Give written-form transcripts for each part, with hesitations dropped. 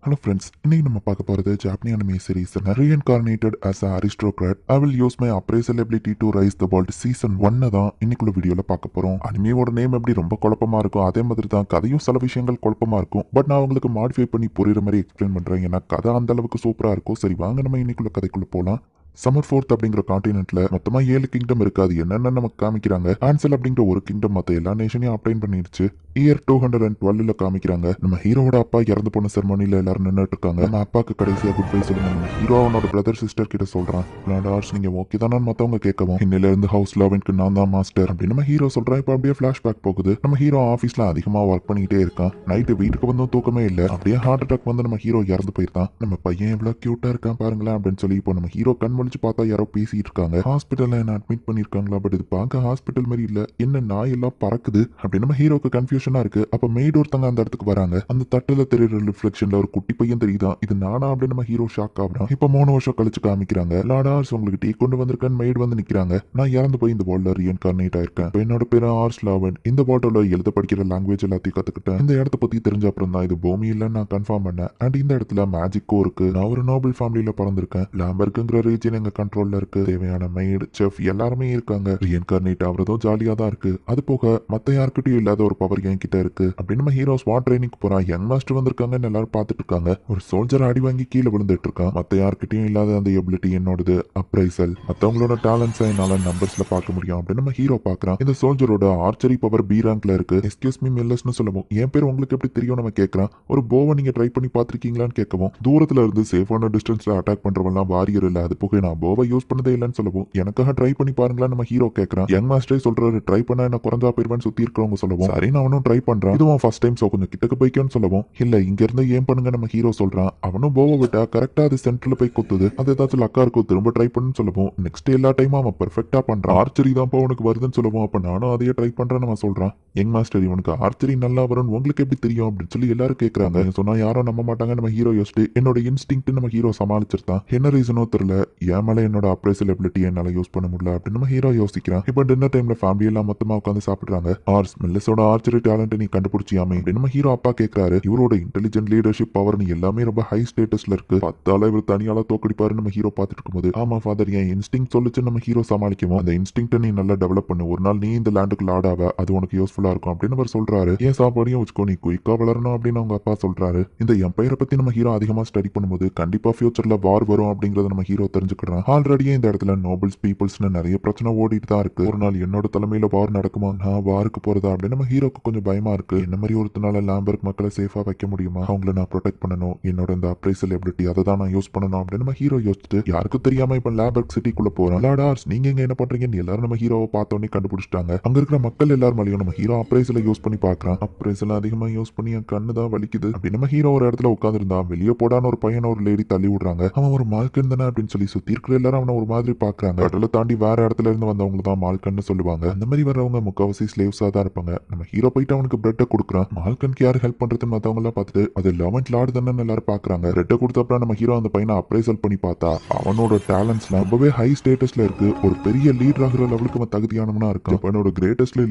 Hello friends, இன்னைக்கு நம்ம பார்க்க போறது Japanese anime series Reincarnated as an Aristocrat. I will use my appraisal ability to rise the world season 1 தான் இன்னைக்குள்ள வீடியோல பார்க்க போறோம். அனிமையோட நேம் எப்படி ரொம்ப குழப்பமா இருக்கும், அதே மாதிரி தான் கதையும் சில விஷயங்கள் குழப்பமா இருக்கும். பட் நான் உங்களுக்கு மாடிஃபை பண்ணி புரியுற மாதிரி எக்ஸ்பிளைன் பண்றேன். ஏன்னா கதை அந்த அளவுக்கு சூப்பரா இருக்கும். சரி வாங்க நம்ம இன்னைக்குள்ள கதைக்குள்ள போலாம். சம்மர் ஃபோர்த் அப்படிங்கிற கான்டினென்ட்ல மொத்தமா 7 கிங்டம் இருக்காது. என்னென்ன நமக்கு காமிக்கிறாங்க. ஆன்சல் அப்படிங்கிற ஒரு கிங்டம் மத்த எல்லா நேஷனையும் அப்ளைன் பண்ணிருச்சு. இயர் 212 காமிக்கிறாங்க. நம்ம ஹீரோட அப்பா இறந்து போன செரமோனில எல்லாரும் நின்றுட்டு இருக்காங்க. நம்ம அப்பாக்கு கடைசியா குட் பை சொல்லுங்க. நம்ம ஹீரோ அவனோட பிரதர் சிஸ்டர் கிட்ட சொல்றான், லார்டார்ஸ் நீங்க ஓகே தானு மத்தவங்க கேட்கவும், இன்னில இருந்து ஹவுஸ் லாவென்க்கு நான் தான் மாஸ்டர் அப்படின்னு நம்ம ஹீரோ சொல்றான். இப்ப அப்படியே பிளாஷ்பேக் போகுது. நம்ம ஹீரோ ஆபீஸ்ல அதிகமா ஒர்க் பண்ணிட்டே இருக்கான். நைட்டு வீட்டுக்கு வந்தும் தூக்கமே இல்ல. அப்படியே ஹார்ட் அட்டாக் வந்து நம்ம ஹீரோ இறந்து போயிருந்தான். நம்ம பையன் எவ்வளவு கியூட்டா இருக்கான் பாருங்களேன் அப்படின்னு சொல்லி இப்போ நம்ம ஹீரோ கண் முழிச்சு பார்த்தா யாரோ பேசிட்டு இருக்காங்க. ஹாஸ்பிட்டல்ல என்ன அட்மிட் பண்ணிருக்காங்களா? பட் இது பார்க்க ஹாஸ்பிட்டல் மாதிரி இல்ல. என்ன நாய் எல்லாம் பறக்குது அப்படின்னு நம்ம ஹீரோக்கு கன்ஃபியூஷனா இருக்கு. அப்ப மெய்டு ஒருத்தங்க அந்த இடத்துக்கு வராங்க. அந்த தட்டுல தெரியுற ரிஃப்ளெக்ஷன்ல ஒரு குட்டி பையன் தெரியுதான். இது நானா அப்படின்னு நம்ம ஹீரோ ஷாக் ஆகுறான். இப்ப 3 வருஷம் கழிச்சு காமிக்கிறாங்க. லார்டார்ஸ் உங்களுக்கு டீ கொண்டு வந்திருக்கேன் மெய்டு வந்து நிக்கிறாங்க. நான் இறந்து போய் இந்த வேர்ல்ட்ல ரீஇன்கார்னேட் ஆயிருக்கேன். என்னோட பேரு ஆர்ஸ் லாவன். இந்த வேர்ல்ட்ல எழுத படிக்கிற லாங்குவேஜ் எல்லாத்தையும் கத்துக்கிட்டேன். இந்த இடத்த பத்தி தெரிஞ்ச அப்புறம் தான் இது பூமி இல்லைன்னு நான் கன்ஃபார்ம் பண்ணேன். அண்ட் இந்த இடத்துல மேஜிக்கும் இருக்கு. நான் ஒரு நோபல் ஃபேமிலியில பிறந்திருக்கேன். லாம்பர்க்குங்கிற ரீஜன் எங்க கண்ட்ரோல்ல இருக்கு. தேவையான மெய்டு செஃப் எல்லாருமே இருக்காங்க. ரீஇன்கார்னேட் ஆகுறதும் ஜாலியா தான் இருக்கு. அது போக மத்த யாருக்கிட்டையும் இல்லாத ஒரு பவர் என்கிட்ட இருக்கு அப்படின்னு நம்ம ஹீரோ ஸ்வாட் ட்ரைனிங் போறான். யங் மாஸ்டர் வந்திருக்காங்கன்னு எல்லாரும் பார்த்துட்டு இருக்காங்க. ஒரு சோல்ஜர் அடி வாங்கி கீழே விழுந்துட்டு இருக்கான். மத்த யாருக்கிட்டையும் இல்லாத அந்த எபிலிட்டி என்னோடது. அப்ரைசல் மத்தவங்களோட டேலண்ட்ஸை என்னால நம்பர்ஸ்ல பார்க்க முடியும் அப்படின்னு நம்ம ஹீரோ பாக்குறான். இந்த சோல்ஜரோட ஆர்ச்சரி பவர் பி ரேங்க்ல இருக்கு. எஸ்கியூஸ் மீ மில்லர்ஸ்னு சொல்லவும், என் பேர் உங்களுக்கு எப்படி தெரியும் நம்ம கேட்கறான். ஒரு போவை நீங்க ட்ரை பண்ணி பாத்திருக்கீங்களான்னு கேட்கவும், தூரத்துல இருந்து சேஃபான டிஸ்டன்ஸ்ல அட்டாக் பண்றவெல்லாம் வாரியர் இல்ல. அது போக நான் போவை யூஸ் பண்ணதே இல்லைன்னு சொல்லவும், எனக்காக ட்ரை பண்ணி பாருங்களா நம்ம ஹீரோ கேட்கறான். யங் மாஸ்டரே சொல்றாரு ட்ரை பண்ண என்ன குறைஞ்சா போயிருவேன்னு சுத்தி இருக்கிறவங்க சொல்லவும், சரி நான் அவனும் ட்ரை பண்றான். இதுவும் ஃபர்ஸ்ட் டைம் சோ கொஞ்சம் கிட்டக்கு போய்க்கன்னு சொல்லவும், இல்ல இங்க இருந்து ஏன் பண்ணுங்க நம்ம ஹீரோ சொல்றான். அவனும் போவை விட்டா கரெக்டா அது சென்டர்ல போய் குத்துது. அது ஏதாச்சும் லக்கா இருக்கும் திரும்ப ட்ரை பண்ணுன்னு சொல்லவும், நெக்ஸ்ட் எல்லா டைமும் அவன் பெர்ஃபெக்ட்டா பண்றான். ஆர்ச்சரி தான் உனக்கு வருதுன்னு சொல்லவும், அப்ப நானும் அதையே ட்ரை பண்றேன்னு அவன் சொல்றான். யங் மாஸ்டர் இவனுக்கு ஆர்ச்சரி நல்லா வரும்னு உங்களுக்கு எப்படி தெரியும் அப்படின்னு சொல்லி எல்லாரும் கேட்கறாங்க. சொன்னா யாரும் நம்ப மாட்டாங்க. நம்ம ஹீரோ யோசிச்சு என்னோட இன்ஸ்டிங்க்ட் நம்ம ஹீரோ சமாளிச்சிருந்தான். என்ன ரீசனோ தெரியல, என் மேல என்னோட அப்ரைசல் எபிலிட்டி என்னால யூஸ் பண்ண முடியல அப்படின்னு நம்ம ஹீரோ யோசிக்கிறான். இப்ப டின்னர் டைம்ல ஃபேமிலி எல்லாம் மொத்தமா உட்காந்து சாப்பிடுறாங்க. ஆர்ஸ் மில்லஸோட ஆர்ச்சரி டேலண்ட் நீ கண்டுபிடிச்சியாமே அப்படின்னு நம்ம ஹீரோ அப்பா கேட்கிறாரு. இவரோட இன்டெலிஜென்ட் லீடர்ஷிப் பவர் நீ எல்லாமே ரொம்ப ஹை ஸ்டேட்டஸ்ல இருக்கு. 10 இவர் தனியால தோக்கடிப்பாரு நம்ம ஹீரோ பார்த்துட்டு இருக்கும்போது, ஆமா ஃபாதர் என் இன்ஸ்டிங் சொல்லிச்சு நம்ம ஹீரோ சமாளிக்குவோம். அந்த இன்ஸ்டிங்க்ட நீ நல்லா டெவலப் பண்ணு. ஒரு நாள் நீ இந்த லேண்டுக்கு லார்ட் ஆவ, அது உனக்கு யூஸ்ஃபுல்லா இருக்கும் அப்படின்னு அவர் சொல்றாரு. ஏன் சாப்பாடையும் வச்சுக்கோ நீ குயிக்கா வளரணும் அப்படின்னு அவங்க அப்பா சொல்றாரு. இந்த எம்பையரை பத்தி நம்ம ஹீரோ அதிகமா ஸ்டடி பண்ணும்போது கண்டிப்பா ஃபியூச்சர்ல வார் வரும் அப்படிங்கறத நம்ம ஹீரோ தெரிஞ்சுக்கிறான். ஆல்ரெடியே இந்த இடத்துல நோபல்ஸ் பீப்புள்ஸ்னு நிறைய பிரச்சனை ஓடிட்டு தான் இருக்கு. ஒரு நாள் என்னோட தலைமையில வார் நடக்குமா, நான் வாருக்கு போறதா அப்படின்னு நம்ம ஹீரோக்கு கொஞ்சம் பயமா இருக்கு. என்ன மாதிரி ஒருத்தனால லாம்பர்க் மக்களை சேஃபா வைக்க முடியுமா, அவங்கள நான் ப்ரொடெக்ட் பண்ணணும், என்னோட இந்த அப்ரைசல் எபிலிட்டி அதை தான் நான் யூஸ் பண்ணணும் அப்படின்னு நம்ம ஹீரோ யோசிச்சுட்டு யாருக்கும் தெரியாம இப்ப லாம்பர்க் சிட்டிக்குள்ள போறோம். லார்டார்ஸ் நீங்க இங்க என்ன பண்றீங்கன்னு எல்லாரும் நம்ம ஹீரோவை பார்த்தோன்னே கண்டுபிடிச்சிட்டாங்க. அங்க இருக்கிற மக்கள் எல்லாரும் மேலேயும் நம்ம ஹீரோ அப்ரைசல யூஸ் பண்ணி பாக்குறான். அப்ரைசல் அதிகமா யூஸ் பண்ணி என் கண்ணு தான் வலிக்குது அப்படின்னு நம்ம ஹீரோ ஒரு இடத்துல உட்காந்துருந்தா வெளியே போடான்னு ஒரு பையனை ஒரு லேடி தள்ளி விடுறாங்க. அவன் ஒரு மால்கன் தானே அப்படின்னு சொல்லி சுத்தி இருக்கிற எல்லாரும் அவனை ஒரு மாதிரி பாக்குறாங்க. கடலை தாண்டி வேற இடத்துல இருந்து வந்தவங்க தான் மால்கன்னு சொல்லுவாங்க. அந்த மாதிரி வரவங்க முக்காவாசி ஸ்லேவ்ஸா தான் இருப்பாங்க. நம்ம ஹீரோ போயிட்டு அவனுக்கு பிரெட்டை கொடுக்குறான். மால்கனுக்கு யார் ஹெல்ப் பண்றதுன்னு மத்தவங்க எல்லாம் பார்த்துட்டு அது லெவன்த் லார்டு தானே எல்லாரும் பாக்குறாங்க. பிரெட்டை கொடுத்தப்ப நம்ம ஹீரோ அந்த பையனை அப்ரைசல் பண்ணி பார்த்தா அவனோட டேலண்ட்ஸ்லாம் ரொம்பவே ஹை ஸ்டேட்டஸ்ல இருக்கு. ஒரு பெரிய லீடர் ஆகிற லெவலுக்கு அவன் தகுதியானவனா இருக்கான். அவனோட கிரேட்டஸ்ட்ல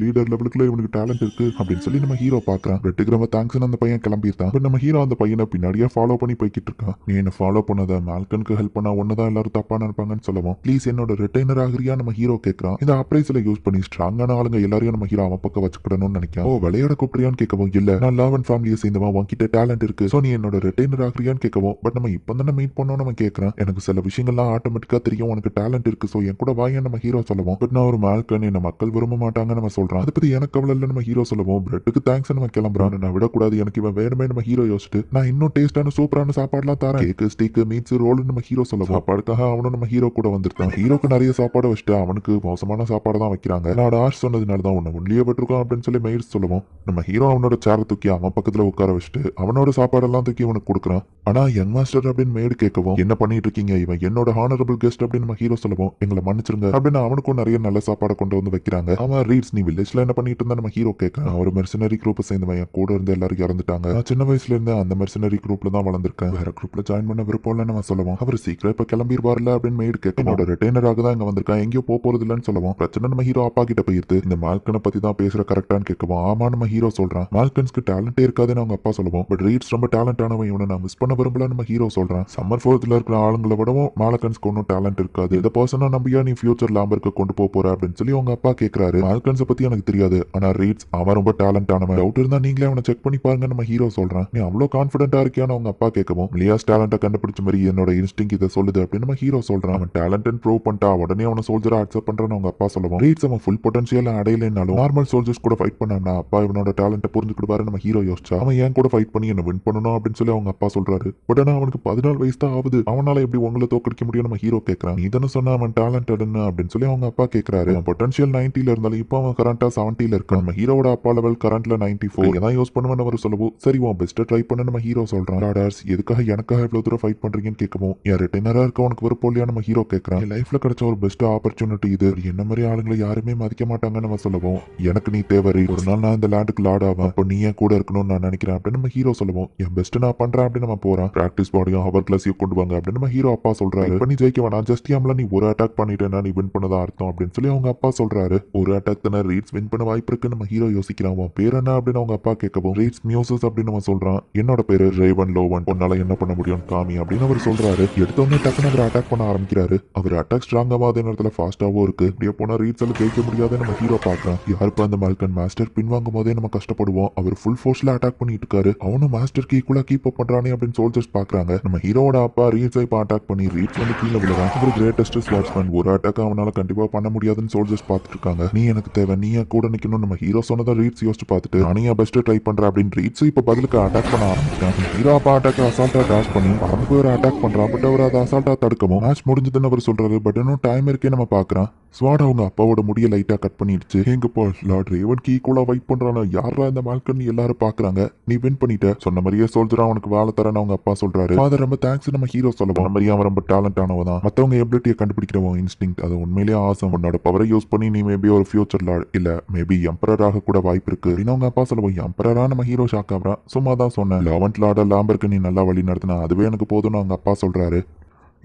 லீடர் லெவலுக்குள்ள இவனுக்கு டேலண்ட் இருக்கு அப்படின்னு சொல்லி நம்ம ஹீரோ பாக்குறான். பிரெட்டுக்கு ரொம்ப தேங்க்ஸ் அந்த பையன் கிளம்பிட்டான். பட் நம்ம ஹீரோ அந்த பையனை பின்னாடியே ஃபாலோ பண்ணி போய்கிட்டு இருக்கான். நீ என்ன ஃபாலோ பண்ணாத, மால்கனுக்கு ஹெல்ப் பண்ணா ஒன்னதான் எல்லாரும் தப்பா நினைப்பாங்கன்னு சொல்லவும், ப்ளீஸ் என்னோட ரிட்டைனர் ஆகிறியா நம்ம ஹீரோ கேட்கறான். இந்த அப்ரைசல யூஸ் பண்ணி ஸ்ட்ராங்கான ஆளுங்க எல்லாரையும் நம்ம ஹீரோ அவன் பக்கம் வச்சுக்கிடணும்னு நினைக்கிறேன். ஓ விளையாட கூப்பிடுறியான்னு கேட்கவும், இல்ல நான் லாவன் ஃபேமிலியை சேர்ந்தவன், உன்கிட்ட டேலண்ட் இருக்கு சோ நீ என்னோட ரிட்டைனர் ஆகிறியான்னு கேட்கவும், பட் நம்ம இப்போ தானே மீட் பண்ணோம் நம்ம கேட்கறான். எனக்கு சில விஷயங்கள்லாம் ஆட்டோமேட்டிக்கா தெரியும், உனக்கு டேலண்ட் இருக்கு சோ என் கூட வாயன்னு நம்ம ஹீரோ சொல்லவும், பட் நான் ஒரு மால்கன் என்ன மக்கள் விரும்ப மாட்டாங்க நம்ம சொல்றான். அதை பத்தி எனக்கு கவலை இல்லை நம்ம ஹீரோ சொல்லவும், பிரெட்டுக்கு தேங்க்ஸ் நம்ம கிளம்புறான். நான் விடக்கூடாது, எனக்கு இவன் வேணுமே நம்ம ஹீரோ யோசிச்சுட்டு நான் இன்னும் டேஸ்டான சூப்பரான சாப்பாடுலாம் தரேன். கேக்கு ஸ்டீக் மீட்ஸ் ரோல் நம்ம ஹீரோ சொல்லவும், சாப்பாடுக்காக அவனும் நம்ம ஹீரோ கூட வந்திருக்கான். ஹீரோக்கு நிறைய சாப்பாடு வச்சுட்டு அவனுக்கு மோசமான சாப்பாடு தான் வைக்கிறாங்க. நான் ஆர்ஸ் சொன்னதுனால தான் உன்னை உள்ளே விட்டுருக்கோம் அப்படின்னு சொல்லி மெயில்ஸ் சொல்லவும், நம்ம ஹீரோ அவனோட சேரை தூக்கி அவன் பக்கத்துல உட்கார வச்சுட்டு அவனோட சாப்பாடெல்லாம் தூக்கி அவனுக்கு கொடுக்குறான். ஆனா யங் மாஸ்டர் அப்படின்னு மேடு கேட்கவும், என்ன பண்ணிட்டு இருக்கீங்க, இவன் என்னோட ஹானரபிள் கெஸ்ட் அப்படின்னு நம்ம ஹீரோ சொல்லவும், எங்களை மன்னிச்சிருங்க அப்படின்னு அவனுக்கும் நிறைய நல்ல சாப்பாடு கொண்டு வந்து வைக்கிறாங்க. அவன் ரீட்ஸ் நீ வில்லேஜ்ல என்ன பண்ணிட்டு இருந்தா நம்ம ஹீரோ கேட்கறான். ஒரு மெர்சனரி குரூப் சேர்ந்தவன் என் கூட இருந்து எல்லாரும் இறந்துட்டாங்க. நான் சின்ன வயசுல இருந்து அந்த மெர்சனரி குரூப்ல தான் வளர்ந்திருக்கேன். வேற குரூப்ல ஜாயின் பண்ண விருப்பம் இல்லைன்னு அவன் சொல்லவும், அவர் சீக்கிரம் இப்ப கிளம்பிடுவார்ல அப்படின்னு மேடு கேட்க, என்னோட ரிட்டைனராக தான் இங்க வந்திருக்கான், எங்கேயோ போறது இல்லைன்னு சொல்லவும், பிரச்சனை நம்ம ஹீரோ அப்பா கிட்ட போயிருக்கு. இந்த மால்கனை பத்தி தான் பேசுற கரெக்டான்னு கேட்கவும், ஆமா ஆமா நம்ம ஹீரோ சொல்றான். மால்கன்ஸ்க்கு டேலண்டே இருக்காதுன்னு அவங்க அப்பா சொல்லுவோம். பட் ரீட்ஸ் ரொம்ப டேலண்ட் ஆனவன், இவனை நான் மிஸ் பண்ண விரும்பல நம்ம ஹீரோ சொல்றான். சம்மர் ஃபோர்த்ல இருக்கிற ஆளுங்களை விடவும் மால்கன்ஸ்க்கு ஒன்னும் டேலண்ட் இருக்காது. இந்த பர்சனா நம்பியா நீ ஃபியூச்சர் லாம்பருக்கு கொண்டு போற அப்படின்னு சொல்லி அவங்க அப்பா கேட்கிறாரு. மால்கன்ஸை பத்தி எனக்கு தெரியாது, ஆனா ரீட்ஸ் அவன் ரொம்ப டேலண்ட் ஆனவன். டவுட் இருந்தா நீங்களே அவனை செக் பண்ணி பாருங்க நம்ம ஹீரோ சொல்றான். நீ அவ்வளவு கான்பிடென்டா இருக்கியான்னு அவங்க அப்பா கேட்கவும், மிலியாஸ் டேலண்ட்டை கண்டுபிடிச்ச மாதிரி என்னோட இன்ஸ்டிங் இதை சொல்லுது அப்படின்னு நம்ம ஹீரோ சொல்றான். அவன் டேலண்ட் ப்ரூவ் பண்ணிட்டா உடனே அவனை சோல்ஜரா அக்செப்ட் பண்றான்னு அவங்க அப்பா சொல்லுவோம். ரீட்ஸ் அவன் ஃபுல் பொட்டன்ஷியல் அடையலைனாலும் நார்மல் சோல்ஜர்ஸ் கூட ஃபைட் பண்ணா அப்பா இவனோட டேலண்ட்டை புரிஞ்சுக்கிடுவாரு நம்ம ஹீரோ யோசிச்சா. அவன் ஏன் கூட ஃபைட் பண்ணி என்ன வின் பண்ணணும் அப்படின்னு சொல்லி அவங்க அப்பா சொல்றாரு. பட் ஆனா அவனுக்கு 14 வயசு தான் ஆகுது, அவனால எப்படி உங்களை தோக்கடிக்க முடியும் நம்ம ஹீரோ கேட்கறான். நீ தானே சொன்ன அவன் டேலண்டட்னு அப்படின்னு சொல்லி அவங்க அப்பா கேட்கறாரு. அவன் பொட்டன்ஷியல் 90ல இருந்தாலும் இப்போ அவன் கரண்டா 70ல இருக்கான். நம்ம ஹீரோட அப்பா லெவல் கரண்ட்ல 94. ஏதாவது யூஸ் பண்ணுவேன்னு அவர் சொல்லவும், சரி உன் பெஸ்ட்டை ட்ரை பண்ண நம்ம ஹீரோ சொல்றான். லாடர்ஸ் எதுக்காக எனக்காக எவ்வளவு தூரம் ஃபைட் பண்றீங்கன்னு கேட்கவும், என் ரிட்டைனரா இருக்க உனக்கு விருப்பம் இல்லையா நம்ம ஹீரோ கேட்கறான். லைஃப்ல கிடைச்ச ஒரு பெஸ்ட் ஆப்பர்ச்சுனிட்டி இது, என்ன மாதிரி ஆளுங்களை யாருமே மதிக்க மாட்டாங்கன்னு நம்ம சொல்லவும், எனக்கு நீ தேவை. ஒரு நாள் நான் இந்த லேண்டுக்கு லாட் ஆவேன், அப்போ நீ ஏன் கூட இருக்கணும்னு நான் நினைக்கிறேன் அப்படின்னு நம்ம ஹீரோ சொல்லுவோம். என் பெஸ்ட் நான் பண்றேன் அப்படின்னு நம்ம போறோம். பிராக்டிஸ் பாடியும் ஹவர் கிளாஸையும் கொண்டு வாங்க அப்படின்னு நம்ம ஹீரோ அப்பா சொல்றாரு. பண்ணி ஜெயிக்க வேணாம், ஜஸ்ட் ஏம்ல நீ ஒரு அட்டாக் பண்ணிட்டேன்னா நீ வின் பண்ணதா அர்த்தம் அப்படின்னு சொல்லி அவங்க அப்பா சொல்றாரு. ஒரு அட்டாக் தானே, ரீட்ஸ் வின் பண்ண வாய்ப்பு இருக்கு நம்ம ஹீரோ யோசிக்கிறான். அவன் பேர் என்ன அப்படின்னு அவங்க அப்பா கேட்கவும், ரீட்ஸ் மியூசஸ் அப்படின்னு அவன் சொல்றான். என்னோட பேரு ரேவன் லோவன், உன்னால என்ன பண்ண முடியும் காமி அப்படின்னு அவர் சொல்றாரு. எடுத்தோடனே டக்குன்னு அவர் அட்டாக் பண்ண ஆரம்பிக்கிறாரு. அவர் அட்டாக் ஸ்ட்ராங்காக அதே நேரத்தில் ஃபாஸ்டாகவும் இருக்கு. இப்படியே போனா ரீட்ஸ் எல்லாம் ஜெயிக்க முடியாத நம்ம ஹீரோ பார்க்கலாம். யாருப்பா அந்த மால்கன் மாஸ்டர் பின்வாங்கும் போதே நம்ம கஷ்டப்படுவோம். அவர் ஃபுல் ஃபோர்ஸ்ல அட்டாக் பண்ணிட்டு இருக்காரு. அவனும் மாஸ்டருக்கு ஈக்குவலா கீப் அப் பண்றானே அப்படின்னு சோல்ஜர்ஸ் பாக்குறாங்க. நம்ம ஹீரோட அப்பா ரீட்ஸை இப்போ அட்டாக் பண்ணி ரீட்ஸ் வந்து கீழே விழுறான். அவர் கிரேட்டஸ்ட் ஸ்வாட்ஸ்மேன், ஒரு அட்டாக் அவனால கண்டிப்பா பண்ண முடியாதுன்னு சோல்ஜர்ஸ் பார்த்துட்டு இருக்காங்க. நீ எனக்கு தேவை, நீ என் கூட நிக்கணும் நம்ம ஹீரோ சொன்னதை ரீட்ஸ் யோசிச்சு பார்த்துட்டு நானே என் பெஸ்ட் ட்ரை பண்றேன் அப்படின்னு ரீட்ஸ் இப்போ பதிலுக்கு அட்டாக் பண்ண ஆரம்பிச்சான். ஹீரோ அப்பா அட்டாக் அசால்ட்டா டாஷ் பண்ணி பறந்து ஒரு அட்டாக் பண்றான். பட் அவர் அதை அசால்ட்டா தடுக்கவும் மேட்ச் முடிஞ்சதுன்னு அவர் சொல்றாரு. பட் இன்னும் டைம் இருக்கே நம்ம பாக்குறான். ஸ்வாட் அவங்க அப்பாவோட முடிய லைட்டா கட் பண்ணிடுச்சு. எங்கப்பா லார்ட் ரேவன்க்கு ஈக்குவலா ஃபைட் பண்றானா, யாரா இந்த மால்கன் எல்லாரும் பாக்குறாங்க. நீ வின் பண்ணிட்ட, சொன்ன மாதிரியே சோல்ஜரா அவனுக்கு வேலை தரேன்னு அவங்க அப்பா சொல்றாரு. ஃபாதர் ரொம்ப தேங்க்ஸ் நம்ம ஹீரோ சொல்லுவோம். அந்த மாதிரி அவன் ரொம்ப டேலண்ட் ஆனவன் தான். மத்தவங்க எபிலிட்டியை கண்டுபிடிக்கிறவன் இன்ஸ்டிங், அது உண்மையிலேயே ஆசம். உன்னோட பவரை யூஸ் பண்ணி நீ மேபி ஒரு ஃபியூச்சர் லார்ட் இல்ல மேபி எம்பரராக கூட வாய்ப்பு இருக்கு அப்படின்னு அவங்க அப்பா சொல்லுவோம். எம்பரரா நம்ம ஹீரோ ஷாக் ஆகுறான். சும்மா தான் சொன்னேன், 11th லார்ட லாம்பருக்கு நீ நல்லா வழி நடத்தினா அதுவே எனக்கு போதும்னு அவங்க அப்பா சொல்றாரு.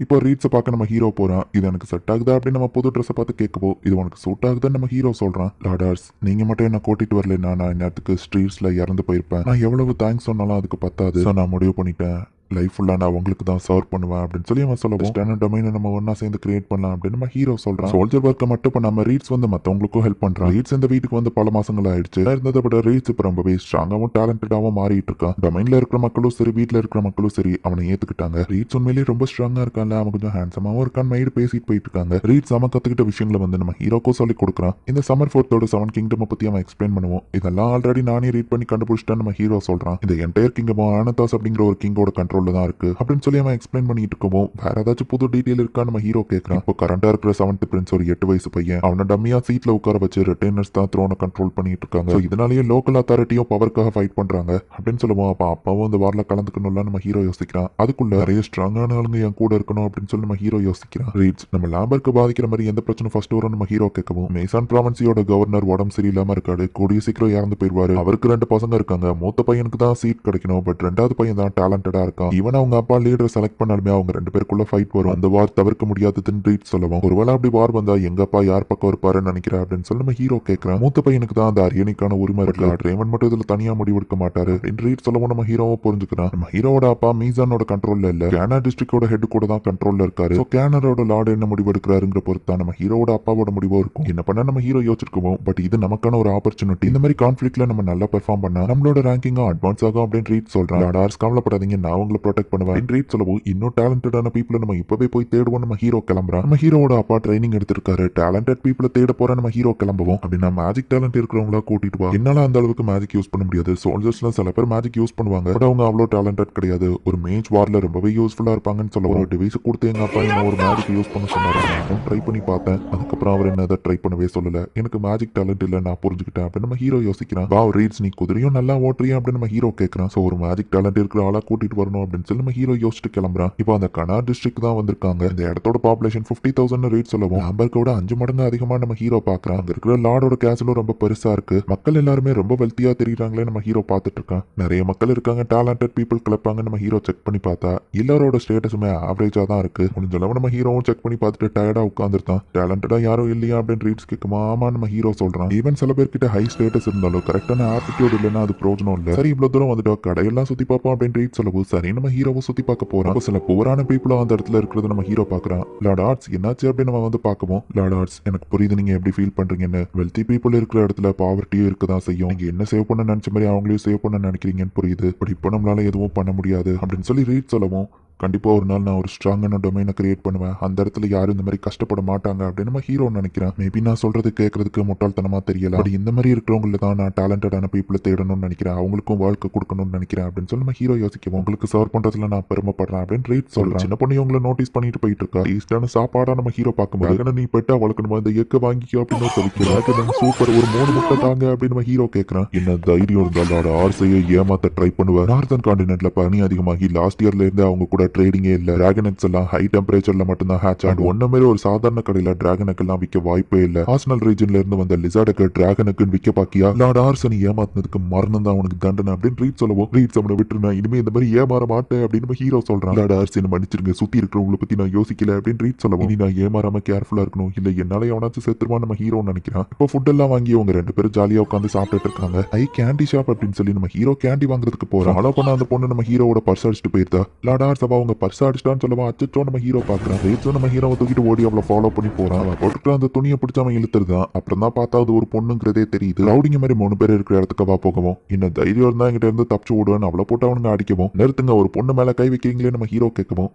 இப்போ ரீட்ஸை பார்க்க நம்ம ஹீரோ போறான். இது எனக்கு செட் ஆகுதா அப்படின்னு நம்ம புது ட்ரெஸ்ஸை பார்த்து கேட்கப்போ, இது உனக்கு சூட் ஆகுதுன்னு நம்ம ஹீரோ சொல்றான். லார்டர்ஸ் நீங்க மட்டும் என்ன கூட்டிட்டு வரலன்னா நான் நேரத்துக்கு ஸ்ட்ரீட்ஸ்ல இறந்து போயிருப்பேன். நான் எவ்வளவு தேங்க்ஸ் சொன்னாலும் அதுக்கு பத்தாது. நான் முடிவு பண்ணிட்டேன், லைஃப் ஃபுல்லாக நான் உங்களுக்கு தான் சர்வ் பண்ணுவேன் அப்படின்னு சொல்லி அவன் சொல்லுவோம். ஸ்டாண்டர்ட் டொமைனை நம்ம ஒன்னா சேர்ந்து கிரியேட் பண்ணலாம் அப்படின்னு நம்ம ஹீரோ சொல்றான். சோல்ஜர் ஒர்க்கை மட்டும் பண்ணாம ரீட்ஸ் வந்து மற்றவங்களுக்கும் ஹெல்ப் பண்றான். ரீட்ஸ் இந்த வீட்டுக்கு வந்து பல மாசங்கள் ஆயிடுச்சு. இருந்ததை விட ரீட்ஸ் இப்போ ரொம்பவே ஸ்ட்ராங்காகவும் டேலண்டடாகவும் மாறிட்டு இருக்கான். டொமைன்ல இருக்கிற மக்களும் சரி, வீட்டில் இருக்கிற மக்களும் சரி அவனை ஏத்துக்கிட்டாங்க. ரீட்ஸ் உண்மையிலேயே ரொம்ப ஸ்ட்ராங்கா இருக்கான்ல, அவன் கொஞ்சம் ஹேண்ட்ஸமாவும் இருக்கான் மைடு பேசிட்டு போயிட்டு இருக்காங்க. ரீட்ஸ் அவன் கத்துக்கிட்ட விஷயங்களை வந்து நம்ம ஹீரோக்கோ சொல்லி கொடுக்குறான். இந்த சம்மர் ஃபோர்த்தோட 7 கிங்டம் பத்தி அவன் எக்ஸ்பிளைன் பண்ணுவோம். இதெல்லாம் ஆல்ரெடி நானே ரீட் பண்ணி கண்டுபிடிச்சிட்டேன் நம்ம ஹீரோ சொல்றான். இந்த என்டையர் கிங்டம் ஆனதாஸ் அப்படிங்கிற ஒரு கிங்கோட கண்ட்ரோல்ல தான் இருக்கு அப்படின்னு சொல்லி அவன் எக்ஸ்பிளைன் பண்ணிட்டு இருக்கவும், வேற ஏதாச்சும் புது டீடைல் இருக்கா நம்ம ஹீரோ கேட்கறான். இப்போ கரண்டா இருக்கிற 7th பிரின்ஸ் ஒரு 8 வயசு பையன். அவனை டம்மியா சீட்ல உட்கார வச்சு ரிட்டைனர்ஸ் தான் த்ரோனை கண்ட்ரோல் பண்ணிட்டு இருக்காங்க. இதனாலேயே லோக்கல் அத்தாரிட்டியும் பவருக்காக ஃபைட் பண்றாங்க அப்படின்னு சொல்லுவோம். அப்ப அப்பாவும் இந்த வார்ல கலந்துக்கணும்ல நம்ம ஹீரோ யோசிக்கிறான். அதுக்குள்ள நிறைய ஸ்ட்ராங்கான ஆளுங்க என் கூட இருக்கணும் அப்படின்னு சொல்லி நம்ம ஹீரோ யோசிக்கிறான். ரீட்ஸ் நம்ம லாம்பருக்கு பாதிக்கிற மாதிரி எந்த பிரச்சனை ஃபர்ஸ்ட் வரும் நம்ம ஹீரோ கேட்கவும், மேசான் ப்ராவின்சியோட கவர்னர் உடம்பு சரியில்லாம இருக்காரு, கூடிய சீக்கிரம் இறந்து போயிருவாரு. அவருக்கு 2 பசங்க இருக்காங்க. மூத்த பையனுக்கு தான் சீட் கிடைக்கணும், பட் 2வது பையன் தான் டேலண்டடா இருக்கான். ஈவன் அவங்க அப்பா லீடர் செலக்ட் பண்ணாலுமே அவங்க 2 பேருக்குள்ள ஃபைட் வரும். அந்த வார் தவிர்க்க முடியாதுன்னு ரீட்ஸ் சொல்லுவோம். ஒருவேளை அப்படி வார் வந்தா எங்க அப்பா யார் பக்கம் இருப்பாருன்னு நினைக்கிறேன் அப்படின்னு சொல்லி நம்ம ஹீரோ கேட்கறான். மூத்த பையனுக்கு தான் அந்த அரியணைக்கான உரிமை இருக்கு, ரேவன் மட்டும் இதுல தனியா முடிவெடுக்க மாட்டாரு அப்படின்னு ரீட்ஸ் சொல்லவும் நம்ம ஹீரோவை புரிஞ்சுக்கிறான். நம்ம ஹீரோட அப்பா மீசானோட கண்ட்ரோல்ல இல்ல, கேனர் டிஸ்ட்ரிக்டோட ஹெட் கூட தான் கண்ட்ரோல்ல இருக்காரு. சோ கேனரோட லார்டு என்ன முடிவு எடுக்கிறாருங்கிற பொறுத்தா நம்ம ஹீரோட அப்பாவோட முடிவோ இருக்கும். என்ன பண்ண நம்ம ஹீரோ யோசிச்சிருக்கோம். பட் இது நமக்கான ஒரு ஆப்பர்ச்சுனிட்டி. இந்த மாதிரி கான்ஃபிளிக்ட்ல நம்ம நல்லா பெர்ஃபார்ம் பண்ணா நம்மளோட ரேங்கிங்கும் அட்வான்ஸ் ஆகும் அப்படின்னு ரீட் சொல்றான். லார்டார்ஸ் கவலைப்படாதீங்க, நான் உங்களை ப்ரொடெக்ட் பண்ணுவேன் ரீட் சொல்லவும், இன்னும் டேலண்டடான பீப்புளை நம்ம இப்பவே போய் தேடுவோம் நம்ம ஹீரோ கிளம்புறான். நம்ம ஹீரோட அப்பா ட்ரைனிங் எடுத்திருக்காரு. டேலண்டட் பீப்புளை தேட போற நம்ம ஹீரோ கிளம்புவோம். அப்படின்னா மேஜிக் டேலண்ட் இருக்கிறவங்களா கூட்டிட்டு வா. என்னால அந்த அளவுக்கு மேஜிக் யூஸ் பண்ண முடியாது. சோல்ஜர்ஸ்ல சில பேர் மேஜிக் யூஸ் பண்ணுவாங்க, பட் அவங்க அவ்வளோ டேலண்டட் கிடையாது. ஒரு மேஜ் வார்ல ரொம்பவே யூஸ்ஃபுல்லா இருப்பாங்கன்னு சொல்ல ஒரு டிவைஸ் கொடுத்து எங்க அப்பா என்ன ஒரு மேஜிக் யூஸ் பண்ண சொன்னாரு. நான் ட்ரை பண்ணி பார்த்தேன். அதுக்கப்புறம் அவர் என்ன ட்ரை பண்ணவே சொல்லல. எனக்கு மேஜிக் டேலண்ட் இல்ல நான் புரிஞ்சுக்கிட்டேன் அப்படின்னு நம்ம ஹீரோ யோசிக்கிறான். வா ரீட்ஸ் நீ குதிரையும் நல்லா ஓட்டுறியா அப்படின்னு நம்ம ஹீரோ கேட்கறான். சோ ஒரு மேஜிக் டேலண்ட் இருக்கிற ஆளா கூட்டிட்டு வரணும் அப்படின்னு சொல்லி நம்ம ஹீரோ யோசிச்சுட்டு கிளம்புறான். இப்போ அந்த கனார் டிஸ்ட்ரிக்ட் தான் வந்திருக்காங்க. இந்த இடத்தோட பாப்புலேஷன் 50,000 ரேட் சொல்லவும் ஆம்பர்கோட 5 மடங்கு அதிகமா நம்ம ஹீரோ பாக்குறான். அங்க இருக்கிற லார்டோட கேசலும் ரொம்ப பெருசா இருக்கு. மக்கள் எல்லாருமே ரொம்ப வெல்த்தியா தெரியுறாங்களே நம்ம ஹீரோ பார்த்துட்டு இருக்கான். நிறைய மக்கள் இருக்காங்க, டேலண்டட் பீப்புள் கிளப்பாங்க. நம்ம ஹீரோ செக் பண்ணி பார்த்தா எல்லாரோட ஸ்டேட்டஸுமே ஆவரேஜா தான் இருக்கு. முடிஞ்ச அளவு நம்ம ஹீரோவும் செக் பண்ணி பார்த்துட்டு டயர்டா உட்காந்துருக்கான். டேலண்டடா யாரும் இல்லையா அப்படின்னு ரீட்ஸ் கேட்குமா, ஆமா நம்ம ஹீரோ சொல்றான். ஈவன் சில பேர்கிட்ட ஹை ஸ்டேட்டஸ் இருந்தாலும் கரெக்டான ஆட்டிடியூட் இல்லைன்னா அது பிரோஜனம் இல்ல. சரி இவ்வளவு தூரம் வந்துட்டோம், கடையெல்லாம் சுத்தி பார்ப்போம் அப்படின்னு ரீட் சொல்லவும் சரி நம்ம ஹீரோவை சுத்தி பார்க்க போறோம். அப்போ சில புவரான பீப்புளும் அந்த இடத்துல இருக்கிறது நம்ம ஹீரோ பாக்குறான். லார்ட் ஆர்ட்ஸ் என்னாச்சு அப்படின்னு நம்ம வந்து பார்க்கவும், லார்ட் ஆர்ட்ஸ் எனக்கு புரியுது நீங்க எப்படி ஃபீல் பண்றீங்கன்னு. வெல்தி பீப்புள் இருக்கிற இடத்துல பாவர்ட்டியும் இருக்கதான் செய்யும். நீங்க என்ன சேவ் பண்ண நினைச்ச மாதிரி அவங்களையும் சேவ் பண்ண நினைக்கிறீங்கன்னு புரியுது. பட் இப்போ நம்மளால எதுவும் பண்ண முடியாது அப்படின்னு சொல்லி ரீட் சொல்லவும், கண்டிப்பா ஒரு நாள் நான் ஒரு ஸ்ட்ராங்கான டொமைனை கிரியேட் பண்ணுவேன். அந்த இடத்துல யாரும் இந்த மாதிரி கஷ்டப்பட மாட்டாங்க அப்படின்னு நம்ம ஹீரோ நினைக்கிறேன். மேபி நான் சொல்றது கேட்கறதுக்கு முட்டாள்தனமா தெரியல. பட் இந்த மாதிரி இருக்கிறவங்கள தான் நான் டேலண்டடான பீப்புளை தேடணும்னு நினைக்கிறேன். அவங்களுக்கும் வாழ்க்கை கொடுக்கணும்னு நினைக்கிறேன் அப்படின்னு சொல்லி நம்ம ஹீரோ யோசிக்கும். உங்களுக்கு சர்வ் பண்றதுல நான் பெருமைப்படுறேன் அப்படின்னு ரீட் சொல்றேன். சின்ன பொண்ணு இவங்களை நோட்டீஸ் பண்ணிட்டு போயிட்டு இருக்கா. ஈஸ்டான சாப்பாடா நம்ம ஹீரோ பார்க்கும்போது நீ பெட்டா வளர்க்கணுமா, இந்த எக்க வாங்கிக்கோ அப்படின்னு சொல்லிக்கிறேன். சூப்பர், ஒரு 3 முட்டை தாங்க அப்படின்னு நம்ம ஹீரோ கேட்கறான். என்ன தைரியம் இருந்தாலும் ஆர்சையை ஏமாத்த ட்ரை பண்ணுவேன். நார்தன் கான்டினென்ட்ல பனி அதிகமாகி லாஸ்ட் இயர்ல இருந்து அவங்க கூட ட்ரேடிங்கே இல்ல. டிராகன் எக்ஸ் எல்லாம் ஹை டெம்பரேச்சர்ல மட்டும்தான் ஹேட்ச் ஆகும். ஒன்ன மாதிரி ஒரு சாதாரண கடையில டிராகன் எல்லாம் விற்க வாய்ப்பே இல்ல. ஆர்சனல் ரீஜன்ல இருந்து வந்த லிசார்டுக்கு டிராகனுக்கு விற்க பாக்கியா. லார்ட் ஆர்சன் ஏமாத்தினதுக்கு மரணம் தான் உனக்கு தண்டனை அப்படின்னு ரீட் சொல்லவும், ரீட் அவனை விட்டுருந்தா இனிமே இந்த மாதிரி ஏமாற மாட்டேன் அப்படின்னு ஹீரோ சொல்றான். லார்ட் ஆர்சன் மன்னிச்சிருங்க, சுத்தி இருக்கிறவங்களை பத்தி நான் யோசிக்கல அப்படின்னு ரீட் சொல்லவும், இனி நான் ஏமாறாம கேர்ஃபுல்லா இருக்கணும், இல்ல என்னால எவனாச்சும் செத்துருவான் நம்ம ஹீரோ நினைக்கிறான். இப்போ ஃபுட் எல்லாம் வாங்கி அவங்க 2 பேரும் ஜாலியா உட்காந்து சாப்பிட்டுட்டு இருக்காங்க. ஐ கேண்டி ஷாப் அப்படின்னு சொல்லி நம்ம ஹீரோ கேண்டி வாங்குறதுக்கு போறோம். ஃபாலோ பண்ண அந்த பொண்ணு நம்ம ஹீரோவோட பர்ஸ் அடிச்சுட்டு போயிருந்தா. லார்ட் ஆர்ஸ் அவங்க பர்ஸ் அடிச்சிட்டான்னு சொல்லவா அச்சோ நம்ம ஹீரோ பாக்குறான். ரேட்ஸும் நம்ம ஹீரோவை தூக்கிட்டு ஓடி அவளை ஃபாலோ பண்ணி போறான். அவன் போட்டுட்டு அந்த துணியை பிடிச்ச அவன் இழுத்துருதான். அப்புறம் தான் பார்த்தா அது ஒரு பொண்ணுங்கிறதே தெரியுது. ரவுடிங்க மாதிரி 3 பேர் இருக்கிற இடத்துக்கு வா போகவும், இன்னும் தைரியம் இருந்தா எங்கிட்ட இருந்து தப்பிச்சு விடுவேன் அவளை போட்டு அவனுங்க அடிக்கவும், நிறுத்துங்க ஒரு பொண்ணு மேல கை வைக்கிறீங்களே நம்ம ஹீரோ கேட்கவும்,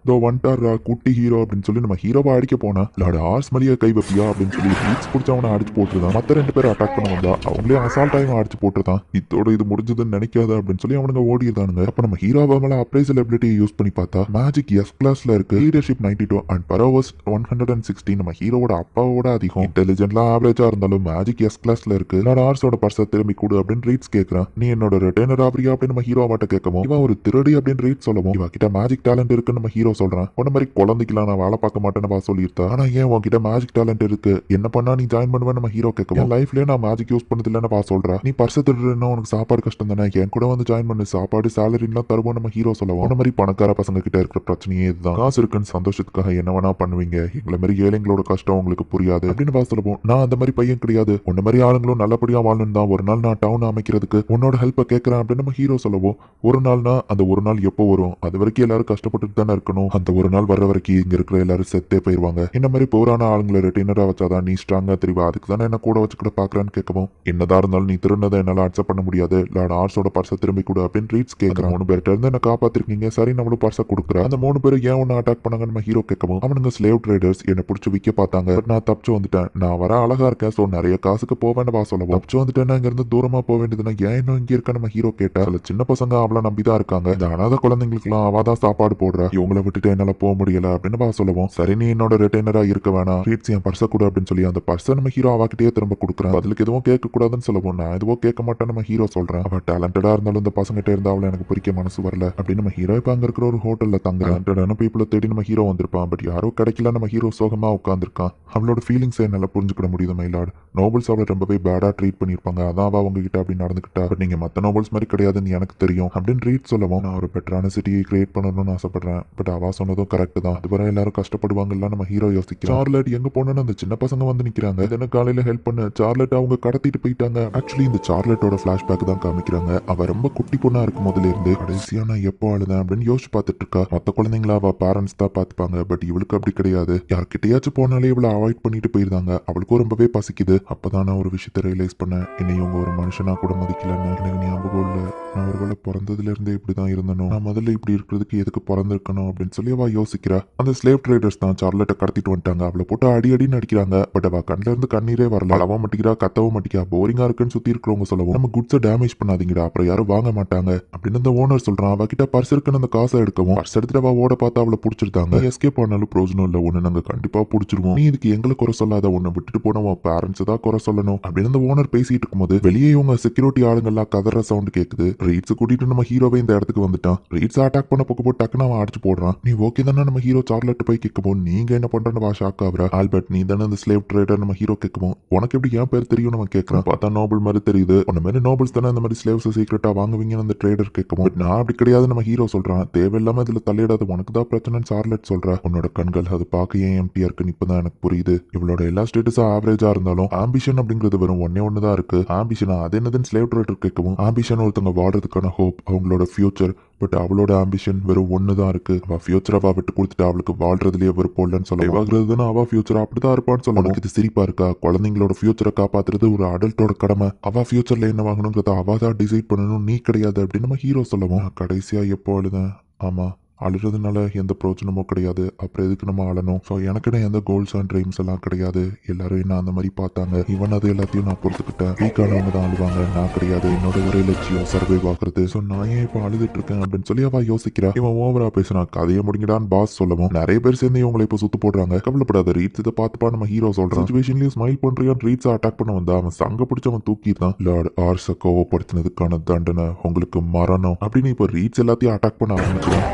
இதோ வந்துட்டாரா குட்டி ஹீரோ அப்படின்னு சொல்லி நம்ம ஹீரோவை அடிக்க போனா, லார்ட் ஆர்ஸ் மலியா கை வைப்பியா அப்படின்னு சொல்லி ரீட்ஸ் பிடிச்ச அவனை அடிச்சு போட்டுருதான். மத்த 2 பேரும் அட்டாக் பண்ண வந்தா அவங்களே அசால்ட் ஆயும் அடிச்சு போட்டுருதான். இதோட இது முடிஞ்சதுன்னு நினைக்காத அப்படின்னு சொல்லி அவனுங்க ஓடிதானுங்க. அப்ப நம்ம ஹீரோவை மேல அப்ரைசல் எபிலிட்டியை யூஸ் பண்ணி பார்த்தா மேஜிக் எஸ் கிளாஸ்ல இருக்கு, லீடர்ஷிப் 92 அண்ட் பரோவர்ஸ் 116. நம்ம ஹீரோவோட அப்பாவோட அதிகம். இன்டெலிஜென்ட்லாம் ஆவரேஜா இருந்தாலும் மேஜிக் எஸ் கிளாஸ்ல இருக்கு. லார்ட் ஆர்ஸோட பர்ஸை திரும்பி கொடு அப்படின்னு ரீட்ஸ் கேட்கறான். நீ என்னோட ரிட்டைனர் ஆவரியா அப்படின்னு நம்ம ஹீரோ அவட்ட கேட்கவும், இவன் ஒரு திருடி அப்படின்னு ரீட் சொல்லவும், இவன் கிட்ட மேஜிக் டேலண்ட் இருக்குன்னு நம்ம ஹீரோ சொல்றான். உன்ன மாதிரி குழந்தைக்கலாம் நான் வேலை பார்க்க மாட்டேன்னு வா சொல்லியிருந்தா. ஆனா ஏன் உன்கிட்ட மேஜிக் டேலண்ட் இருக்கு, என்ன பண்ணா நீ ஜாயின் பண்ணுவேன் நம்ம ஹீரோ கேட்கவும், லைஃப்லயே நான் மேஜிக் யூஸ் பண்ணது இல்லைன்னு வா சொல்றா. நீ பர்ஸை திருடுன்னா உனக்கு சாப்பாடு கஷ்டம் தானே, என் கூட வந்து ஜாயின் பண்ணு, சாப்பாடு சேலரிலாம் தருவோம் நம்ம ஹீரோ சொல்லவும். உன்ன மாதிரி பணக்கார பசங்க கிட்ட இருக்கிற பிரச்சனையே இதுதான். காசு இருக்குன்னு சந்தோஷத்துக்காக என்ன வேணா பண்ணுவீங்க, எங்களை மாதிரி ஏழைங்களோட கஷ்டம் உங்களுக்கு புரியாது அப்படின்னு சொல்லுவோம். நான் அந்த மாதிரி பையன் கிடையாது, உன்ன மாதிரி ஆளுங்களும் நல்லபடியா வாழணும் தான் ஒரு நாள் நான் டவுன் அமைக்கிறதுக்கு உன்னோட ஹெல்ப்பை கேட்கறேன் அப்படின்னு நம்ம ஹீரோ சொல்லவும், ஒரு நாள்னா அந்த ஒரு நாள் எப்போ வரும், அது வரைக்கும் எல்லாரும் கஷ்டப்பட்டு தானே இருக்கணும், அந்த ஒரு நாள் வர்ற வரைக்கும் இங்க இருக்கிற எல்லாரும் செத்தே போயிருவாங்க, இந்த மாதிரி போரான ஆளுங்களை ரெட்டினரா வச்சாதான் நீ ஸ்ட்ராங்கா தெரிவா, அதுக்கு தானே என்ன கூட வச்சுக்கிட்ட பாக்குறான்னு கேட்கவும், என்னதான் இருந்தாலும் நீ திருநதை என்னால அக்செப்ட் பண்ண முடியாது, லார்ட் ஆர்ஸோட பர்ஸை திரும்பி கொடு அப்படின்னு ரீட்ஸ் கேட்கறான். 3 பேர்ட்ட இருந்து என்ன காப்பாத்திருக்கீங்க, சரி நம்மளும் பர்ஸை கொடுக்குறா. அந்த 3 பேரும் ஏன் ஒன்னு அட்டாக் பண்ணாங்க நம்ம ஹீரோ கேட்கவும், அவனுங்க ஸ்லேவ் ட்ரேடர்ஸ் என்ன பிடிச்சி விற்க பார்த்தாங்க, பட் நான் தப்பிச்சு வந்துட்டேன், நான் வர அழகா இருக்கேன், சோ நிறைய காசுக்கு போவேன்னு வா சொல்லவும், தப்பிச்சு வந்துட்டேன்னா இங்க இருந்து தூரமா போக வேண்டியதுன்னா ஏன் இன்னும் இங்க இருக்க நம்ம ஹீரோ கேட்டா, அதுல சின்ன பசங்க அவளை நம்பிதான் இருக்காங்க, இந்த அனாதை குழந்தைங்களுக்குலாம் அவதான் சாப்பாடு போடுறா, இவங்களை விட்டுட்டு என்னால போக முடியல அப்படின்னு வா சொல்லவும், சரி நீ என்னோட ரிட்டைனரா இருக்க வேணாம், ரீட்ஸ் என் பர்ஸை கொடு அப்படின்னு சொல்லி அந்த பர்ஸை நம்ம ஹீரோ அவகிட்டே திரும்ப கொடுக்குறான். அதுக்கு எதுவும் கேட்க கூடாதுன்னு சொல்லவும், நான் எதுவும் கேட்க மாட்டேன் நம்ம ஹீரோ சொல்றேன். அவ டேலண்டடா இருந்தாலும் இந்த பசங்கிட்ட இருந்தா அவளை எனக்கு பிடிக்க மனசு வரல அப்படின்னு நம்ம ஹீரோ இப்ப அங்க இருக்கிற ஒரு ஹோட்டல்ல தங்குறான். பீப்புளை தேடி நம்ம ஹீரோ வந்திருப்பான், பட் யாரோ கிடைக்கல நம்ம ஹீரோ சோகமா உட்காந்துருக்கான். அவளோட ஃபீலிங்ஸ் என்னால புரிஞ்சுக்கிட முடியுது மைலார்ட். நோபல்ஸ் அவளை ரொம்பவே பேடா ட்ரீட் பண்ணிருப்பாங்க, அதான் அவ அவங்க கிட்ட அப்படி நடந்துக்கிட்டா, பட் நீங்க மத்த நோபல்ஸ் மாதிரி கிடையாதுன்னு எனக்கு தெரியும் அப்படின்னு ரீட் சொல்லவும், நான் ஒரு பெட்டரான சிட்டியை கிரியேட் பண்ணணும்னு ஆசைப்படுறேன், பட் அவ சொன்னதும் கரெக்ட் தான், அதுவரை எல்லாரும் கஷ்டப்படுவாங்கல்ல நம்ம ஹீரோ யோசிக்கிறோம். சார்லட் எங்க போனோன்னு அந்த சின்ன பசங்க வந்து நிக்கிறாங்க, இதன காலையில ஹெல்ப் பண்ண சார்லட் அவங்க கடத்திட்டு போயிட்டாங்க. ஆக்சுவலி இந்த சார்லட்டோட பிளாஷ்பேக் தான் காமிக்கிறாங்க. அவ ரொம்ப குட்டி பொண்ணா இருக்கும் போதுல இருந்து கடைசியா நான் எப்போ அழுதேன் அப்படின்னு யோசிச்சு பார்த்துட்டு இருக்கா. மத்த குழந்தைங்கள அவ பேரண்ட்ஸ் தான் பாத்துப்பாங்க, பட் இவளுக்கு அப்படி கிடையாது. யார்கிட்டயாச்சும் போனாலே இவளை அவாய்ட் பண்ணிட்டு போயிருந்தாங்க. அவளுக்கும் ரொம்பவே பசிக்குது. அப்பதான் நான் ஒரு விஷயத்தை ரியலைஸ் பண்ணேன், என்னை இவங்க ஒரு மனுஷனா கூட மதிக்கலன்னு. எனக்கு ஞாபகம் இல்ல, நான் ஒருவேளை பிறந்ததுல இருந்தே இப்படிதான் இருந்தனும், நான் முதல்ல இப்படி இருக்கிறதுக்கு எதுக்கு பிறந்திருக்கணும் அப்படின்னு சொல்லி அவ யோசிக்கிறா. அந்த ஸ்லேவ் ட்ரேடர்ஸ் தான் சார்லட்டை கடத்திட்டு வந்துட்டாங்க. அவளை போட்டு அடி அடின்னு அடிக்கிறாங்க, பட் அவ கண்ணுல இருந்து கண்ணீரே வரல. அளவா மாட்டிக்கிறா, கத்தவும் மாட்டிக்கா, போரிங்கா இருக்குன்னு சுத்தி இருக்கிறவங்க சொல்லவும், நம்ம குட்ஸை டேமேஜ் பண்ணாதீங்கடா, அப்புறம் யாரும் வாங்க மாட்டாங்க அப்படின்னு அந்த ஓனர் சொல்றான். அவகிட்ட பர்ஸ் இருக்குன்னு அந்த காசை எடுக்கவும், பர்ஸ் ட்ரெஸ் எடுத்துட்டு ஓட பார்த்தா அவளை பிடிச்சிருந்தாங்க. எஸ்கேப் ஆனாலும் பிரோஜனம் இல்ல, உன்னை நாங்க கண்டிப்பா பிடிச்சிருவோம், நீ இதுக்கு எங்களை குறை சொல்லாத, உன்னை விட்டுட்டு போன உன் பேரண்ட்ஸ் தான் குறை சொல்லணும் அப்படின்னு அந்த ஓனர் பேசிட்டு இருக்கும்போது வெளியே இவங்க செக்யூரிட்டி ஆளுங்கெல்லாம் கதற சவுண்ட் கேக்குது. ரீட்ஸ் கூட்டிட்டு நம்ம ஹீரோவே இந்த இடத்துக்கு வந்துட்டான். ரீட்ஸ் அட்டாக் பண்ண போக்கு போட்டு டக்குன்னு அவன் அடிச்சு போடுறான். நீ ஓகே தானே நம்ம ஹீரோ சார்லட் போய் கேட்கும் நீங்க என்ன பண்றன்னு ஷாக் ஆகுற. ஆல்பர்ட் நீ தானே அந்த ஸ்லேவ் ட்ரேடர் நம்ம ஹீரோ கேட்கும் உனக்கு எப்படி என் பேர் தெரியும் நம்ம கேட்கறான். பார்த்தா நோபல் மாதிரி தெரியுது. உன்ன மாதிரி நோபல்ஸ் தானே இந்த மாதிரி ஸ்லேவ்ஸ் சீக்கிரட்டா வாங்குவீங்கன்னு அந்த ட்ரேடர் கேட்கும். நான் அப்படி கிடையாது நம்ம ஹீரோ சொல்றான். தேவையில்லாம இதுல தலையிடாது, உனக்கு தான் பிரச்சனைன்னு சார்லட் சொல்ற. உன்னோட கண்கள் அது பார்க்க ஏன் எம்டியா இருக்குன்னு இப்பதான் எனக்கு புரியுது. இவளோட எல்லா ஸ்டேட்டஸும் ஆவரேஜா இருந்தாலும் ஆம்பிஷன் அப்படிங்கிறது வெறும் ஒன்னே தான் இருக்கு. ஆம்பிஷனா அது என்னதுன்னு ஸ்லேவ் ட்ரேடர் கேட்கவும் ஆம்பிஷன் ஒருத்தவங்க வாழ்றதுக்கான ஹோப், அவங்களோட ஃபியூச்சர். பட் அவளோட ஆம்பிஷன் வெறும் ஒண்ணுதான் இருக்கு. அவ ஃபியூச்சர் அவ விட்டு கொடுத்துட்டு அவளுக்கு வாழ்றதுலயே விருப்பம் இல்லைன்னு சொல்ல அவ ஃபியூச்சர் அப்படிதான் இருப்பான்னு சொல்ல. உனக்கு இது சிரிப்பா இருக்கா? குழந்தைங்களோட ஃபியூச்சரை காப்பாத்துறது ஒரு அடல்ட்டோட கடமை. அவ ஃபியூச்சர்ல என்ன வாங்கணுங்கிறத அவ தான் டிசைட் பண்ணணும், நீ கிடையாது அப்படின்னு நம்ம ஹீரோ சொல்லவும் கடைசியா எப்போ அழுதேன், ஆமா அழுறதுனால எந்த பிரோஜனமும் கிடையாது, அப்புறம் எதுக்கு நம்ம அழணும். ஸோ எனக்குன்னு எந்த கோல்ஸ் அண்ட் ட்ரீம்ஸ் எல்லாம் கிடையாது. எல்லாரும் என்ன அந்த மாதிரி பார்த்தாங்க. இவன் அது எல்லாத்தையும் நான் பொறுத்துக்கிட்டேன். வீக்கானவங்க தான் அழுவாங்க, நான் கிடையாது. என்னோட ஒரே லட்சியம் சர்வைவ் ஆகுறது. ஸோ நான் ஏன் இப்போ அழுதுட்டு இருக்கேன் அப்படின்னு சொல்லி அவ யோசிக்கிறா. இவன் ஓவரா பேசுறான். கதையை முடிங்கடான்னு பாஸ் சொல்லவும் நிறைய பேர் சேர்ந்து இவங்களை இப்போ சுத்து போடுறாங்க. கவலைப்படாத ரீட்ஸ், இதை பார்த்துப்பா நம்ம ஹீரோ சொல்றான். சிச்சுவேஷன்லயும் ஸ்மைல் பண்றியான் ரீட்ஸ் அட்டாக் பண்ண வந்தா அவன் சங்க பிடிச்சவன் தூக்கிட்டான். லார்ட் ஆர்ஸை கோவப்படுத்தினதுக்கான தண்டனை உங்களுக்கு மரணம் அப்படின்னு இப்போ ரீட்ஸ் எல்லாத்தையும் அட்டாக் பண்ண ஆரம்பிக்கிறான்.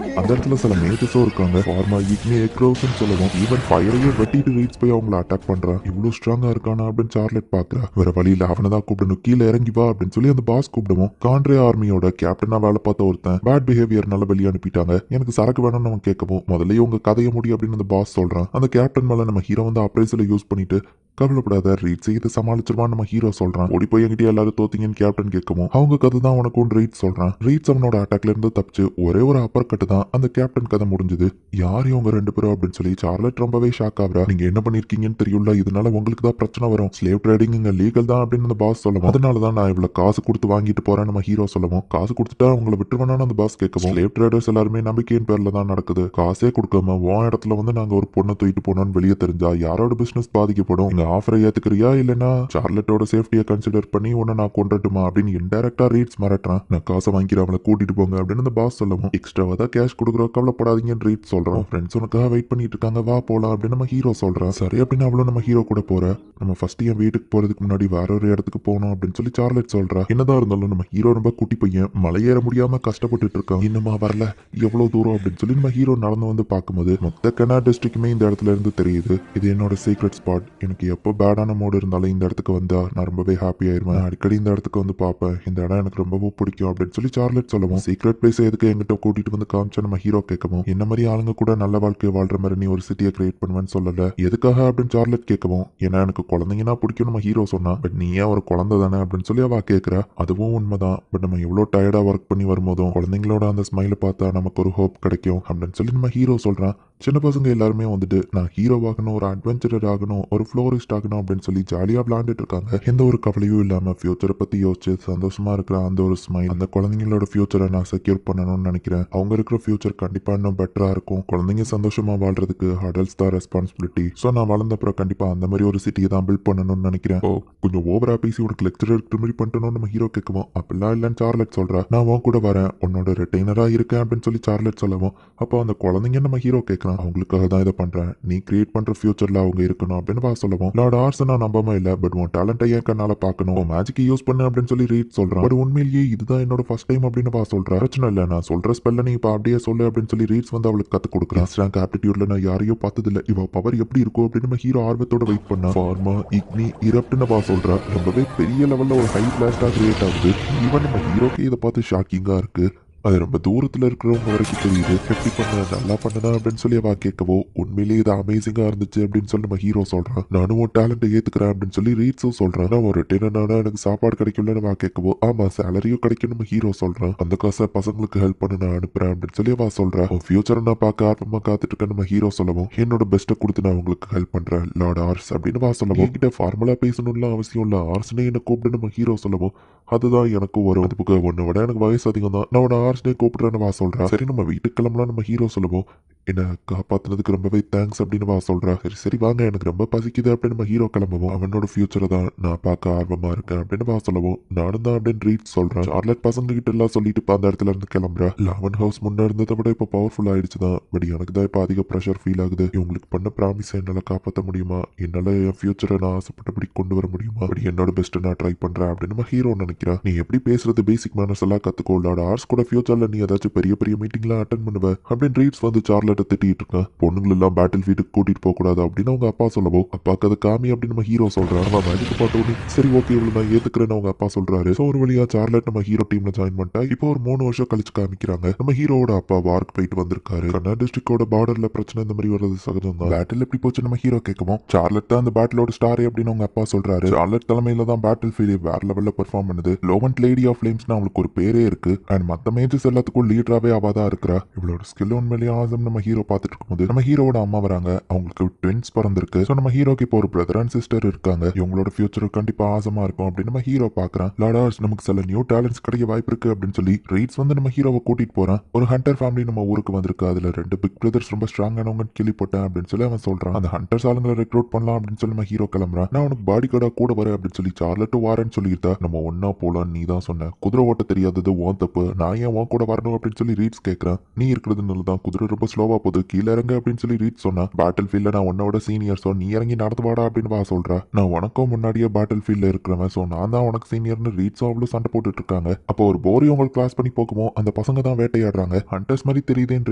அந்த இடத்துல சில மேஜஸும் இருக்காங்க. ஃபார்மா இக்னி எக்ரோஸ்ன்னு சொல்லவும் ஈவன் ஃபயரையே வெட்டிட்டு ரீட்ஸ் போய் அவங்கள அட்டாக் பண்றான். இவ்வளவு ஸ்ட்ராங்கா இருக்கானா அப்படின்னு சார்லட் பாக்குறா. வேற வழியில அவனை தான் கூப்பிடணும், கீழே இறங்கி வா அப்படின்னு சொல்லி அந்த பாஸ் கூப்பிடுவோம். கான்ட்ரே ஆர்மியோட கேப்டனா வேலை பார்த்த ஒருத்தன் பேட் பிஹேவியர்னால வெளியே அனுப்பிட்டாங்க. எனக்கு சரக்கு வேணும்னு அவன் கேட்கவும் முதல்ல உங்க கதையை முடியும் அப்படின்னு அந்த பாஸ் சொல்றான். அந்த கேப்டன் மேல நம்ம ஹீரோ வந்து அப்ரைசலை யூஸ் பண்ணிட்டு கவலைப்படாத ரீட்ஸ் இதை சமாளிச்சிருவான்னு நம்ம ஹீரோ சொல்றான். ஓடி போய் என்கிட்ட எல்லாரும் தோத்தீங்கன்னு கேப்டன் கேட்கவும் அவங்க கதை தான் உனக்கும் ரீட்ஸ் சொல்றான். ரீட்ஸ் அவனோட அட்டாக்ல இருந்து தப்பிச்சு ஒரே ஒரு அப்பர் கட்டு தான் அந்த கேப்டன் கதை முடிஞ்சது. யார் இவங்க ரெண்டு பேரும் அப்படின்னு சொல்லி சார்லட் ரொம்பவே ஷாக் ஆகுறா. நீங்க என்ன பண்ணிருக்கீங்கன்னு தெரியல, இதனால உங்களுக்கு தான் பிரச்சனை வரும். ஸ்லேவ் ட்ரேடிங் இங்க லீகல் தான் அப்படின்னு அந்த பாஸ் சொல்லவும் அதனாலதான் நான் இவ்வளவு காசு கொடுத்து வாங்கிட்டு போறேன் நம்ம ஹீரோ சொல்லவும் காசு கொடுத்துட்டா உங்களை விட்டுருவேனான்னு அந்த பாஸ் கேட்கவும் ஸ்லேவ் ட்ரேடர்ஸ் எல்லாருமே நம்பிக்கையின் பேர்ல தான் நடக்குது. காசே கொடுக்காம உன் இடத்துல வந்து நாங்க ஒரு பொண்ணை தூக்கிட்டு போனோம்னு வெளியே தெரிஞ்சா யாரோட பிசினஸ் பாதிக்கப்படும். இந்த ஆஃபரை ஏத்துக்கிறியா இல்லனா சார்லட்டோட சேஃப்டியை கன்சிடர் பண்ணி உன்னை நான் கொண்டுட்டுமா அப்படின்னு இன்டைரக்டா ரீட்ஸ் மிரட்டுறான். நான் காசை வாங்கிக்கிறேன், அவளை கூட்டிட்டு போங்க அப்படின்னு அந்த பாஸ் சொல்லவும் எக்ஸ்ட்ராவா தான் கேஷ் கொடுக்குறோம், கவலைப்படாதீங்கன்னு ரீட்ஸ் சொல்றான். ஃப்ரெண்ட்ஸ் உனக்காக வெயிட் பண்ணிட்டு இருக்காங்க, வா போலாம் அப்படின்னு நம்ம ஹீரோ சொல்றான். சரி அப்படின்னு அவளும் நம்ம ஹீரோ கூட போற. நம்ம ஃபர்ஸ்ட் என் வீட்டுக்கு போறதுக்கு முன்னாடி வேற ஒரு இடத்துக்கு போகணும் அப்படின்னு சொல்லி சார்லட் சொல்றா. என்னதான் இருந்தாலும் நம்ம ஹீரோ ரொம்ப குட்டி பையன், மலையேற முடியாம கஷ்டப்பட்டுட்டு இருக்கான். இன்னுமா வரல, எவ்வளவு தூரம் அப்படின்னு சொல்லி நம்ம ஹீரோ நடந்து வந்து பார்க்கும்போது மொத்த கனா டிஸ்ட்ரிக்ட்டுமே இந்த இடத்துல இருந்து தெரியுது. இது என்னோட சீக்ரெட் ஸ்பாட். எனக்கு எப்போ பேடான மூடு இருந்தாலும் இந்த இடத்துக்கு வந்தா நான் ரொம்பவே ஹாப்பி ஆயிருவேன். அடிக்கடி இந்த இடத்துக்கு வந்து பார்ப்பேன். இந்த இடம் எனக்கு ரொம்பவும் பிடிக்கும் அப்படின்னு சொல்லி சார்லட் சொல்லவும் சீக்ரெட் பிளேஸ் எதுக்கு எங்கிட்ட கூட்டிட்டு வந்து காமிச்சா நம்ம ஹீரோ கேட்கவும் என்ன மாதிரி ஆளுங்க கூட நல்ல வாழ்க்கையை வாழ்ற மாதிரி நீ ஒரு சிட்டியை கிரியேட் பண்ணுவேன்னு சொல்லல, எதுக்காக அப்படின்னு சார்லட் கேட்கவும் ஏன்னா எனக்கு குழந்தைங்கன்னா பிடிக்கும் நம்ம ஹீரோ சொன்னா. பட் நீ ஏன் ஒரு குழந்தை தானே அப்படின்னு சொல்லி அவ கேட்கிறா. அதுவும் உண்மைதான். பட் நம்ம எவ்வளவு டயர்டா ஒர்க் பண்ணி வரும்போதும் குழந்தைங்களோட அந்த ஸ்மைலை பார்த்தா நமக்கு ஒரு ஹோப் கிடைக்கும் அப்படின்னு சொல்லி நம்ம ஹீரோ சொல்றான். சின்ன பசங்க எல்லாருமே வந்துட்டு நான் ஹீரோ ஆகணும், ஒரு அட்வென்ச்சரர் ஆகணும், ஒரு ஃப்ளோரிஸ்ட் ஆகணும் அப்படின்னு சொல்லி ஜாலியா விளையாண்டுட்டு இருக்காங்க. எந்த ஒரு கவலையும் இல்லாம ஃபியூச்சரை பத்தி யோசிச்சு சந்தோஷமா இருக்கிற அந்த ஒரு ஸ்மைல், அந்த குழந்தைங்களோட ஃபியூச்சரை நான் செக்யூர் பண்ணணும்னு நினைக்கிறேன். அவங்க இருக்கிற ஃபியூச்சர் கண்டிப்பா இன்னும் பெட்டரா இருக்கும். குழந்தைங்க சந்தோஷமா வாழ்றதுக்கு அடல்ட்ஸ் தான் ரெஸ்பான்சிபிலிட்டி. ஸோ நான் வளர்ந்த அப்புறம் கண்டிப்பா அந்த மாதிரி ஒரு சிட்டியை தான் பில்ட் பண்ணணும்னு நினைக்கிறேன். ஓ கொஞ்சம் ஓவரா பேசி உனக்கு லெக்சரர் மாதிரி பண்ணணும்னு நம்ம ஹீரோ கேட்கவும் அப்படிலாம் இல்லைன்னு சார்லட் சொல்றா. நான் உன் கூட வரேன், உன்னோட ரிட்டைனரா இருக்கேன் அப்படின்னு சொல்லி சார்லட் சொல்லவும் அப்போ அந்த குழந்தைங்க நம்ம ஹீரோ கேட்கறான். அவங்களுக்காக தான் இதை பண்றேன், நீ கிரியேட் பண்ற ஃபியூச்சர்ல அவங்க இருக்கணும் அப்படின்னு வா சொல்லவும் லார்ட் ஆர்ஸ் நான் நம்பாம இல்ல, பட் உன் டேலண்டை ஏன் கண்ணால பார்க்கணும், மேஜிக் யூஸ் பண்ணு அப்படின்னு சொல்லி ரீட் சொல்றான். பட் உண்மையிலேயே இதுதான் என்னோட ஃபர்ஸ்ட் டைம் அப்படின்னு வா சொல்றா. பிரச்சனை இல்லை, நான் சொல்ற ஸ்பெல்ல நீ இப்போ அப்படியே சொல்லு அப்படின்னு சொல்லி ரீட்ஸ் வந்து அவளுக்கு கத்து கொடுக்குறான். ரேங்க் ஆப்டிடியூட்ல நான் யாரையும் பார்த்ததில்ல, இவ பவர் எப்படி இருக்கும் அப்படின்னு நம்ம ஹீரோ ஆர்வத்தோட வெயிட் பண்ணா. ஃபார்மா இக்னி இரப்ட்னு வா சொல்றா. ரொம்பவே பெரிய லெவல்ல ஒரு ஹை பிளாஸ்டா கிரியேட் ஆகுது. ஈவன் நம்ம ஹீரோக்கு இதை பார்த்து ஷாக்கிங்கா இருக்கு. அது ரொம்ப தூரத்துல இருக்கிறவங்க வரைக்கும் தெரியுது. எப்படி பண்ண நல்லா பண்ணனா அப்படின்னு சொல்லி அவ கேட்கவோ உண்மையிலேயே இது அமேசிங்கா இருந்துச்சு அப்படின்னு சொல்லி நம்ம ஹீரோ சொல்றான். நானும் உன் டேலண்ட்டை ஏத்துக்கிறேன் அப்படின்னு சொல்லி ரீட்ஸும் சொல்றான். நான் ஒரு டெனானா எனக்கு சாப்பாடு கிடைக்கும்ல வா கேட்கவோ ஆமா சேலரியும் கிடைக்கும் நம்ம ஹீரோ சொல்றான். அந்த காசை பசங்களுக்கு ஹெல்ப் பண்ண நான் அனுப்புறேன் அப்படின்னு சொல்லி அவ சொல்றா. உன் ஃபியூச்சரை நான் பார்க்க ஆர்வமா காத்துட்டு இருக்கேன் நம்ம ஹீரோ சொல்லவும் என்னோட பெஸ்ட்டை கொடுத்து நான் உங்களுக்கு ஹெல்ப் பண்றேன் லார்ட் ஆர்ஸ் அப்படின்னு வா சொல்லவும் என்கிட்ட ஃபார்மலா பேசணும்ல அவசியம் இல்ல, ஆர்ஸ்னே என்ன கூப்பிட்டு நம்ம ஹீரோ சொல்லவும் அதுதான் எனக்கும் வரும். அது புக்க ஒன்னை விட எனக்கு வயசு அதிகம் தான், நான் உன ஆர்ஸ்னே கூப்பிடுறேன்னு வா சொல்றா. சரி நம்ம வீட்டுக்கு கிளம்பலாம் நம்ம ஹீரோ சொல்லுவோம். என்ன காப்பாத்துனதுக்கு ரொம்பவே தேங்க்ஸ் அப்படின்னு சொல்றா. சரி சரி வாங்க, எனக்கு ரொம்ப பசிக்குது அப்படின்னு நம்ம ஹீரோ கிளம்புவோம். அவனோட ஃபியூச்சரை தான் நான் பார்க்க ஆர்வமா இருக்கேன் அப்படின்னு சொல்லவும், நானும் தான் அப்படின்னு ரீட் சொல்றேன். சார்லட் பசங்க கிட்ட எல்லாம் சொல்லிட்டு இப்ப அந்த இடத்துல இருந்து கிளம்புறா. லெவன் ஹவுஸ் முன்ன இருந்ததை விட இப்ப பவர்ஃபுல் ஆயிடுச்சு தான். பட் எனக்கு தான் இப்ப அதிக ப்ரெஷர் ஃபீல் ஆகுது. இவங்களுக்கு பண்ண ப்ராமிஸ் என்னால காப்பாற்ற முடியுமா? என்னால என் ஃபியூச்சரை நான் ஆசைப்பட்டபடி கொண்டு வர முடியுமா? அப்படி என்னோட பெஸ்ட் நான் ட்ரை பண்றேன் அப்படின்னு நம்ம ஹீரோ நினைக்கிறேன். நீ எப்படி பேசுறது, பேசிக் மேனர்ஸ் எல்லாம் கத்துக்கோ. லார்ட் ஆர்ஸ் கூட ஃபியூச்சர்ல நீ ஏதாச்சும் பெரிய பெரிய மீட்டிங்லாம் அட்டன் பண்ணுவ அப்படின்னு ரீட்ஸ் வந்து சார்லட்டை திட்டிட்டு இருக்கான். பொண்ணுங்களை எல்லாம் பேட்டில் ஃபீல்டுக்கு கூட்டிட்டு போக கூடாது அப்படின்னு அவங்க அப்பா சொல்லவோ, அப்பாக்கு அதை காமி அப்படின்னு நம்ம ஹீரோ சொல்றான். அவன் மேஜிக் பார்த்த உடனே சரி ஓகே இவ்வளவு நான் ஏத்துக்கிறேன்னு அவங்க அப்பா சொல்றாரு. சோ ஒரு வழியா சார்லட் நம்ம ஹீரோ டீம்ல ஜாயின் பண்ணிட்டா. இப்போ ஒரு 3 வருஷம் கழிச்சு காமிக்கிறாங்க. நம்ம ஹீரோட அப்பா வார்க்கு போயிட்டு வந்திருக்காரு. கர்னா டிஸ்ட்ரிக்டோட பார்டர்ல பிரச்சனை இந்த மாதிரி வர்றது சகஜம் தான். பேட்டில் எப்படி போச்சு நம்ம ஹீரோ கேட்கவும், சார்லட் தான் அந்த பேட்டிலோட ஸ்டாரே அப்படின்னு அவங்க அப்பா சொல்றாரு. சார்லட் தலைமையில தான் பேட்டில் ஃபீல்டு வேற லெவல்ல பெர்ஃபார்ம் பண்ணுது. லோவன்ட் லேடி ஆஃப் ஃபிளேம்ஸ்னு அவங்களுக்கு ஒரு பேரே இருக்கு. அண்ட் மத்த மேஜஸ் எல்லாத்துக்கும் லீடராவே அவ தான் இருக்கிறா. இவளோட ஸ்கில் உண்மையிலேயே ஆசம் நம்ம ஹீரோ பார்த்துட்டு இருக்கும்போது நம்ம ஹீரோட அம்மா வராங்க. அவங்களுக்கு ட்வின்ஸ் பிறந்திருக்கு. ஸோ நம்ம ஹீரோக்கு இப்போ ஒரு பிரதர் அண்ட் சிஸ்டர் இருக்காங்க. இவங்களோட ஃபியூச்சர் கண்டிப்பா ஆசமா இருக்கும் அப்படின்னு நம்ம ஹீரோ பாக்குறான். லார்டார்ஸ் நமக்கு சில நியூ டேலண்ட்ஸ் கிடைக்க வாய்ப்பு இருக்கு அப்படின்னு சொல்லி ரீட்ஸ் வந்து நம்ம ஹீரோவை கூட்டிட்டு போறான். ஒரு ஹண்டர் ஃபேமிலி நம்ம ஊருக்கு வந்திருக்கு. அதுல 2 பிக் பிரதர்ஸ் ரொம்ப ஸ்ட்ராங்கானவங்க கேள்விப்பட்டேன் அப்படின்னு சொல்லி அவன் சொல்றான். அந்த ஹண்டர்ஸ் ஆளுங்களை ரெக்ரூட் பண்ணலாம் அப்படின்னு சொல்லி நம்ம ஹீரோ கிளம்புறான். நான் உனக்கு பாடி கார்டா கூட வரேன் அப்படின்னு சொல்லி சார்லட்டு வாரேன்னு சொல்லியிருந்தா. நம்ம ஒன்னா போலாம் நீ தான் சொன்ன. குதிரை ஓட்ட தெரியாதது உன் தப்பு. நான் ஏன் உன் கூட வரணும் அப்படின்னு சொல்லி ரீட்ஸ் கேட்கறான். நீ இருக்கிறது நல்லதான், குதிரை ரொம்ப ஸ்லோவா போகுது, கீழே இறங்க அப்படின்னு சொல்லி ரீட்ஸ் சொன்னா. பேட்டில் ஃபீல்ட்ல நான் உன்னோட சீனியர்ஸோ, நீ இறங்கி நடந்து வாடா அப்படின்னு சொல்றா. நான் உனக்கும் முன்னாடியே பேட்டில் ஃபீல்ட்ல இருக்கிறவன், சோ நான் தான் உனக்கு சீனியர்னு ரீட்ஸும் அவ்வளவு சண்டை போட்டுட்டு இருக்காங்க. அப்போ ஒரு போரி உங்களுக்கு கிளாஸ் பண்ணி போக்குவோம். அந்த பசங்க தான் வேட்டையாடுறாங்க. ஹண்டர்ஸ் மாதிரி தெரியுதுன்னு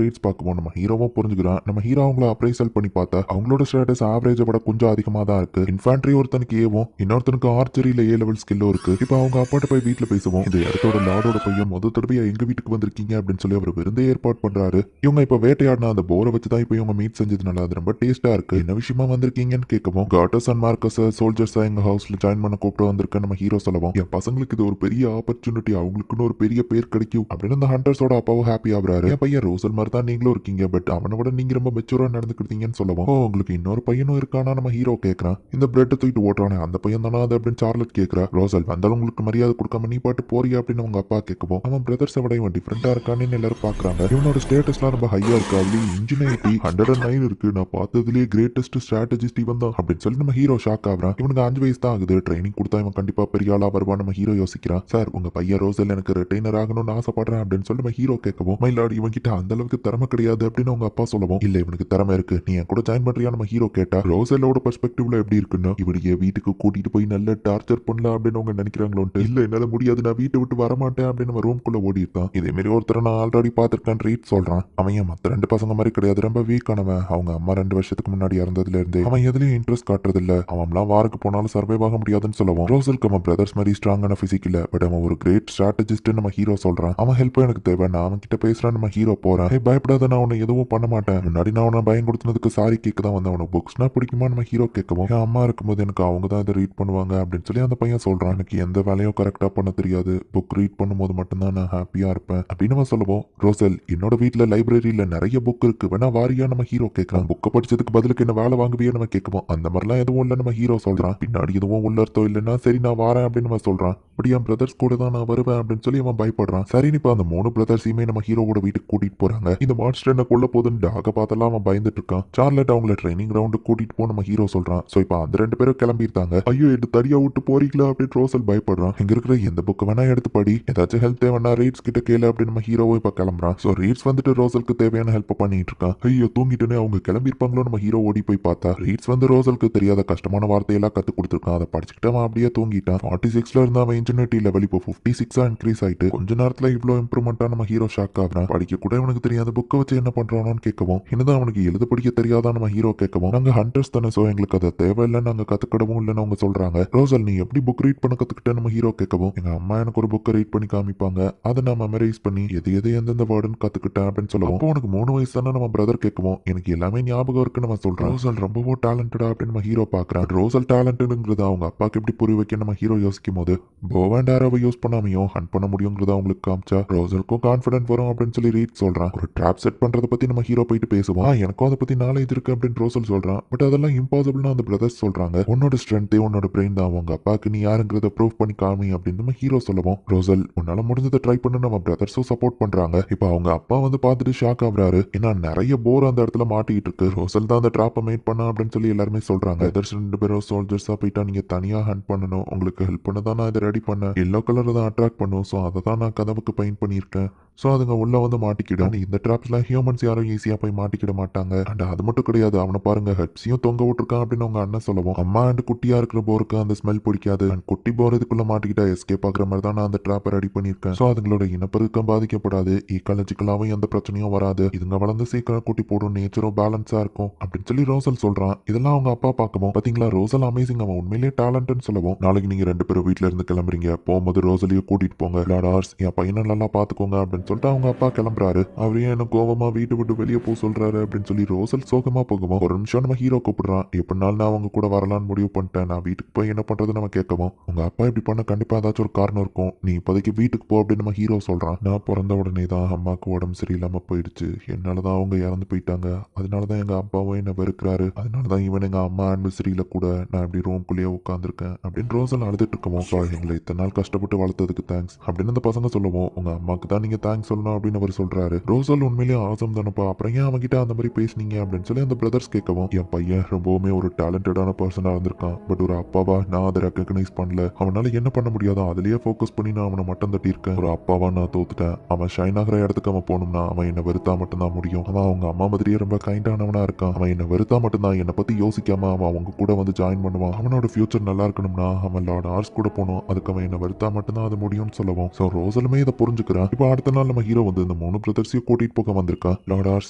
ரீட்ஸ் பார்க்குவோம். நம்ம ஹீரோவும் புரிஞ்சுக்கிறான். நம்ம ஹீரோ அவங்கள அப்ரைசல் பண்ணி பார்த்தா அவங்களோட ஸ்டேட்டஸ் ஆவரேஜை விட கொஞ்சம் அதிகமா தான் இருக்கு. இன்ஃபேண்ட்ரி ஒருத்தனுக்கு ஏவும், இன்னொருத்தனுக்கு ஆர்ச்சரியில A லெவல் ஸ்கில்லும் இருக்கு. இப்போ அவங்க அப்பாட்ட போய் வீட்டுல பேசுவோம். இந்த இடத்தோட லார்டோட பையன் முதல் தடவையா எங்க வீட்டுக்கு வந்திருக்கீங்க அப்படின்னு சொல்லி அவர் விருந்தே ஏற்பாடு பண்றாரு. இவங்க இப்ப வேட்டையாடின அந்த போரை வச்சு தான் இப்போ இவங்க மீட் செஞ்சதுனால அது ரொம்ப டேஸ்டா இருக்கு. என்ன விஷயமா வந்திருக்கீங்கன்னு கேட்கவும், காட்டஸ் அண்ட் மார்க்கஸ் சோல்ஜர்ஸா எங்க ஹவுஸ்ல ஜாயின் பண்ண கூப்பிட்டு வந்திருக்க நம்ம ஹீரோ சொல்லவும், என் பசங்களுக்கு இது ஒரு பெரிய ஆப்பர்ச்சுனிட்டி, அவங்களுக்குன்னு ஒரு பெரிய பேர் கிடைக்கும் அப்படின்னு அந்த ஹண்டர்ஸோட அப்பாவும் ஹாப்பி ஆகுறாரு. என் பையன் ரோசல் மாதிரி தான் நீங்களும் இருக்கீங்க, பட் அவனை விட நீங்க ரொம்ப மெச்சூரா நடந்துக்கிட்டீங்கன்னு சொல்லவும், உங்களுக்கு இன்னொரு பையனும் இருக்கானா நம்ம ஹீரோ கேட்கறான். இந்த பிரெட் தூக்கிட்டு ஓட்டுறானே அந்த பையன் தானா அது அப்படின்னு சார்லட் கேட்கறா. ரோசல் வந்தாலும் உங்களுக்கு மரியாதை கொடுக்காம நீ பாட்டு போறியா அப்படின்னு அவங்க அப்பா கேட்கவும், அவன் பிரதர்ஸை விட இவன் டிஃபரெண்டா இருக்கான்னு எல்லாரும் பாக்குறாங்க. இவனோட ஸ்டேட்டஸ்லாம் ரொம்ப ஹையா இருக்கு. அதுலயும் இன்ஜினியரிட்டி 109 இருக்கு. நான் பார்த்ததுலயே கிரேட்டஸ்ட் ஸ்ட்ராட்டஜிஸ்ட் இவன் தான் அப்படின்னு சொல்லி நம்ம ஹீரோ ஷாக் ஆகுறான். இவனுக்கு 5 வயசு தான் ஆகுது. ட்ரைனிங் கொடுத்தா இவன் கண்டிப்பா பெரிய ஆளா வருவான் நம்ம ஹீரோ யோசிக்கிறான். சார் உங்க பையன் ரோசல் எனக்கு ரிட்டைனர் ஆகணும்னு ஆசைப்படுறேன் அப்படின்னு சொல்லி நம்ம ஹீரோ கேட்கவும், மைலாட் இவன் கிட்ட அந்த அளவுக்கு திறமை கிடையாது அப்படின்னு அவங்க அப்பா சொல்லவும், இல்ல இவனுக்கு திறமை இருக்கு, நீ என் கூட ஜாயின் பண்றியா நம்ம ஹீரோ கேட்டா. ரோசலோட பெர்ஸ்பெக்டிவ்ல எப்படி இருக்குன்னா, இவனுக்கு வீட்டுக்கு கூட்டிட்டு போய் நல்ல டார்ச்சர் பண்ணலாம் அப்படின்னு அவங்க நினைக்கிறாங்களோன்ட்டு. இல்ல என்னால முடியாது, நான் வீட்டை விட்டு வரமாட்டேன் அப்படின்னு நம்ம ரூம்குள்ள ஓடி இருக்கான். இதே மாதிரி ஒருத்தர் நான் ஆல்ரெடி பார்த்திருக்கேன் ரீட் சொல்றான். அவன் மத்த 2 பசங்க மாதிரி கிடையாது, ரொம்ப வீக்கானவன். அவங்க அம்மா 2 வருஷத்துக்கு முன்னாடி இறந்ததுல இருந்து அவன் எதுலயும் இன்ட்ரெஸ்ட் காட்டுறது இல்ல. அவன்லாம் வாருக்கு போனாலும் சர்வைவ் ஆக முடியாதுன்னு சொல்லவும், ரோசலுக்கு அவன் பிரதர்ஸ் மாதிரி ஸ்ட்ராங்கான பிசிக் இல்ல, பட் அவன் ஒரு கிரேட் ஸ்ட்ராட்டஜிஸ்ட் நம்ம ஹீரோ சொல்றான். அவன் ஹெல்ப் எனக்கு தேவை, நான் அவன் கிட்ட பேசுறான் நம்ம ஹீரோ போறான். பயப்படாத, நான் உன்னை எதுவும் பண்ண மாட்டேன். முன்னாடி நான் உன்னை பயம் கொடுத்ததுக்கு சாரி கேட்க தான் வந்தேன். உனக்கு புக்ஸ்னா பிடிக்குமா நம்ம ஹீரோ கேட்கவும், என் அம்மா இருக்கும்போது எனக்கு அவங்க தான் இதை ரீட் பண்ணுவாங்க அப்படின்னு சொல்லி அந்த பையன் சொல்றான். எனக்கு எந்த வேலையும் கரெக்டா பண்ண தெரியாது, புக் ரீட் பண்ணும்போது மட்டும்தான் நான் ஹாப்பியா இருப்பேன் அப்படின்னு அவன் சொல்லுவோம். ரோசல் என்னோட வீட்டுல லைப்ரரியில நிறைய புக் இருக்கு, வேணா வாரியா நம்ம ஹீரோ கேட்கறான். புக்கை படிச்சதுக்கு பதிலுக்கு என்ன வேலை வாங்குவியே நம்ம கேட்கவும், அந்த மாதிரிலாம் எதுவும் இல்ல நம்ம ஹீரோ சொல்றான். பின்னாடி எதுவும் உள்ள அர்த்தம் இல்லைன்னா சரி நான் வரேன் அப்படின்னு நம்ம சொல்றான். அப்படி என் பிரதர்ஸ் கூட தான் நான் வருவேன் அப்படின்னு சொல்லி அவன் பயப்படுறான். சரின்னு இப்ப அந்த 3 பிரதர்ஸையுமே நம்ம ஹீரோவோட வீட்டுக்கு கூட்டிட்டு போறாங்க. இந்த மான்ஸ்டர் என்ன கொல்ல போதுன்னு டாக பார்த்தெல்லாம் அவன் பயந்துட்டு இருக்கான். சார்லட் அவங்கள ட்ரைனிங் ரவுண்டு கூட்டிட்டு போ நம்ம ஹீரோ சொல்றான். சோ இப்ப அந்த 2 பேரும் கிளம்பிட்டாங்க. ஐயோ என்ன தனியா விட்டு போறீங்களா அப்படின்னு ரோசல் பயப்படுறான். இங்க இருக்கிற எந்த புக்கு வேணா எடுத்து படி, ஏதாச்சும் ஹெல்ப் தேவைன்னா ரீட்ஸ் கிட்ட கேளு அப்படின்னு நம்ம ஹீரோவும் இப்ப கிளம்புறான். சோ ரீட்ஸ் வந்துட்டு ரோசலுக்கு தேவையான ஹெல்ப் பண்ணிட்டு இருக்கான். ஐயோ தூங்கிட்டுனே அவங்க கிளம்பி இருப்பாங்களோ நம்ம ஹீரோ ஓடி போய் பார்த்தா ரீட்ஸ் வந்து ரோசலுக்கு தெரியாத கஷ்டமான வார்த்தையெல்லாம் கத்து கொடுத்துருக்கான். அதை படிச்சுக்கிட்டு அவன் அப்படியே தூங்கிட்டான். 46ல இருந்து அவன் இன்ஜினியரிட்டி லெவல் இப்போ 56 இன்க்ரீஸ் ஆயிட்டு கொஞ்ச நேரத்துல இவ்வளவு இம்ப்ரூவ்மெண்டா நம்ம ஹீரோ ஷாக் ஆகுறான். படிக்க கூட அவனுக்கு தெரியாத புக்கை வச்சு என்ன பண்றானோன்னு கேட்கவும், என்னதான் அவனுக்கு எழுத படிக்க தெரியாதா நம்ம ஹீரோ கேட்கவும், நாங்க ஹண்டர்ஸ் தானே, சோ எங்களுக்கு அதை தேவையில்லை, நாங்க கத்துக்கிடவும் இல்லைன்னு அவங்க சொல்றாங்க. ரோசல் நீ எப்படி புக் ரீட் பண்ண கத்துக்கிட்ட நம்ம ஹீரோ கேட்கவும், எங்க அம்மா எனக்கு ஒரு புக்கை ரீட் பண்ணி காமிப்பாங்க, அதை நான் மெமரைஸ் பண்ணி எது எந்தெந்த வேர்டுன்னு கத்துக்கிட்டேன் அப்படின்னு சொல்லுவோம். அப்போ உனக்கு 3 வயசு தானே நம்ம பிரதர் கேட்கவும், எனக்கு எல்லாமே ஞாபகம் இருக்குன்னு நம்ம சொல்றோம். ரோசல் ரொம்பவோ டேலண்டடா அப்படின்னு நம்ம ஹீரோ பாக்குறான். ரோசல் டேலண்ட்ங்கிறது அவங்க அப்பாக்கு எப்படி புரிய வைக்க நம்ம ஹீரோ யோசிக்கும் போது, போவ் ஆரோவை யூஸ் பண்ணாமையும் ஹண்ட் பண்ண முடியுங்கிறத அவங்களுக்கு காமிச்சா ரோசலுக்கும் கான்ஃபிடன்ட் வரும் அப்படின்னு சொல்லி ரீட் சொல்றான். ஒரு ட்ராப் செட் பண்றதை பத்தி நம்ம ஹீரோ போயிட்டு பேசுவான். எனக்கும் அதை பத்தி நாலேஜ் இருக்கு அப்படின்னு ரோசல் சொல்றான். பட் அதெல்லாம் இம்பாசிபிள்னு அந்த பிரதர்ஸ் சொல்றாங்க. உன்னோட ஸ்ட்ரென்த்தே உன்னோட பிரெயின் தான், அவங்க அப்பாக்கு நீ யாருங்கிறத ப்ரூவ் பண்ணி காமி அப்படின்னு நம்ம ஹீரோ சொல்லுவோம். ரோசல் உன்னால முடிஞ்சதை ட்ரை பண்ணு நம்ம பிரதர்ஸும் சப்போர்ட் பண்றாங்க. இப்போ அவங்க அப்பா வந்து பார்த்துட்டு ஷாக் ஆகுறாரு. என்ன ஏன்னா நிறைய போர் அந்த இடத்துல மாட்டிக்கிட்டு இருக்கு. ரோசல் தான் அந்த ட்ராப்பை மேட் பண்ணா அப்படின்னு சொல்லி எல்லாருமே சொல்றாங்க. அதர்ஸ் 2 பேரும் சோல்ஜர்ஸா போயிட்டா நீங்க தனியா ஹண்ட் பண்ணணும். உங்களுக்கு ஹெல்ப் பண்ண தான் நான் இதை ரெடி பண்ணேன். எல்லோ கலர் தான் அட்ராக்ட் பண்ணும். ஸோ அதை தான் நான் கதவுக்கு பெயிண்ட் பண்ணியிருக்கேன். ஸோ அதுங்க உள்ள வந்து மாட்டிக்கிடும். இந்த ட்ராப்ஸ்லாம் ஹியூமன்ஸ் யாரும் ஈஸியா போய் மாட்டிக்கிட மாட்டாங்க. அண்ட் அது மட்டும் கிடையாது, அவனை பாருங்க ஹெட்ஸையும் தொங்க விட்டுருக்கான் அப்படின்னு அவங்க அண்ணன் சொல்லவும், அம்மா அண்ட் குட்டியா இருக்கிற போருக்கு அந்த ஸ்மெல் பிடிக்காது. அண்ட் குட்டி போர் இதுக்குள்ள மாட்டிக்கிட்டா எஸ்கேப் ஆகுற மாதிரி தான் நான் அந்த ட்ராப்பை ரெடி பண்ணியிருக்கேன். ஸோ அதுங்களோட இனப்பெருக்கம் பாதிக்கப்படாது. ஈக்காலஜிக்கலாவும் எந்த பிரச்சனையும் வராது. இதுங்க வளர்ந்து சீக்கிரம் குட்டி போடும். நேச்சரும் பேலன்ஸா இருக்கும் அப்படின்னு சொல்லி ரோசல் சொல்றான். இதெல்லாம் அவங்க அப்பா பார்க்கவும், பாத்தீங்களா ரோசல் அமேசிங், அவன் உண்மையிலேயே டேலண்ட்னு சொல்லவும், நாளைக்கு நீங்க 2 பேரும் வீட்டுல இருந்து கிளம்புறீங்க. போகும்போது ரோசலியும் கூட்டிட்டு போங்க. லார்ட் ஆர்ஸ் என் பையனை நல்லா பாத்துக்கோங்க அப்படின்னு சொல்லிட்டு அவங்க அப்பா கிளம்புறாரு. அவரையும் என்ன கோவமா வீட்டு விட்டு வெளியே போக சொல்றாரு அப்படின்னு சொல்லி ரோசல் சோகமா போகவும், ஒரு நிமிஷம் நம்ம ஹீரோ கூப்பிடுறான். எப்படினாலும் நான் அவங்க கூட வரலான்னு முடிவு பண்ணிட்டேன். நான் வீட்டுக்கு போய் என்ன பண்றது நம்ம கேட்கவும், உங்க அப்பா இப்படி பண்ண கண்டிப்பா ஏதாச்சும் ஒரு காரணம் இருக்கும். நீ இப்போதைக்கு வீட்டுக்கு போ அப்படின்னு நம்ம ஹீரோ சொல்றான். நான் பிறந்த உடனே தான் அம்மாவுக்கு உடம்பு சரியில்லாம போயிடுச்சு. என்னாலதான் அவங்க இறந்து போயிட்டாங்க. அதனாலதான் எங்க அப்பாவும் என்ன வெறுக்கிறாரு. அதனாலதான் இவன் எங்க அம்மா ஆனிவர்சரியில கூட நான் இப்படி ரூம்குள்ளேயே உட்காந்துருக்கேன் அப்படின்னு ரோசல் அழுதுட்டு இருக்கவும், எங்களை இத்தனை நாள் கஷ்டப்பட்டு வளர்த்ததுக்கு தேங்க்ஸ் அப்படின்னு அந்த பசங்க சொல்லுவோம். உங்க அம்மாக்கு தான் நீங்க தேங்க்ஸ் சொல்லணும் அப்படின்னு அவர் சொல்றாரு. ரோசல் உண்மையிலேயே ஆசம் தானப்பா, அப்புறம் ஏன் அவன்கிட்ட அந்த மாதிரி பேசுனீங்க அப்படின்னு சொல்லி அந்த பிரதர்ஸ் கேட்கவும், என் பையன் ரொம்பவுமே ஒரு டேலண்டடான பர்சனா இருந்திருக்கான். பட் ஒரு அப்பாவா நான் அதை ரெக்கக்னைஸ் பண்ணல. அவனால என்ன பண்ண முடியாதோ அதுலயே ஃபோக்கஸ் பண்ணி நான் அவனை மட்டும் தட்டியிருக்கேன். ஒரு அப்பாவா நான் தோத்துட்டேன். அவன் ஷைன் ஆகிற இடத்துக்கு அவன் போகணும்னா அவன் என்ன வெறுத்தா மட்டும்தான் முடியும். அவன் அவங்க அம்மா மாதிரியே ரொம்ப கைண்டானவனா இருக்கான். அவன் என்ன வெறுத்தா மட்டும்தான் என்னை பத்தி யோசிக்காம அவன் அவங்க கூட வந்து ஜாயின் பண்ணுவான். அவனோட ஃபியூச்சர் நல்லா இருக்கணும்னா அவன் லார்ட் ஆர்ஸ் கூட போகணும். அதுக்கு அவன் என்ன வெறுத்தா மட்டும்தான் அது முடியும்னு சொல்லவும், ஸோ ரோசலுமே இதை புரிஞ்சுக்கிறான். இப்போ அடுத்த நாள் நம்ம ஹீரோ வந்து இந்த 3 பிரதர்ஸையும் கூட்டிட்டு போக வந்திருக்கான். லார்ட் ஆர்ஸ்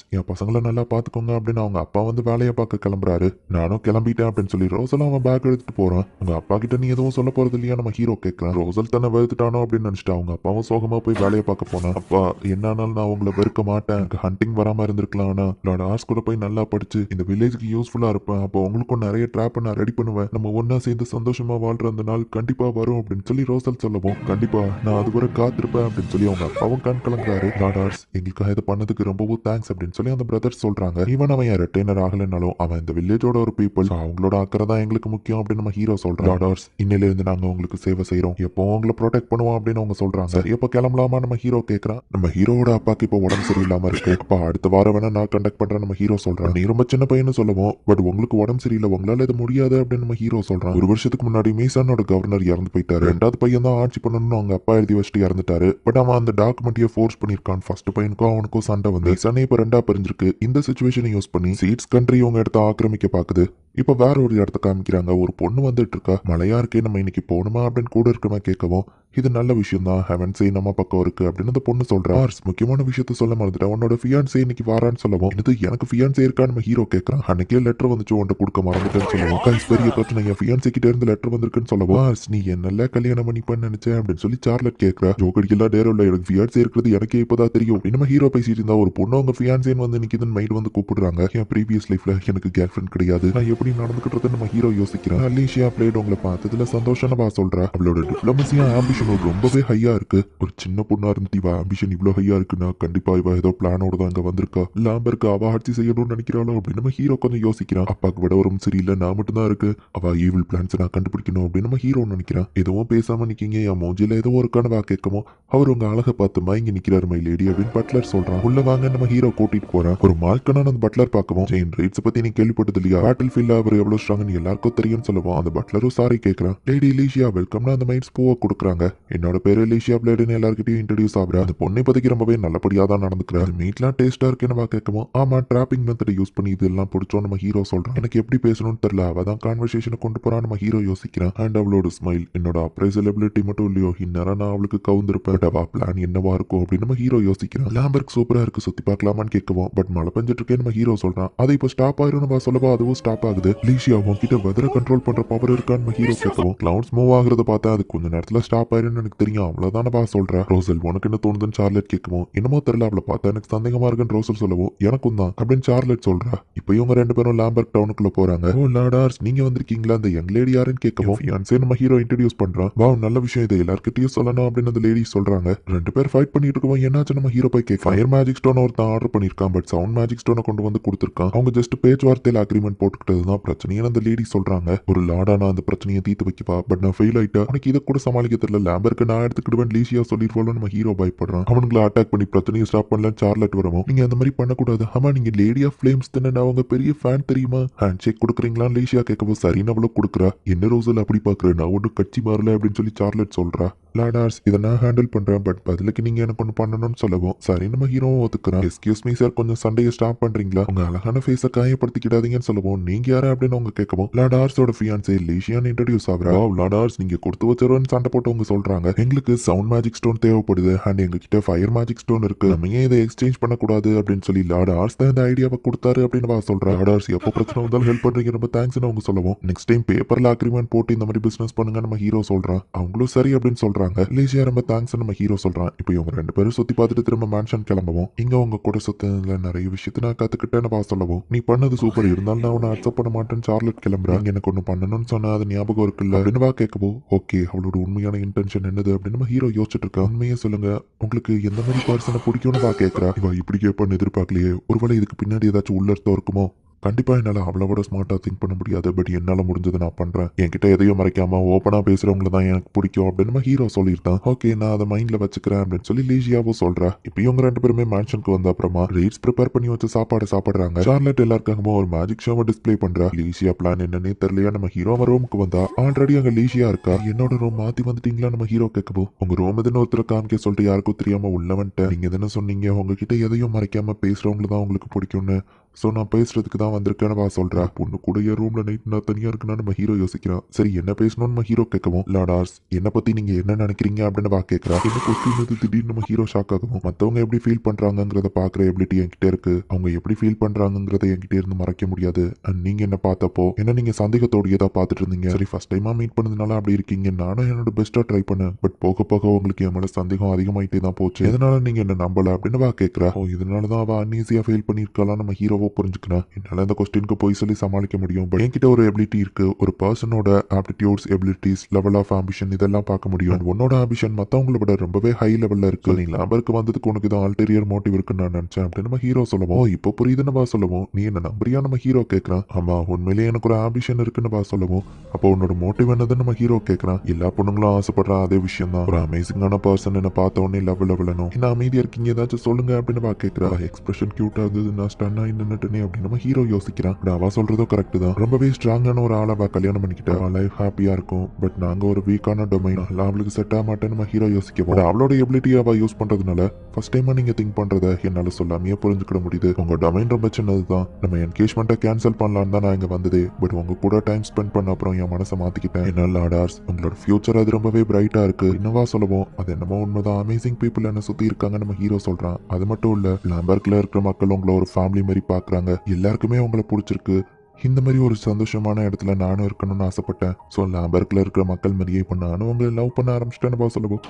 என் பசங்களை நல்லா பாத்துக்கோங்க அப்படின்னு அவங்க அப்பா வந்து வேலையை பார்க்க கிளம்புறாரு. நானும் கிளம்பிட்டேன் அப்படின்னு சொல்லி ரோசல் அவன் பேக் எடுத்துட்டு போறான். உங்க அப்பா கிட்ட நீ எதுவும் சொல்ல போறது இல்லையா நம்ம ஹீரோ கேட்கறான். ரோசல் தன்னை வெறுத்துட்டானோ அப்படின்னு நினைச்சிட்டு அவங்க அப்பாவும் சோகமா போய் வேலையை பார்க்க போனான். அப்பா என்னானாலும் நான் உங்களை வெறுக்க மாட்டேன். ஹண்டிங் வராம இருந்திருக்கலாம். ஆனா லார்ட் ஆர்ஸ் கூட போய் நல்லா படிச்சு இந்த வில்லேஜுக்கு யூஸ்ஃபுல்லா இருப்பேன். அப்போ உங்களுக்கும் நிறைய ட்ராப் நான் ரெடி பண்ணுவேன். நம்ம ஒன்னா சேர்ந்து சந்தோஷமா வாழ்ற அந்த நாள் கண்டிப்பா வரும் அப்படின்னு சொல்லி ரோசல் சொல்லவும், கண்டிப்பா நான் அதுவரை காத்திருப்பேன் அப்படின்னு சொல்லி அவங்க அப்பாவும் கண் கலங்குறாரு. லார்ட் ஆர்ஸ் எங்களுக்காக இதை பண்ணதுக்கு ரொம்பவும் தேங்க்ஸ் அப்படின்னு சொல்லி அந்த பிரதர்ஸ் சொல்றாங்க. ஈவன் அவன் ரெட்டைனர் ஆகலைனாலும் அவன் இந்த வில்லேஜோட ஒரு பீப்புள், அவங்களோட அக்கறை தான் எங்களுக்கு முக்கியம் அப்படின்னு நம்ம ஹீரோ சொல்றான். லார்ட் ஆர்ஸ் இன்னில இருந்து நாங்க உங்களுக்கு சேவை செய்யறோம். எப்போ உங்களை ப்ரொடெக்ட் பண்ணுவோம் அப்படின்னு அவங்க சொல்றாங்க. சரி எப்போ கிளம்பலாமா நம்ம ஹீரோ கேட்கறான். நம்ம ஹீரோட அப்பாக்கு இப்போ உடம்பு சரியில்லாம இருக்கு. அப்பா அடுத்த வாரம் வேணா நான் கண்டக்ட் பண்றேன் நம்ம ஹீரோ சொல்றான். நீ ரொம்ப சின்ன பையன்னு சொல்லுவோம். பட் உங்களுக்கு உடம்பு சரியில்லை, உங்களால இது முடியாது அப்படின்னு நம்ம ஹீரோ சொல்றான். ஒரு வருஷத்துக்கு முன்னாடி மீசானோட கவர்னர் இறந்து போயிட்டாரு. 2வது பையன் தான் ஆட்சி பண்ணணும்னு அவங்க அப்பா எழுதி வச்சுட்டு இறந்துட்டாரு. பட் அவன் அந்த டாக்குமெண்ட்டையே ஃபோர்ஸ் பண்ணிருக்கான். ஃபர்ஸ்ட் பையனுக்கும் அவனுக்கும் சண்டை வந்து மீசானே இப்ப 2ஆ பிரிஞ்சிருக்கு. இந்த சிச்சுவேஷனை யூஸ் பண்ணி சீட்ஸ் கண்ட்ரி உங்க இடத்த ஆக்கிரமிக்க பாக்குது. இப்ப வேற ஒரு இடத்த காமிக்கிறாங்க. ஒரு பொண்ணு வந்துட்டு இருக்கா. மழையா இருக்கே, நம்ம இன்னைக்கு போகணுமா அப்படின்னு கூட இருக்கமா கேட்கவும், இது நல்ல விஷயம் தான், ஹெவன்ஸே நம்ம பக்கம் இருக்கு அப்படின்னு அந்த பொண்ணு சொல்றா. முக்கியமான விஷயத்த சொல்ல மறந்துட்டேன், உன்னோட ஃபியான்சே இன்னைக்கு வாரான்னு சொல்லவும், இது எனக்கு ஃபியான்சே இருக்கான்னு நம்ம ஹீரோ கேட்கறான். அன்னைக்கே லெட்டர் வந்துச்சு உன்ட்ட கொடுக்க மறந்துட்டேன்னு சொல்லவும், கைஸ் பெரிய பிரச்சனை, என் ஃபியான்சே கிட்ட இருந்து லெட்டர் வந்திருக்குன்னு சொல்லவும், நீ என்னெல்லாம் கல்யாணம் பண்ணிப்பேன்னு நினைச்சேன் அப்படின்னு சொல்லி சார்லட் கேட்கறா. ஜோக்கடிக்கெல்லாம் டேரோ இல்ல, எனக்கு ஃபியான்சே இருக்கிறது எனக்கே இப்பதான் தெரியும். நம்ம ஹீரோ பேசிட்டு இருந்தா ஒரு பொண்ணு அவங்க ஃபியான்சேன்னு வந்து நிக்குதுன்னு மைட் வந்து கூப்பிடுறாங்க. என் ப்ரீவியஸ் லைஃப்ல எனக்கு கேர்ள் ஃபிரெண்ட் கிடையாது, நான் எப்படி நடந்துக்கிட்டு நம்ம ஹீரோ யோசிக்கிறேன். அலிஷியா பிளேட் உங்களை பார்த்ததுல சந்தோஷமா சொல்றா. அவளோட டிப்ளமசியா ஆம்பிஷன் ரொம்பவே ஹையா இருக்கு. ஒரு சின்ன பொண்ணா இருந்துட்டு இவ ஆம்பிஷன் இவ்வளவு ஹையா இருக்குன்னா கண்டிப்பா இவ ஏதோ பிளானோட தான் இங்க வந்திருக்கா. லாம்பருக்கு அவ ஆட்சி செய்யணும்னு நினைக்கிறாளோ அப்படின்னு நம்ம ஹீரோ கொஞ்சம் யோசிக்கிறான். அப்பாக்கு விட ஒரு சரியில்லை, நான் மட்டும் தான் இருக்கு. அவ ஈவில் பிளான்ஸ் நான் கண்டுபிடிக்கணும் அப்படின்னு நம்ம ஹீரோ நினைக்கிறான். எதுவும் பேசாம நிக்கீங்க, என் மூஞ்சில ஏதோ ஒரு கனவா கேட்கவும், அவர் உங்க அழகை பார்த்துமா இங்க நிக்கிறாரு மை லேடி அப்படின்னு பட்லர் சொல்றான். உள்ள வாங்க நம்ம ஹீரோ கூட்டிட்டு போறான். ஒரு மால்கனான அந்த பட்லர் பார்க்கவும், ஜெயின் ரைட்ஸ் பத்தி நீ கேள்விப்பட்டது இல்லையா, பேட்டில் ஃபீல்ட்ல அவர் எவ்வளவு ஸ்ட்ராங்னு எல்லாருக்கும் தெரியும் சொல்லுவோம். அந்த பட்லரும் சாரி கேட்கறான். லேடி லீஷியா வெல்கம்னா அந்த மைண்ட்ஸ் பூவை கொடுக்குறாங்க. என்னோட பேரு லீஷியா பிளேடுன்னு எல்லாருக்கிட்டையும் இன்ட்ரடியூஸ் ஆகுறா. அந்த பொண்ணை பத்திக்கு ரொம்பவே நல்லபடியா தான் நடந்துக்கிறா. மீட்லாம் டேஸ்டா இருக்குன்னு கேட்கவும், ஆமா டிராப்பிங் மெத்தட் யூஸ் பண்ணி இதெல்லாம் பிடிச்சோம் நம்ம ஹீரோ சொல்றான். எனக்கு எப்படி பேசணும்னு தெரியல, அவ தான் கான்வர்சேஷனை கொண்டு போறான் நம்ம ஹீரோ யோசிக்கிறான். அண்ட் அவளோட ஸ்மைல், என்னோட அப்ரைசல் எபிலிட்டி மட்டும் இல்லையோ, இந்நேரம் நான் அவளுக்கு கவுந்திருப்பேன். அவ பிளான் என்னவா இருக்கும் அப்படின்னு நம்ம ஹீரோ யோசிக்கிறான். லாம்பர்க் சூப்பரா இருக்கு, சுத்தி பார்க்கலாமான்னு கேட்கவும், பட் மழை பெஞ்சிட்டு இருக்கேன்னு நம்ம ஹீரோ சொல்றான். அது இப்போ ஸ்டாப் ஆயிரும் நம்ம சொல்லவா, அதுவும் ஸ்டாப் ஆகுது. லீஷியா உன்கிட்ட வெதரை கண்ட்ரோல் பண்ற பவர் இருக்கான்னு நம்ம ஹீரோ கேட்கவும், கிளவுட்ஸ் மூவ் ஆகுறத பார்த்தா அது கொஞ்ச நேரத்துல ஸ்டாப் ஆயிருன்னு எனக்கு தெரியும், அவ்வளவுதானப்பா சொல்றா. ரோசல் உனக்கு என்ன தோணுதுன்னு சார்லெட் கேட்கவும், என்னமோ தெரியல அவளை பார்த்தா எனக்கு சந்தேகமா இருக்குன்னு ரோசல் சொல்லவும், எனக்கும் தான் அப்படின்னு சார்லெட் சொல்றா. இப்போ இவங்க 2 பேரும் லாம்பர்க் டவுனுக்குள்ள போறாங்க. ஓ லார்டார்ஸ் நீங்க வந்திருக்கீங்களா, அந்த யங் லேடி யாருன்னு கேட்கவும், ஃபியான்சே நம்ம ஹீரோ இன்ட்ரோடியூஸ் பண்றான். வா நல்ல விஷயம், இதை எல்லார்கிட்டயும் சொல்லணும் அப்படின்னு அந்த லேடி சொல்றாங்க. 2 பேர் ஃபைட் பண்ணிட்டு இருக்கவும் என்னாச்சு நம்ம ஹீரோ போய் கேட்க, ஃபயர் மேஜிக் ஸ்டோன் ஒருத்தன் ஆர்டர் பண்ணிருக்கான், பட் சவுண்ட் மேஜிக் ஸ்டோனை கொண்டு வந்து கொடுத்துருக்கான். அவங்க ஜஸ்ட் பேச்சுவார்த்தையில அக்ரிமெண்ட் போட்டுக்கிட்டதுதான் பிரச்சனைன்னு அந்த லேடி சொல்றாங்க. ஒரு லார்டா நான் அந்த பிரச்சனையை தீர்த்து வைக்கப்பா, பட் நான் ஃபெயில் ஆயிட்டா, உனக்கு இதை கூட சமாளிக்க தெரியல, லேம்பருக்கு நான் எடுத்துக்கிடுவேன் லீசியா சொல்லிருவோம் நம்ம ஹீரோ பயப்படுறான். அவனுங்களை அட்டாக் பண்ணி பிரச்சனையை ஸ்டாப் பண்ணலாம் சார்லட் வரவும் நீங்க அந்த மாதிரி பண்ணக்கூடாது. ஆமா நீங்க லேடி ஆஃப் ஃபிளேம்ஸ் தானே, நான் உங்க பெரிய ஃபேன் தெரியுமா, ஹேண்ட் ஷேக் கொடுக்குறீங்களா லீசியா கேட்கவும் சரின்னு அவளும் கொடுக்குறா. என்ன ரோசல் அப்படி பாக்குறேன், நான் ஒன்றும் கட்சி மாறல அப்படின்னு சொல்லி சார்லட் சொல்றா. லாடார்ஸ் இதை நான் ஹேண்டில் பண்றேன், பட் பதிலுக்கு நீங்க எனக்கு ஒன்று பண்ணணும்னு சொல்லவும் சரி நம்ம ஹீரோவும் ஒத்துக்கிறான். எஸ்கியூஸ் மீ சார், கொஞ்சம் சண்டையை ஸ்டாப் பண்றீங்களா, உங்க அழகான ஃபேஸை காயப்படுத்திக்கிடாதீங்கன்னு சொல்லவும் நீங்க யாரு அப்படின்னு அவங்க கேட்கவும் லாடார்ஸோட ஃபியான்சே லீஷியான் இன்ட்ரடியூஸ் ஆகுறா. லாடார்ஸ் நீங்க கொடுத்து வச்சவன்னு சண்டை போட்டவங்க சொல்றாங்க, எங்களுக்கு சவுண்ட் மேஜிக் ஸ்டோன் தேவைப்படுது அண்ட் எங்க கிட்ட ஃபயர் மேஜிக் ஸ்டோன் இருக்கு, நம்ம ஏன் இதை எக்ஸ்சேஞ்ச் பண்ணக்கூடாது அப்படின்னு சொல்லி லாடார்ஸ் தான் இந்த ஐடியாவை கொடுத்தாரு அப்படின்னு சொல்றா. லாடார்ஸ் எப்போ பிரச்சனை வந்தாலும் ஹெல்ப் பண்றீங்க, ரொம்ப தேங்க்ஸ் அவங்க சொல்லவும் நெக்ஸ்ட் டைம் பேப்பர்ல அக்ரிமெண்ட் போட்டு இந்த மாதிரி பிசினஸ் பண்ணுங்க நம்ம ஹீரோ சொல்றான். அவங்களும் சரி அப்படின்னு சொல்றாங்க. லீசியா ரொம்ப தேங்க்ஸ் நம்ம ஹீரோ சொல்றான். இப்போ இவங்க ரெண்டு பேரும் சுத்தி பார்த்துட்டு திரும்ப மேன்ஷன் கிளம்பவும் இங்க உங்க கூட சுத்ததுல நிறைய விஷயத்த நான் கத்துக்கிட்டேன்னு சொல்லவும் நீ பண்ணது சூப்பர், இருந்தாலும் நான் உன்னை அக்செப்ட் பண்ண மாட்டேன்னு சார்லட் கிளம்புறேன். எனக்கு ஒண்ணு பண்ணணும்னு சொன்னா அது ஞாபகம் இருக்குல்ல அப்படின்னு கேட்கவோ ஓகே அவளோட உண்மையான இன்டென்ஷன் என்னது அப்படின்னு நம்ம ஹீரோ யோசிச்சுட்டு இருக்கா. உண்மையே சொல்லுங்க, உங்களுக்கு எந்த மாதிரி பர்சனை பிடிக்கும்னு கேட்கறா. இவ இப்படி கேட்பான்னு எதிர்பார்க்கலையே, ஒருவேளை இதுக்கு பின்னாடி ஏதாச்சும் உள்ள அர்த்தம் இருக்குமோ. கண்டிப்பா என்னால அவ்வளோட ஸ்மார்ட்டா திங்க் பண்ண முடியாது, பட் என்னால முடிஞ்சதை நான் பண்றேன். என்கிட்ட எதையும் மறைக்காம ஓப்பனா பேசுறவங்களை தான் எனக்கு பிடிக்கும் அப்படின்னு நம்ம ஹீரோ சொல்லியிருந்தான். ஓகே நான் அதை மைண்ட்ல வச்சுக்கிறேன் அப்படின்னு சொல்லி லீசியாவும் சொல்றா. இப்போ இவங்க ரெண்டு பேருமே மேன்ஷனுக்கு வந்த அப்புறமா ரீட்ஸ் ப்ரிப்பேர் பண்ணி வச்சு சாப்பாடு சாப்பிடுறாங்க. சார்லட் எல்லாருக்காகவும் ஒரு மேஜிக் ஷோவை டிஸ்ப்ளே பண்றா. லீசியா பிளான் என்னன்னே தெரியலையா நம்ம ஹீரோ ரூமுக்கு வந்தா. ஆல்ரெடி அங்க லீசியா இருக்கா. என்னோட ரூம் மாத்தி வந்துட்டீங்களா நம்ம ஹீரோ கேட்கவும் உங்க ரூம் எதுன்னு ஒருத்தர் காமிக்க சொல்லிட்டு யாருக்கும் தெரியாம உள்ள வந்துட்டேன். நீங்க எதுன்னு சொன்னீங்க உங்ககிட்ட எதையும் மறைக்காம பேசுறவங்களை தான் உங்களுக்கு பிடிக்கும்னு, ஸோ நான் பேசுறதுக்கு தான் வந்திருக்கேன்னு சொல்றா. பொண்ணு கூட என் ரூம்ல நைட் நான் தனியா இருக்குன்னா நம்ம ஹீரோ யோசிக்கிறான். சரி என்ன பேசணும்னு நம்ம ஹீரோ கேட்கவும் லாடார்ஸ் என்ன பத்தி நீங்க என்ன நினைக்கிறீங்க அப்படின்னு கேட்கறா. என்ன கொஸ்டின் திடீர்னு நம்ம ஹீரோ ஷாக் ஆகும். மத்தவங்க எப்படி ஃபீல் பண்றாங்கிறத பாக்குற எபிலிட்டி என்கிட்ட இருக்கு, அவங்க எப்படி ஃபீல் பண்றாங்கிறத என்கிட்ட இருந்து மறைக்க முடியாது. அண்ட் நீங்க என்ன பார்த்தப்போ என்ன நீங்க சந்தேகத்தோடையே தான் பார்த்துட்டு இருந்தீங்க. சரி ஃபர்ஸ்ட் டைமா மீட் பண்ணதுனால அப்படி இருக்கீங்க, நானும் என்னோட பெஸ்டா ட்ரை பண்ணேன், பட் போக போக உங்களுக்கு என் மேல சந்தேகம் அதிகமாயிட்டே தான் போச்சு. எதனால நீங்க என்ன நம்பல அப்படின்னு கேட்கறா. ஓ இதனாலதான் அவ அன்ஈஸியா ஃபீல் பண்ணிருக்கலாம் நம்ம ஹீரோவோ புரிஞ்சுக்கிறேன். என்னால இந்த கொஸ்டினுக்கு போய் சொல்லி சமாளிக்க முடியும், பட் என்கிட்ட ஒரு எபிலிட்டி இருக்கு, ஒரு பர்சனோட aptitudes abilities level of ambition இதெல்லாம் பார்க்க முடியும். உன்னோட ஆம்பிஷன் மத்தவங்களை விட ரொம்பவே ஹை லெவல்ல இருக்கு. நீ லேம்பருக்கு வந்ததுக்கு உனக்கு தான் ஆல்டீரியர் மோட்டிவ் இருக்குன்னு நான் நினைச்சேன் அப்படின்னு நம்ம ஹீரோ சொல்லவும் இப்போ புரியுதுன்னு சொல்லவும் நீ என்ன நம்புறியா நம்ம ஹீரோ கேட்கறான். ஆமா உண்மையிலேயே எனக்கு ஒரு ஆம்பிஷன் இருக்குன்னு சொல்லவும் அப்போ உன்னோட மோட்டிவ் என்னதுன்னு நம்ம ஹீரோ கேட்கறான். எல்லா பொண்ணுங்களும் ஆசைப்படுற அதே விஷயம் தான், ஒரு அமேசிங்கான பர்சன் என்ன பார்த்த உடனே லெவல் லெவலனும் என்ன அமைதியா இருக்கீங்க ஏதாச்சும் சொல்லுங்க அப்படின்னு கேட்கறா. எக்ஸ்பிரஷன் கியூட்டா இருந்தது, நான் ஸ்டன் ஆகி நின்னுட்டேனே அப்படின்னு நம்ம ஹீரோ யோசிக்கிறான். அவ சொல்றதும் கரெக்ட் தான், ரொம்பவே ஸ்ட்ராங்கான ஒரு ஆளை கல்யாணம் பண்ணிக்கிட்டா லைஃப் ஹாப்பியா இருக்கும். பட் நாங்க ஒரு வீக்கான டொமைன், அவளுக்கு செட் ஆக மாட்டேன்னு நம்ம ஹீரோ யோசிக்க அவளோட எபிலிட்டி அவ யூஸ் பண்றதுனால ஃபர்ஸ்ட் டைமா நீங்க திங்க் பண்றத என்னால சொல்லாமையே புரிஞ்சுக்கிட முடியுது. உங்க டொமைன் ரொம்ப சின்னதுதான், நம்ம என்கேஜ்மெண்ட்டை கேன்சல் பண்ணலான்னு தான் நான் இங்க வந்ததே, பட் உங்க கூட டைம் ஸ்பெண்ட் பண்ண அப்புறம் என் மனசை மாத்திக்கிட்டேன். என்னால லாடார்ஸ் உங்களோட ஃபியூச்சர் அது ரொம்பவே பிரைட்டா இருக்கு என்னவா சொல்லவும் அது என்னமோ உண்மைதான், அமேசிங் பீப்புள் என்ன சுத்தி இருக்காங்க நம்ம ஹீரோ சொல்றான். அது மட்டும் இல்ல லேம்பர்க்ல இருக்கிற மக்கள் உங்களை ஒரு ஃபேமிலி மாதிரி பாக்குறாங்க, எல்லாருக்குமே உங்களை பிடிச்சிருக்கு. இந்த மாதிரி ஒரு சந்தோஷமான இடத்துல நானும் இருக்கணும்னு ஆசைப்பட்டேன். ஸோ லேம்பர்க்ல இருக்கிற மக்கள் மாதிரியே இப்போ நானும் உங்களை லவ் பண்ண ஆரம்பிச்சிட்டேன்னு சொல்லவும்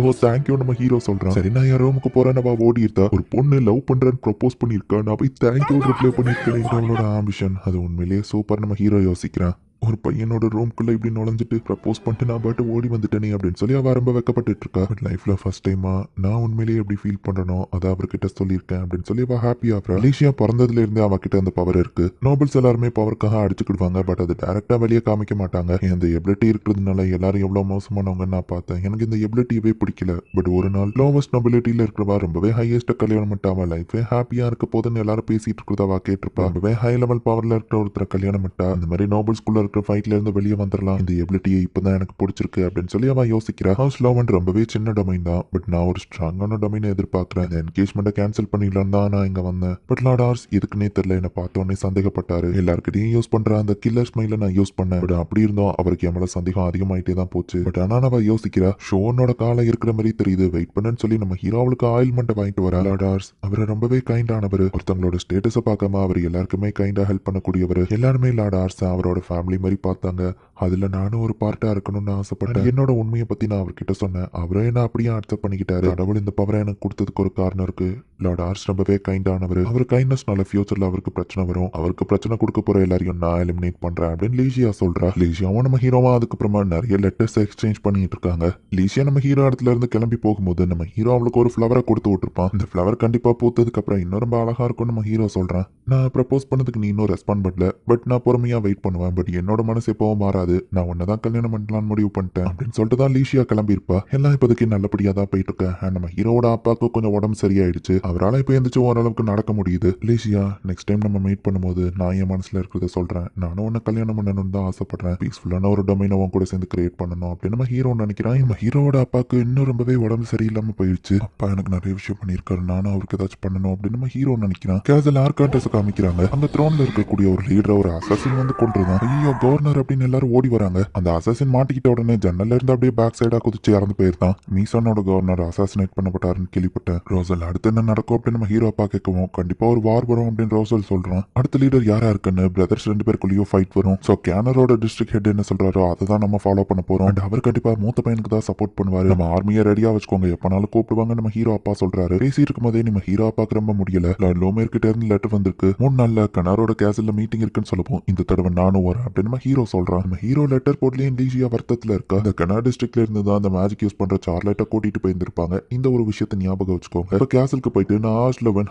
ஓ தேங்க்யூ நம்ம ஹீரோ சொல்றான். சரி நான் என் ரூமுக்கு போறேன்னு ஓடி இருக்கா. ஒரு பொண்ணு லவ் பண்றேன்னு ப்ரொபோஸ் பண்ணியிருக்கா, நான் போய் தேங்க்யூ ரிப்ளை பண்ணியிருக்கேன். அவளோட ஆம்பிஷன் அது உண்மையிலேயே சூப்பர் நம்ம ஹீரோ யோசிக்கிறான். ஒரு பையனோட ரூம்குள்ள இப்படி நுழைஞ்சிட்டு ப்ரப்போஸ் பண்ணிட்டு நான் பாட்டு ஓடி வந்துட்டேனே அப்படின்னு சொல்லி அவ ரொம்ப வெக்கப்பட்டு இருக்கா. பட் லைஃப்ல ஃபர்ஸ்ட் டைமா நான் உண்மையிலேயே எப்படி ஃபீல் பண்றனோ அதை அவர்கிட்ட சொல்லியிருக்கேன் அப்படின்னு சொல்லி அவ ஹாப்பி ஆகிறா. மலேசியா பிறந்ததுல இருந்தே அவகிட்ட அந்த பவர் இருக்கு. நோபல்ஸ் எல்லாருமே பவருக்காக அடிச்சுக்கிடுவாங்க, பட் அது டைரக்டா வெளியே காமிக்க மாட்டாங்க. இந்த எபிலிட்டி இருக்கிறதுனால எல்லாரும் எவ்வளவு மோசமானவங்கன்னு நான் பார்த்தேன். எனக்கு இந்த எபிலிட்டியவே பிடிக்கல. பட் ஒரு நாள் லோவஸ்ட் நொபிலிட்டியில இருக்கிறவா ரொம்பவே ஹையஸ்ட் கல்யாணம் பண்ணிட்டு அவ லைஃபே ஹாப்பியா இருக்க போதுன்னு எல்லாரும் பேசிட்டு இருக்கிறத அவ கேட்டிருப்பா. ரொம்பவே ஹை லெவல் பவர்ல இருக்கிற ஒருத்தரை கல்யாணம் பண்ணிட்டா அந்த மாதிரி நோபல்ஸ்குள்ள இருக்கிற ஃபைட்ல இருந்து வெளியே வந்துடலாம். இந்த எபிலிட்டியை இப்பதான் எனக்கு பிடிச்சிருக்கு அப்படின்னு சொல்லி அவ யோசிக்கிறா. ஹவுஸ் லவ் ரொம்பவே சின்ன டொமைன் தான், பட் நான் ஒரு ஸ்ட்ராங்கான டொமைனை எதிர்பார்க்கிறேன். இந்த என்கேஜ்மெண்ட்டை கேன்சல் பண்ணிடலாம் தான் நான் இங்க வந்தேன். பட் லாடார்ஸ் எதுக்குன்னே தெரியல என்ன பார்த்தோன்னே சந்தேகப்பட்டாரு. எல்லாருக்கிட்டையும் யூஸ் பண்ற அந்த கில்லர் ஸ்மைல நான் யூஸ் பண்ணேன். பட் அப்படி இருந்தோம் அவருக்கு என் மேல சந்தேகம் அதிகமாயிட்டே தான் போச்சு. பட் ஆனா அவ யோசிக்கிறா ஷோனோட காலம் இருக்கிற மாதிரி தெரியுது, வெயிட் பண்ணுன்னு சொல்லி நம்ம ஹீரோவுக்கு ஆயில்மெண்ட் வாங்கிட்டு வரா. லாடார்ஸ் அவர் ரொம்பவே கைண்டானவர். ஒருத்தவங்களோட ஸ்டேட்டஸை பார்க்காம அவர் எல்லாருக்குமே கைண்டா ஹெல்ப் பண்ணக்கூடியவர். எல்லாருமே லாடார்ஸ் அவரோட ஃபேமிலி மாதிரி பார்த்தாங்க. அதுல நானும் ஒரு பார்ட்டா இருக்கணும்னு ஆசைப்பட்டேன். என்னோட உண்மையை பத்தி நான் அவர்கிட்ட சொன்னேன். அவரே என்ன அப்படியே அக்செப்ட் பண்ணிக்கிட்டாரு. கடவுள் இந்த பவரை எனக்கு கொடுத்ததுக்கு ஒரு காரணம் இருக்கு. லார்ட் ஆர்ஸ் ரொம்பவே கைண்டானவர். அவர் கைண்ட்னஸ்னால ஃபியூச்சர்ல அவருக்கு பிரச்சனை வரும். அவருக்கு பிரச்சனை கொடுக்க போற எல்லாரையும் நான் எலிமினேட் பண்றேன் அப்படின்னு லீசியா சொல்றா. லீசியாவும் நம்ம ஹீரோவா அதுக்கப்புறமா நிறைய லெட்டர்ஸ் எக்ஸ்சேஞ்ச் பண்ணிட்டு இருக்காங்க. லீசியா நம்ம ஹீரோ இடத்துல இருந்து கிளம்பி போகும்போது நம்ம ஹீரோ அவளுக்கு ஒரு ஃபிளவரை கொடுத்து விட்டுருப்பான். இந்த ஃபிளவர் கண்டிப்பா பூத்ததுக்கு அப்புறம் இன்னும் ரொம்ப அழகா இருக்கும் நம்ம ஹீரோ சொல்றான். நான் ப்ரப்போஸ் பண்ணதுக்கு நீ இன்னும் ரெஸ்பாண்ட் பண்ணல, பட் நான் பொறுமையா வெயிட் பண்ணுவேன். பட் என்னோட என்னோட மனசு எப்பவும் மாறாது, நான் உன்னதான் கல்யாணம் பண்ணலாம்னு முடிவு பண்ணிட்டேன் அப்படின்னு சொல்லிட்டு தான் லீஷியா கிளம்பியிருப்பா. எல்லாம் இப்போதைக்கு நல்லபடியா தான் போயிட்டு இருக்கேன். நம்ம ஹீரோட அப்பாவுக்கு கொஞ்சம் உடம்பு சரியாயிடுச்சு, அவரால் இப்போ எந்திரிச்சு ஓரளவுக்கு நடக்க முடியுது. லீஷியா, நெக்ஸ்ட் டைம் நம்ம மீட் பண்ணும்போது நான் என் மனசுல இருக்கிறத சொல்றேன். நானும் உன்னை கல்யாணம் பண்ணணும்னு தான் ஆசைப்படுறேன். பீஸ்ஃபுல்லான ஒரு டொமைனை உன் கூட சேர்ந்து கிரியேட் பண்ணணும் அப்படின்னு நம்ம ஹீரோ நினைக்கிறான். நம்ம ஹீரோட அப்பாவுக்கு இன்னும் ரொம்பவே உடம்பு சரியில்லாம போயிடுச்சு. அப்பா எனக்கு நிறைய விஷயம் பண்ணியிருக்காரு, நானும் அவருக்கு ஏதாச்சும் பண்ணணும் அப்படின்னு நம்ம ஹீரோ நினைக்கிறான். கேசல் ஆர்கான்டஸ் காமிக்கிறாங்க. அந்த த்ரோன்ல இருக்கக்கூடிய ஒரு லீடர், ஒரு அசாசின் வந்து கொண்டுருந்தான். ஐயோ கவர்னர் அப்படின்னு எல்லாரும் ஓடி வராங்க. அந்த அசாசின் மாட்டிக்கிட்ட உடனே ஜன்னல்ல இருந்து அப்படியே பேக் சைடா குதிச்சு இறந்து போயிருந்தான். மீசானோட கவர்னர் அசாசினேட் பண்ணப்பட்டாருன்னு கேள்விப்பட்டேன். ரோசல் அடுத்து என்ன நடக்கும் அப்படின்னு நம்ம ஹீரோ அப்பா கேட்கவும், கண்டிப்பா ஒரு வார் வரும் அப்படின்னு ரோசல் சொல்றான். அடுத்த லீடர் யாரா இருக்குன்னு பிரதர்ஸ் 2 பேருக்குள்ளேயும் ஃபைட் வரும். சோ கேனரோட டிஸ்ட்ரிக்ட் ஹெட் என்ன சொல்றாரோ அதை தான் நம்ம ஃபாலோ பண்ண போறோம். அண்ட் அவர் கண்டிப்பா மூத்த பையனுக்கு தான் சப்போர்ட் பண்ணுவாரு. நம்ம ஆர்மியை ரெடியா வச்சுக்கோங்க, எப்பனாலும் கூப்பிடுவாங்க நம்ம ஹீரோ அப்பா சொல்றாரு. பேசி இருக்கும் போதே நம்ம ஹீரோ அப்பாக்கு ரொம்ப முடியல. லோமேர் கிட்ட இருந்து லெட்டர் வந்திருக்கு, 3 நாள்ல கனாரோட கேசல்ல மீட்டிங் இருக்குன்னு சொல்லப்போம். இந்த தடவை நானும் வரேன் அப்படின்னு நம்ம ஹீரோ சொல்றான். நம்ம ஹீரோ லெட்டர் போட்லயும் லீஷியா வருத்தத்துல இருக்கா. இந்த கனா டிஸ்ட்ரிக்ட்ல இருந்து தான் அந்த மேஜிக் யூஸ் பண்ற சார்லைட்டை கூட்டிட்டு போயிருந்திருப்பாங்க. இந்த ஒரு விஷயத்தை ஞாபகம் வச்சுக்கோங்க. இப்ப கேசலுக்கு போயிட்டு நான்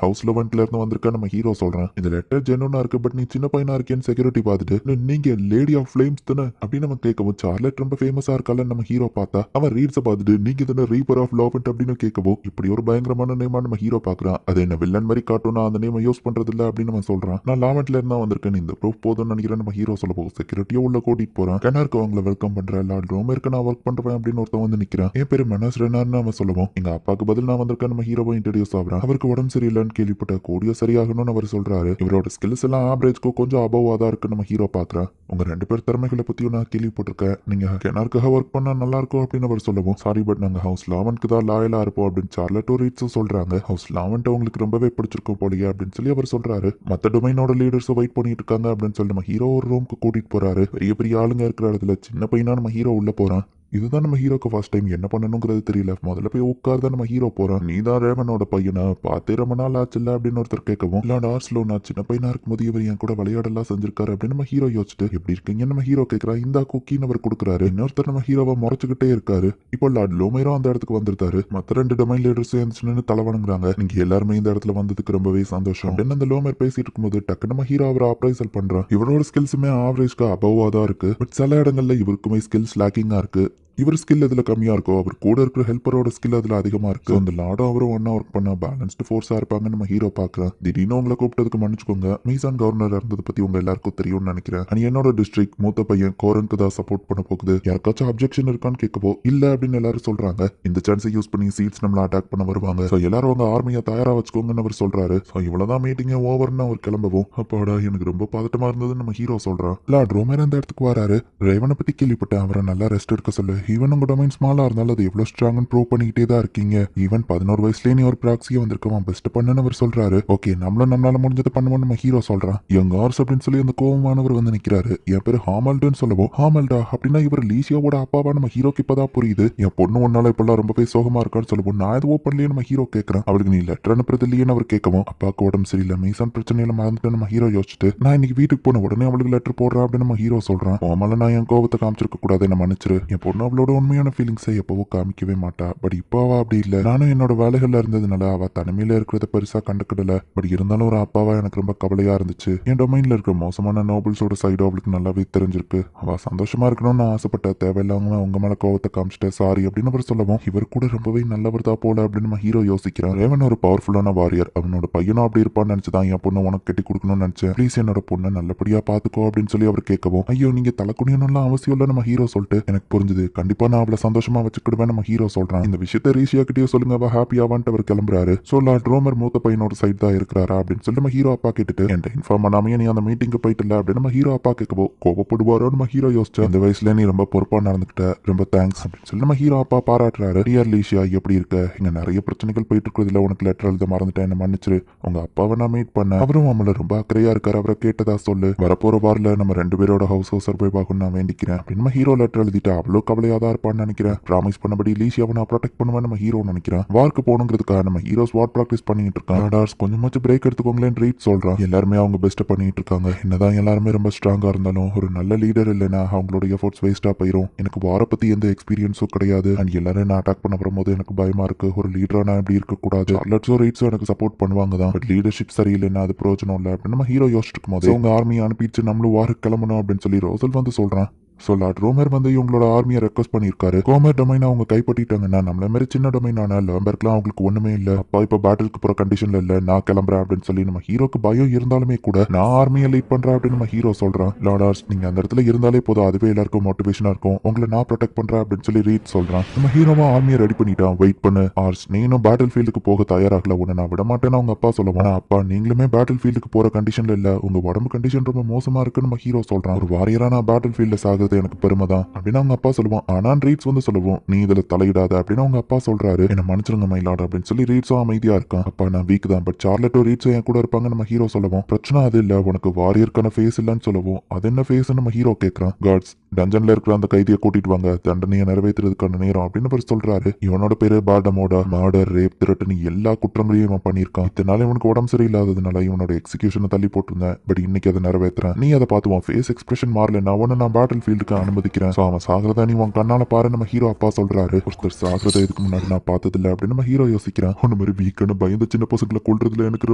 ஹவுஸ் லெவன்ட்ல இருந்து வந்திருக்க நம்ம ஹீரோ சொல்றேன். இந்த லெட்டர் ஜெனுனா இருக்கு, பட் நீ சின்ன பையனா இருக்கேன்னு செக்யூரிட்டி பார்த்துட்டு நீங்க லேடி ஆஃப் ஃபிளேம்ஸ் தானே அப்படின்னு நம்ம கேட்கவும், சார்லைட் ரொம்ப ஃபேமஸா இருக்கால நம்ம ஹீரோ பார்த்தா அவன் ரீட்ஸை பார்த்துட்டு நீங்க தானே ரீப்பர் ஆஃப் லவன்ட் அப்படின்னு கேட்கவும், இப்படி ஒரு பயங்கரமான நேமா நம்ம ஹீரோ பாக்குறான். அது என்ன வில்லன் மாதிரி காட்டும்னா அந்த நேமை யூஸ் பண்றது இல்ல அப்படின்னு நம்ம சொல்றான். நான் லாவெண்ட்ல இருந்தா வந்திருக்கேன், இந்த ப்ரூஃப் போதும்னு நினைக்கிறேன் நம்ம ஹீரோ சொல்லப்போம். செக்யூரிட்டியோ உள்ள கூட்டிட்டு போறான். கெனாருக்கு அவங்களை வெல்கம் பண்றேன். லார்ட் ரோமருக்கு நான் ஒர்க் பண்றேன் அப்படின்னு ஒருத்தன் வந்து நிக்கிறான். என் பேரு மெனஸ் ரெனார்னு அவன் சொல்லவும், எங்க அப்பாக்கு பதில் நான் வந்திருக்கேன் நம்ம ஹீரோவை இன்ட்ரடியூஸ் ஆகுறான். அவருக்கு உடம்பு சரியில்லைன்னு கேள்விப்பட்ட கூடிய சரியாகணும்னு அவர் சொல்றாரு. இவரோட ஸ்கில்ஸ் எல்லாம் ஆவரேஜ்க்கு கொஞ்சம் அபவா தான் இருக்கு நம்ம ஹீரோ பாக்குறான். உங்க 2 பேர் திறமைகளை பத்தியும் நான் கேள்விப்பட்டிருக்கேன், நீங்க கெனாருக்காக ஒர்க் பண்ணா நல்லா இருக்கும் அப்படின்னு அவர் சொல்லவும், சாரி பட் நாங்க ஹவுஸ் லாவன்ட்க்கு தான் லாயலா இருப்போம் அப்படின்னு சார்லட்டோ ரீட்ஸும் சொல்றாங்க. ஹவுஸ் லாவன்ட் உங்களுக்கு ரொம்பவே பிடிச்சிருக்கும் போலியே அப்படின்னு சொல்லி அவர் சொல்றாரு. மத்த டொமைனோட லீடர்ஸும் வெயிட் பண்ணிட்டு இருக்காங்க அப்படின்னு சொல்லி நம்ம ஹீரோ ஒரு ரூமுக்கு கூட்டிட்டு போறாரு. பெரிய பெரிய ஆளுங்க இருக்கிற இடத்துல சின்ன பையனா நம்ம ஹீரோ உள்ள போறான். இதுதான் நம்ம ஹீரோக்கு ஃபர்ஸ்ட் டைம், என்ன பண்ணணுங்கிறது தெரியல. முதல்ல போய் உட்கார் தான் நம்ம ஹீரோ போறான். நீ தான் ரேவனோட பையனா, பார்த்தே ரொம்ப நாள் ஆச்சுல்ல அப்படின்னு ஒருத்தர் கேட்கவும், இல்ல டார்ஸ்லோ நான் சின்ன பையனா இருக்கும்போது இவர் என் கூட விளையாடலாம் செஞ்சிருக்காரு அப்படின்னு நம்ம ஹீரோ யோசிச்சுட்டு, எப்படி இருக்கீங்க நம்ம ஹீரோ கேட்கறான். இந்த குக்கின்னு அவர் கொடுக்குறாரு. இன்னொருத்தர் நம்ம ஹீரோவை முறைச்சுக்கிட்டே இருக்காரு. இப்போ லார்ட் லோமேரோ அந்த இடத்துக்கு வந்துருந்தாரு. மத்த 2 டொமைன் லீடர்ஸும் எழுந்துச்சுன்னு தலை வணங்குறாங்க. நீங்க எல்லாருமே இந்த இடத்துல வந்ததுக்கு ரொம்பவே சந்தோஷம் அப்படின்னு அந்த லோமேர் பேசிட்டு இருக்கும்போது டக்கு நம்ம ஹீரோ அவரை அப்ரைசல் பண்றான். இவரோட ஸ்கில்ஸுமே ஆவரேஜ்க்கு அபவா தான் இருக்கு, பட் சில இடங்கள்ல இவருக்குமே ஸ்கில்ஸ் லேக்கிங்கா இருக்கு. இவர் ஸ்கில் எதுல கம்மியா இருக்கோ அவர் கூட இருக்கிற ஹெல்ப்பரோட ஸ்கில் அதுல அதிகமா இருக்கு. அந்த லாடும் அவரும் ஒன்னா ஒர்க் பண்ண பேலன்ஸ்டு ஃபோர்ஸா இருப்பாங்கன்னு நம்ம ஹீரோ பாக்குறேன். திடீர்னு உங்களை கூப்பிட்டதுக்கு மன்னிச்சுக்கோங்க. மீசான் கவர்னர் இருந்தது பத்தி உங்க எல்லாருக்கும் தெரியும்னு நினைக்கிறேன். அண்ட் என்னோட டிஸ்ட்ரிக்ட் மூத்த பையன் கோரனுக்கு தான் சப்போர்ட் பண்ண போகுது. யாருக்காச்சும் அப்ஜெக்ஷன் இருக்கான்னு கேட்கவோ இல்ல அப்படின்னு எல்லாரும் சொல்றாங்க. இந்த சான்ஸை யூஸ் பண்ணி சீட்ஸ் நம்மள அட்டாக் பண்ண வருவாங்க. ஸோ எல்லாரும் உங்க ஆர்மியை தயாரா வச்சுக்கோங்கன்னு அவர் சொல்றாரு. ஸோ இவ்வளவுதான் மீட்டிங் ஓவர்னு அவர் கிளம்பவும், அப்பாடா எனக்கு ரொம்ப பதட்டமா இருந்ததுன்னு நம்ம ஹீரோ சொல்றான். லார்ட் ரோமேர் அந்த இடத்துக்கு வராரு. ரேவனை பத்தி கேள்விப்பட்டேன், அவரை நல்லா ரெஸ்ட் எடுக்க சொல்லு. ஈவன் உங்க டொமைன் ஸ்மாலா இருந்தாலும் அது எவ்வளவு ஸ்ட்ராங்னு ப்ரூவ் பண்ணிக்கிட்டே தான் இருக்கீங்க. ஈவன் 11 வயசுலேயே நீ ஒரு ப்ராக்சியா வந்திருக்கவன் பெஸ்ட் பண்ணுன்னு அவர் சொல்றாரு. ஓகே நம்மளால முடிஞ்சதை பண்ணுவோம் நம்ம ஹீரோ சொல்றான். யங் ஆர்ஸ் அப்படின்னு சொல்லி அந்த கோவமானவர் வந்து நிக்கிறாரு. என் பேரு ஹாமல்டுன்னு சொல்லவும், ஹாமல்டா அப்படின்னா இவர் லீசியாவோட அப்பாவா நம்ம ஹீரோக்கு இப்பதான் புரியுது. என் பொண்ணு ஒன்னால இப்பெல்லாம் ரொம்பவே சோகமா இருக்கான்னு சொல்லவும், நான் எது ஓப்பன்லயே நம்ம ஹீரோ கேட்கறேன். அவளுக்கு நீ லெட்டர் அனுப்புறது இல்லையேன்னு அவர் கேட்கவும், அப்பாவுக்கு உடம்பு சரியில்லை மீசான் பிரச்சனையில மறந்துட்டு நம்ம ஹீரோ யோசிச்சுட்டு, நான் இன்னைக்கு வீட்டுக்கு போன உடனே அவளுக்கு லெட்டர் போடுறேன் அப்படின்னு நம்ம ஹீரோ சொல்றான். ஓமால நான் என் கோபத்தை காமிச்சிருக்க கூடாது, என்ன மன்னிச்சிரு. என் பொண்ணு அவளோட உண்மையான ஃபீலிங்ஸை எப்பவோ காமிக்கவே மாட்டா. பட் இப்போ அவ அப்படி இல்லை. நானும் என்னோட வேலைகள்ல இருந்ததுனால அவ தனிமையில இருக்கிறத பெருசா கண்டுக்கிடல. பட் இருந்தாலும் ஒரு அப்பாவா எனக்கு ரொம்ப கவலையா இருந்துச்சு. என் டொமைன்ல இருக்கிற மோசமான நோபல்ஸோட சைடு அவளுக்கு நல்லாவே தெரிஞ்சிருக்கு. அவ சந்தோஷமா இருக்கணும்னு நான் ஆசைப்பட்ட, தேவையில்லாம உங்க மேல கோவத்தை காமிச்சிட்டேன் சாரி அப்படின்னு அவர் சொல்லவும், இவர் கூட ரொம்பவே நல்லவர் தான் போல அப்படின்னு நம்ம ஹீரோ யோசிக்கிறான். ரேவன் ஒரு பவர்ஃபுல்லான வாரியர், அவனோட பையனும் அப்படி இருப்பான்னு நினைச்சுதான் என் பொண்ணு உனக்கு கட்டி கொடுக்கணும்னு நினைச்சேன். ப்ளீஸ் என்னோட பொண்ணை நல்லபடியா பாத்துக்கோ அப்படின்னு சொல்லி அவர் கேட்கவும், ஐயோ நீங்க தலைக்குனியணும்லாம் அவசியம் இல்லை நம்ம ஹீரோ சொல்லிட்டு, எனக்கு புரிஞ்சுது, கண்டிப்பா நான் அவளை சந்தோஷமா வச்சுக்கிடுவேன் நம்ம ஹீரோ சொல்றான். இந்த விஷயத்த ரீஷியா கிட்டே சொல்லுங்க, அவ ஹாப்பியாவான்ட்டு அவர் கிளம்புறாரு. சோ லார்ட் ரோமர் மூத்த பையனோட சைட் தான் இருக்கிறாரா அப்படின்னு சொல்லி நம்ம ஹீரோ அப்பா கேட்டுட்டு, என்கிட்ட இன்ஃபார்ம் பண்ணாமே நீ அந்த மீட்டிங்கு போயிட்டு இல்ல அப்படின்னு நம்ம ஹீரோ அப்பா கேட்கவோ, கோபப்படுவாரோ நம்ம ஹீரோ யோசிச்சா, இந்த வயசுல நீ ரொம்ப பொறுப்பா நடந்துக்கிட்ட, ரொம்ப தேங்க்ஸ் அப்படின்னு சொல்லி நம்ம ஹீரோ அப்பா பாராட்டுறாரு. டியர் லீஷியா எப்படி இருக்க, இங்க நிறைய பிரச்சனைகள் போயிட்டு இருக்கிறதுல உனக்கு லெட்டர் எழுத மறந்துட்டேன், என்ன மன்னிச்சிரு. உங்க அப்பாவை நான் மீட் பண்ண, அவரும் நம்மள ரொம்ப அக்கறையா இருக்காரு, அவரை கேட்டதா சொல்லு. வரப்போற வாரில் நம்ம 2 பேரோட ஹவுஸ் சர்வைவ் ஆகும் நான் வேண்டிக்கிறேன் அப்படின்னு நம்ம ஹீரோ லெட்டர் எழுதிட்டு அவ்வளோ கவலையா தலையா தான் இருப்பான்னு நினைக்கிறேன். ப்ராமிஸ் பண்ணபடி லீஷியாவை நான் ப்ரொடெக்ட் பண்ணுவேன் நம்ம ஹீரோ நினைக்கிறேன். வார்க்கு போகணுங்கிறதுக்காக நம்ம ஹீரோ ஸ்வாட் ப்ராக்டிஸ் பண்ணிட்டு இருக்கான். லாடார்ஸ் கொஞ்சமாச்சும் பிரேக் எடுத்துக்கோங்களேன் ரீட் சொல்றான். எல்லாருமே அவங்க பெஸ்ட் பண்ணிட்டு இருக்காங்க. என்னதான் எல்லாருமே ரொம்ப ஸ்ட்ராங்கா இருந்தாலும் ஒரு நல்ல லீடர் இல்லைன்னா அவங்களோட எஃபோர்ட்ஸ் வேஸ்டா போயிடும். எனக்கு வார பத்தி எந்த எக்ஸ்பீரியன்ஸும் கிடையாது. அண்ட் எல்லாரும் என்ன அட்டாக் பண்ண வரும்போது எனக்கு பயமா இருக்கு. ஒரு லீடரா நான் இப்படி இருக்க கூடாது. சார்லட்ஸோ ரீட்ஸோ எனக்கு சப்போர்ட் பண்ணுவாங்க தான். பட் லீடர்ஷிப் சரியில்லைன்னா அது பிரயோஜனம் இல்லை அப்படின்னு நம்ம ஹீரோ யோசிச்சுட்டு இருக்கும்போது அவங்க ஆர்மியை அனுப்பிச்சு நம்மளும் வாருக்கு கிளம்பணும் அப்படின்னு சொல்லி ரோசல் வந்து சொல்றான். ஸோ லார்ட் ரோமர் வந்து இவங்களோட ஆர்மியை ரெக்வஸ்ட் பண்ணியிருக்காரு. கோமர் டொமைன் அவங்க கைப்பற்றிட்டாங்கன்னா நம்மள மாதிரி சின்ன டொமைனான லேம்பர்க்லாம் அவங்களுக்கு ஒண்ணுமே இல்லை. அப்பா இப்போ பேட்டிலுக்கு போற கண்டிஷன்ல இல்லை, நான் கிளம்புறேன் அப்படின்னு சொல்லி நம்ம ஹீரோக்கு பயம் இருந்தாலுமே கூட நான் ஆர்மியை லீட் பண்றேன் அப்படின்னு நம்ம ஹீரோ சொல்றான். லார்டார்ஸ் நீங்க அந்த இடத்துல இருந்தாலே போதும், அதுவே எல்லாருக்கும் மோட்டிவேஷனா இருக்கும். உங்களை நான் ப்ரொடெக்ட் பண்றேன் அப்படின்னு சொல்லி ரீட் சொல்றான். நம்ம ஹீரோவா ஆர்மியை ரெடி பண்ணிட்டான். வெயிட் பண்ணு ஆர்ஸ், நீனும் பேட்டில் ஃபீல்டுக்கு போக தயாராகல, உன்னை நான் விட மாட்டேன்னு அவங்க அப்பா சொல்லுவான். அப்பா நீங்களுமே பேட்டில் ஃபீல்டுக்கு போற கண்டிஷன்ல இல்ல, உங்க உடம்பு கண்டிஷன் ரொம்ப மோசமா இருக்குன்னு நம்ம ஹீரோ சொல்றான். ஒரு வாரியரா நான் பேட்டில் ஃபீல்ட்ல சாகுறது எனக்கு பெருமை தான் அப்படின்னு அவங்க அப்பா சொல்லுவான். ஆனா ரீட்ஸ் வந்து சொல்லுவோம் நீ இதுல தலையிடாத அப்படின்னு அவங்க அப்பா சொல்றாரு. என்ன மன்னிச்சிருங்க மைலாட் அப்படின்னு சொல்லி ரீட்ஸும் அமைதியா இருக்கான். அப்பா நான் வீக் தான், பட் சார்லட்டும் ரீட்ஸும் என் கூட இருப்பாங்க நம்ம ஹீரோ சொல்லுவோம். பிரச்சனை அது இல்ல, உனக்கு வாரியருக்கான ஃபேஸ் இல்லன்னு சொல்லுவோம். அது என்ன ஃபேஸ் நம்ம ஹீரோ கேட்கறான். காட்ஸ் டஞ்சன்ல இருக்கிற அந்த கைதியை கூட்டிட்டு வாங்க, தண்டனையை நிறைவேற்றுறதுக்கான நேரம் அப்படின்னு அவர் சொல்றாரு. இவனோட பேரு பால்டமோடா. மர்டர், ரேப், திருட்டுன்னு எல்லா குற்றங்களையும் இவன் பண்ணியிருக்கான். இதனால இவனுக்கு உடம்பு சரியில்லாததுனால இவனோட எக்ஸிகியூஷனை தள்ளி போட்டிருந்தேன். பட் இன்னைக்கு அதை நிறைவேற்றுறேன். நீ அதை பார்த்துவான் ஃபேஸ் எக்ஸ்பிரஷன் மாறலன்னா அவனை நான் பேட்டில் ஃபீல்டுக்கு அனுமதிக்கிறேன். அவன் சாகிறதா நீ உன் கண்ணால பாரு நம்ம ஹீரோ அப்பா சொல்றாரு. ஒருத்தர் சாகிறத இதுக்கு முன்னாடி நான் பார்த்ததில்ல அப்படின்னு நம்ம ஹீரோ யோசிக்கிறான். ஒன்னு மாதிரி வீக்கன்னு பயந்து சின்ன பசங்களை கொள்றதுல எனக்கு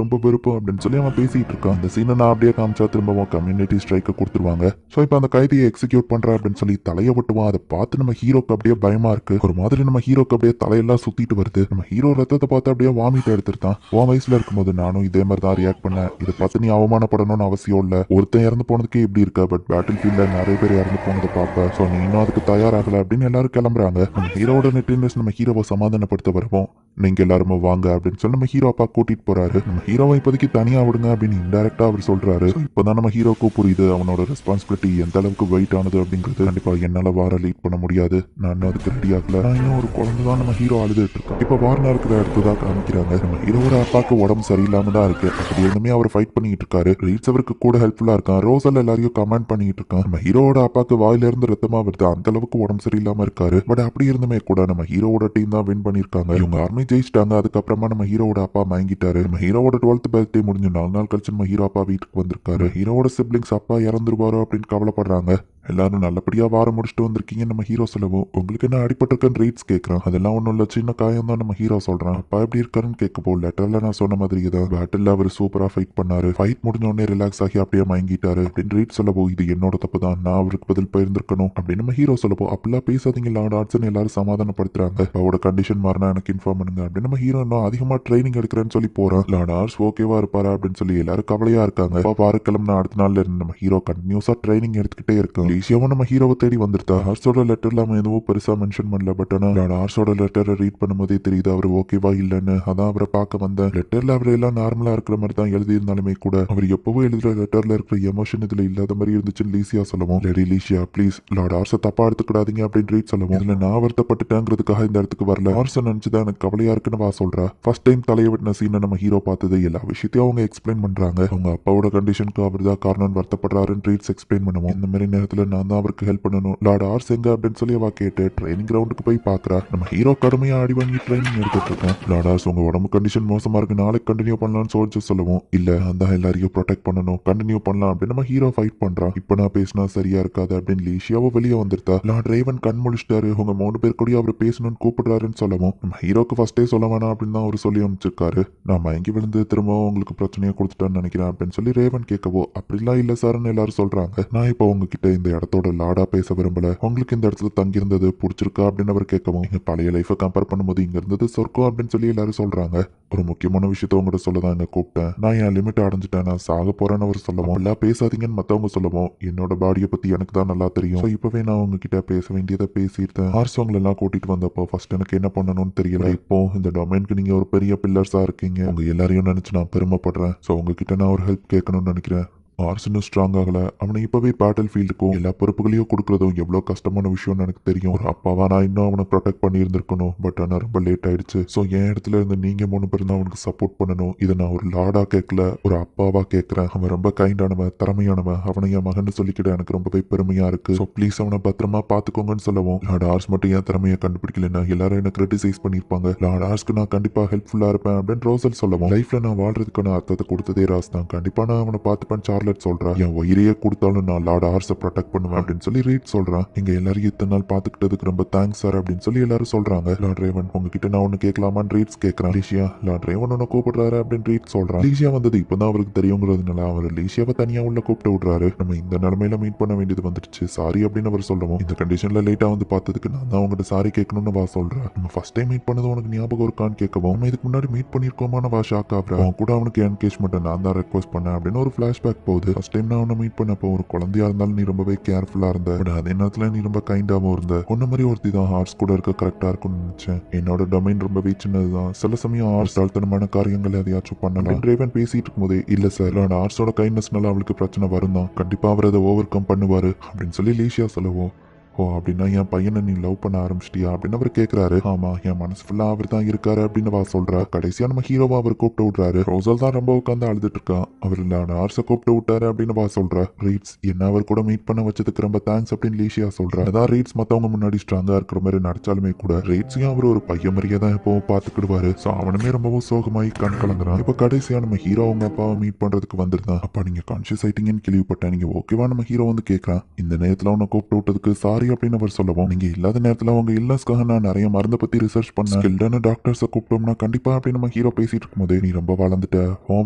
ரொம்ப விருப்பம் அப்படின்னு சொல்லி அவன் பேசிட்டு இருக்கான். அந்த சீனை நான் அப்படியே காமிச்சா திரும்பவும் கம்யூனிட்டி ஸ்ட்ரைக்கை கொடுத்துருவாங்க. ஸோ இப்போ அந்த கைதியை எக்ஸிக்யூட் பண்ற அப்படின்னு சொல்லி தலையை விட்டுவான். அதை பார்த்து நம்ம ஹீரோக்கு அப்படியே பயமா இருக்கு. ஒரு மாதிரி நம்ம ஹீரோக்கு அப்படியே தலையெல்லாம் சுத்திட்டு வருது. நம்ம ஹீரோ ரத்தத்தை பார்த்து அப்படியே வாமிட்டு எடுத்துட்டான். உன் வயசுல இருக்கும்போது நானும் இதே மாதிரி தான் ரியாக்ட் பண்ணேன். இதை பார்த்து நீ அவமானப்படணும்னு அவசியம் இல்லை. ஒருத்தன் இறந்து போனதுக்கே இப்படி இருக்க, பட் பேட்டில் ஃபீல்ட்ல நிறைய பேர் இறந்து போனதை பார்ப்ப. ஸோ நீ இன்னும் அதுக்கு தயாராகல அப்படின்னு எல்லாரும் கிளம்புறாங்க. நம்ம ஹீரோட நெட்டினஸ் நம்ம ஹீரோவை சமாதானப்படுத்த வருவோம். நீங்க எல்லாருமே வாங்க அப்படின்னு சொல்லி நம்ம ஹீரோ அப்பா கூட்டிட்டு போறாரு. நம்ம ஹீரோவை இப்போதைக்கு தனியா விடுங்க அப்படின்னு இன்டைரக்டா அவர் சொல்றாரு. இப்பதான் நம்ம ஹீரோக்கு புரியுது அவனோட ரெஸ்பான்சிபிலிட்டி எந்த அளவுக்கு வெயிட் ஆனது அப்படிங்கிறது. கண்டிப்பா என்னால வார லீட் பண்ண முடியாது, நான் அதுக்கு ரெடி ஆகல. நான் இன்னும் ஒரு குழந்தை தான் நம்ம ஹீரோ அழுதுட்டு இருக்கான். இப்ப வார்னா இருக்கிற இடத்துதான் காமிக்கிறாங்க. நம்ம ஹீரோட அப்பாக்கு உடம்பு சரியில்லாம தான் இருக்கு. அப்படி இருந்துமே அவர் ஃபைட் பண்ணிட்டு இருக்காரு. ரீட்ஸ் அவருக்கு கூட ஹெல்ப்ஃபுல்லா இருக்கான். ரோசல் எல்லாரையும் கமெண்ட் பண்ணிட்டு இருக்கான். நம்ம ஹீரோட அப்பாக்கு வாயில இருந்து ரத்தமா வருது, அந்த அளவுக்கு உடம்பு சரியில்லாம இருக்காரு. பட் அப்படி இருந்துமே கூட நம்ம ஹீரோட டீம் தான் வின் பண்ணிருக்காங்க. இவங்க ஆர்மி ஜெயிச்சிட்டாங்க. அதுக்கப்புறமா நம்ம ஹீரோட அப்பா மயங்கிட்டாரு. நம்ம ஹீரோட 12th பர்த்டே முடிஞ்சு 4 நாள் கழிச்சு நம்ம ஹீரோ அப்பா வீட்டுக்கு வந்திருக்காரு. ஹீரோட சிப்ளிங்ஸ் அப்பா இறந்துருவாரோ அப்படின்னு கவலைப்படுறாங்க. எல்லாரும் நல்லபடியா வாரம் முடிச்சுட்டு வந்திருக்கீங்க நம்ம ஹீரோ சொல்லவும். உங்களுக்கு என்ன அடிபட்டிருக்குன்னு ரீட்ஸ் கேட்கறான். அதெல்லாம் ஒன்றும் இல்லை, சின்ன காயம் தான் நம்ம ஹீரோ சொல்றான். அப்பா எப்படி இருக்காருன்னு கேட்கப்போ லெட்டர்ல நான் சொன்ன மாதிரி தான் பேட்டில் அவர் சூப்பரா ஃபைட் பண்ணாரு. ஃபைட் முடிஞ்ச உடனே ரிலாக்ஸ் ஆகி அப்படியே மயங்கிட்டாரு அப்படின்னு ரீட் சொல்லவோ இது என்னோட தப்பு தான், நான் அவருக்கு பதில் போயிருந்திருக்கணும் அப்படின்னு நம்ம ஹீரோ சொல்லப்போ அப்படிலாம் பேசாதீங்க லார்ட் ஆர்ட்ஸ்ன்னு எல்லாரும் சமாதானப்படுத்துறாங்க. அவரோட கண்டிஷன் மாறினா எனக்கு இன்ஃபார்ம் பண்ணுங்க அப்படின்னு நம்ம ஹீரோ இன்னும் அதிகமா ட்ரைனிங் எடுக்கிறேன்னு சொல்லி போறான். லார்ட் ஆர்ட்ஸ் ஓகேவா இருப்பாரா அப்படின்னு சொல்லி எல்லாரும் கவலையா இருக்காங்க. வார கிளம்புன அடுத்த நாள்ல இருந்து நம்ம ஹீரோ கண்டினியூஸா ட்ரைனிங் எடுத்துக்கிட்டே இருக்கும். ஈஸியாவும் நம்ம ஹீரோவை தேடி வந்துருத்தா. ஹார்ஸோட லெட்டர்ல அவன் எதுவும் பெருசா மென்ஷன் பண்ணல. பட் ஆனால் ஹார்ஸோட லெட்டரை ரீட் பண்ணும்போதே தெரியுது அவர் ஓகேவா இல்லைன்னு. அதான் அவரை பார்க்க வந்தேன். லெட்டர்ல அவர் எல்லாம் நார்மலா இருக்கிற மாதிரி தான் எழுதி இருந்தாலுமே கூட அவர் எப்பவும் எழுதுற லெட்டர்ல இருக்கிற எமோஷன் இதுல இல்லாத மாதிரி இருந்துச்சுன்னு லீசியா சொல்லுவோம். லேடி லீசியா ப்ளீஸ் லார்ட் ஹார்ஸை தப்பா எடுத்துக்கிடாதீங்க அப்படின்னு ரீட் சொல்லுவோம். இதுல நான் வருத்தப்பட்டுட்டேங்கிறதுக்காக இந்த இடத்துக்கு வரல. ஹார்ஸை நினைச்சுதான் எனக்கு கவலையா இருக்குன்னு வா சொல்றா. ஃபர்ஸ்ட் டைம் தலையை விட்டின சீனை நம்ம ஹீரோ பார்த்தது எல்லா விஷயத்தையும் அவங்க எக்ஸ்பிளைன் பண்றாங்க. அவங்க அப்பாவோட கண்டிஷனுக்கு அவர் தான் காரணம் வருத்தப்படுறாருன்னு ரீட்ஸ் எக்ஸ்பிளைன் பண்ணுவோம். இந்த மாதிரி நேரத்துல நான் தான் அவருக்கு ஹெல்ப் பண்ணணும். லார்ட் ஆர்ஸ் எங்க அப்படின்னு சொல்லி அவ கேட்டு ட்ரைனிங் கிரவுண்டுக்கு போய் பாக்குறா. நம்ம ஹீரோ கடுமையா அடி வாங்கி ட்ரைனிங் எடுத்துட்டு இருக்கோம். லார்ட் ஆர்ஸ் உங்க உடம்பு கண்டிஷன் மோசமா இருக்கு, நாளைக்கு கண்டினியூ பண்ணலாம்னு சோல்ஜர் சொல்லுவோம். இல்ல அந்த எல்லாரையும் ப்ரொடெக்ட் பண்ணணும், கண்டினியூ பண்ணலாம் அப்படின்னு நம்ம ஹீரோ ஃபைட் பண்றான். இப்ப நான் பேசினா சரியா இருக்காது அப்படின்னு லீஷியாவோ வெளியே வந்துருத்தா. லார்ட் ரேவன் கண் முழிச்சிட்டாரு. உங்க 3 பேர் கூட அவர் பேசணும்னு கூப்பிடுறாருன்னு சொல்லவும் நம்ம ஹீரோக்கு ஃபர்ஸ்டே சொல்ல வேணாம் அப்படின்னு தான் அவர் சொல்லி அமைச்சிருக்காரு. நான் மயங்கி விழுந்து திரும்பவும் உங்களுக்கு பிரச்சனையை கொடுத்துட்டான்னு நினைக்கிறேன் அப்படின்னு சொல்லி ரேவன் கேட்கவோ அப்படிலாம் இல்ல சார்ன்னு எல்லாரும் சொல்றாங்க. நான் இப்போ உங்ககிட்ட இந்த இடத்தோட லார்டா பேச விரும்பல, உங்களுக்கு இந்த இடத்துல தங்கியிருந்தது பிடிச்சிருக்கா அப்படின்னு அவர் கேட்கவும் நீங்க பழைய லைஃபை கம்பேர் பண்ணும்போது இங்க இருந்தது சொர்க்கம் அப்படின்னு சொல்லி எல்லாரும் சொல்றாங்க. ஒரு முக்கியமான விஷயத்த உங்ககிட்ட சொல்லதான் இங்க கூப்பிட்டேன். நான் என் லிமிட் அடைஞ்சிட்டேன், நான் சாக போறேன்னு அவர் சொல்லவும் எல்லாம் பேசாதீங்கன்னு மத்தவங்க சொல்லவும் என்னோட பாடியை பத்தி எனக்கு தான் நல்லா தெரியும். இப்பவே நான் உங்ககிட்ட பேச வேண்டியதை பேசியிருந்தேன். ஹார்ஸவங்களை எல்லாம் கூட்டிட்டு வந்தப்போ ஃபர்ஸ்ட் எனக்கு என்ன பண்ணணும்னு தெரியல. இப்போ இந்த டொமைனுக்கு நீங்க ஒரு பெரிய பில்லர்ஸா இருக்கீங்க. உங்க எல்லாரையும் நினைச்சு நான் பெருமைப்படுறேன். ஸோ உங்ககிட்ட நான் ஒரு ஹெல்ப் கேட்கணும்னு நினைக்கிறேன். ஆர்ஸ் இன்னும் ஸ்ட்ராங் ஆகல. அவனை இப்பவே பேட்டில் ஃபீல்டுக்கும் எல்லா பொறுப்புகளையும் கொடுக்கறதும் எவ்வளவு கஷ்டமான விஷயம்னு எனக்கு தெரியும். ஒரு அப்பாவா நான் இன்னும் அவனை ப்ரொடெக்ட் பண்ணியிருந்திருக்கணும். பட் ஆனால் ரொம்ப லேட் ஆயிடுச்சு. ஸோ என் இடத்துல இருந்து நீங்க 3 பேரும் தான் அவனுக்கு சப்போர்ட் பண்ணணும். இதை நான் ஒரு லார்டா கேட்கல, ஒரு அப்பாவா கேட்கிறேன். அவன் ரொம்ப கைண்டானவன், திறமையானவன். அவனை என் மகன் சொல்லிக்கிட்ட எனக்கு ரொம்பவே பெருமையா இருக்கு. ஸோ ப்ளீஸ் அவனை பத்திரமா பாத்துக்கோங்கன்னு சொல்லவும், லார்ட் ஆர்ஸ் மட்டும் என் திறமையை கண்டுபிடிக்கலன்னா எல்லாரும் என்ன கிரிட்டிசைஸ் பண்ணிருப்பாங்க. லார்ட் ஆர்ஸ்க்கு நான் கண்டிப்பா ஹெல்ப்ஃபுல்லா இருப்பேன் அப்படின்னு ரோசல் சொல்லவும், லைஃப்ல நான் வாழ்றதுக்கான அர்த்தத்தை கொடுத்ததே ராஸ் தான். கண்டிப்பா நான் அவனை பார்த்துப்பேன் சார்லட் சொல்றேன். என் உயிரையே கொடுத்தாலும் நான் லார்ட் ஆர்ஸை ப்ரொடெக்ட் பண்ணுவேன் அப்படின்னு சொல்லி ரீட் சொல்றான். எங்க எல்லாரையும் இத்தனை நாள் பாத்துக்கிட்டதுக்கு ரொம்ப தேங்க்ஸ் சார் அப்படின்னு சொல்லி எல்லாரும் சொல்றாங்க. லார்ட் ரேவன் உங்ககிட்ட நான் ஒண்ணு கேட்கலாமான்னு ரீட்ஸ் கேட்கறான். லீஷியா, லார்ட் ரேவன் உன்னை கூப்பிடுறாரு அப்படின்னு ரீட் சொல்றான். லீஷியா வந்தது இப்பதான் அவருக்கு தெரியுங்கிறதுனால அவர் லீஷியாவை தனியா உள்ள கூப்பிட்டு விடுறாரு. நம்ம இந்த நிலைமையில மீட் பண்ண வேண்டியது வந்துடுச்சு, சாரி அப்படின்னு அவர் சொல்லவும், இந்த கண்டிஷன்ல லேட்டா வந்து பார்த்ததுக்கு நான் தான் உங்ககிட்ட சாரி கேட்கணும்னு வா சொல்றேன். நம்ம ஃபர்ஸ்ட் டைம் மீட் பண்ணது உனக்கு ஞாபகம் இருக்கான்னு கேட்கவும், நம்ம இதுக்கு முன்னாடி மீட் பண்ணிருக்கோமான வா ஷாக் ஆகுறா. அவன் கூட அவனுக்கு என்கேஜ்மெண்ட் நான் தான் ரெக்வஸ்ட் பண்ணேன் அப்படின்னு ஒரு ஃபிளாஷ்பேக் போகுது. ஃபர்ஸ்ட் டைம் நான் அவனை மீட் பண்ணப்போ ஒரு குழந்தையா இருந்தாலும் நீ ரொம்பவே கேர்ஃபுல்லா இருந்த. பட் அதே நேரத்துல நீ ரொம்ப கைண்டாவும் இருந்த. ஒன்ன மாதிரி ஒருத்தி தான் ஹார்ஸ் கூட இருக்க கரெக்டா இருக்கும்னு நினைச்சேன். என்னோட டொமைன் ரொம்பவே சின்னதுதான். சில சமயம் ஹார்ஸ் தாழ்த்தனமான காரியங்களை எதையாச்சும் பண்ணலாம். ரேவன் பேசிட்டு இருக்கும்போதே, இல்ல சார் ஹார்ஸோட கைண்ட்னஸ்னால அவளுக்கு பிரச்சனை வரும் தான், கண்டிப்பா அவர் அதை ஓவர் கம் பண்ணுவாரு அப்படின்னு சொல்லி லீஷியா சொல்லவும், ஓ அப்படின்னா என் பையனை நீ லவ் பண்ண ஆரம்பிச்சிட்டியா அப்படின்னு அவர் கேட்கிறாரு. ஆமா, என் மனசு ஃபுல்லா அவர் தான் இருக்காரு அப்படின்னு வா சொல்றா. கடைசியா நம்ம ஹீரோவா அவர் கூப்பிட்டு விடுறாரு. ரோசல் தான் ரொம்ப உட்காந்து அழுதுட்டு இருக்கான். அவர் ஆர்ஸை கூப்பிட்டு விட்டாரு அப்படின்னு வா சொல்றா. ரீட்ஸ் என்ன அவர் கூட மீட் பண்ண வச்சதுக்கு ரொம்ப தேங்க்ஸ் அப்படின்னு லீஷியா சொல்றா. அதான் ரீட்ஸ் மத்தவங்க முன்னாடி ஸ்ட்ராங்கா இருக்கிற மாதிரி நடிச்சாலுமே கூட ரீட்ஸையும் அவர் ஒரு பையன் மாதிரியே தான் எப்பவும் பாத்துக்கிடுவாரு. ஸோ அவனுமே ரொம்பவும் சோகமாயி கண் கலங்குறான். இப்போ கடைசியா நம்ம ஹீரோ அவங்க அப்பாவை மீட் பண்றதுக்கு வந்துருந்தான். அப்பா நீங்க கான்ஷியஸ் ஆயிட்டீங்கன்னு கேள்விப்பட்டேன், நீங்க ஓகேவா? நம்ம ஹீரோ வந்து கேட்கறான். இந்த நேரத்துல அவனை கூப்பிட்டு விட்டதுக்கு சாரி அப்படின்னு அவர் சொல்லவும், நீங்க இல்லாத நேரத்துல அவங்க இல்லஸ்க்காக நான் நிறைய மருந்தை பத்தி ரிசர்ச் பண்ணேன். ஸ்கில்டான டாக்டர்ஸை கூப்பிட்டோம்னா கண்டிப்பா அப்படின்னு நம்ம ஹீரோ பேசிட்டு இருக்கும்போது, நீ ரொம்ப வளர்ந்துட்ட, உன்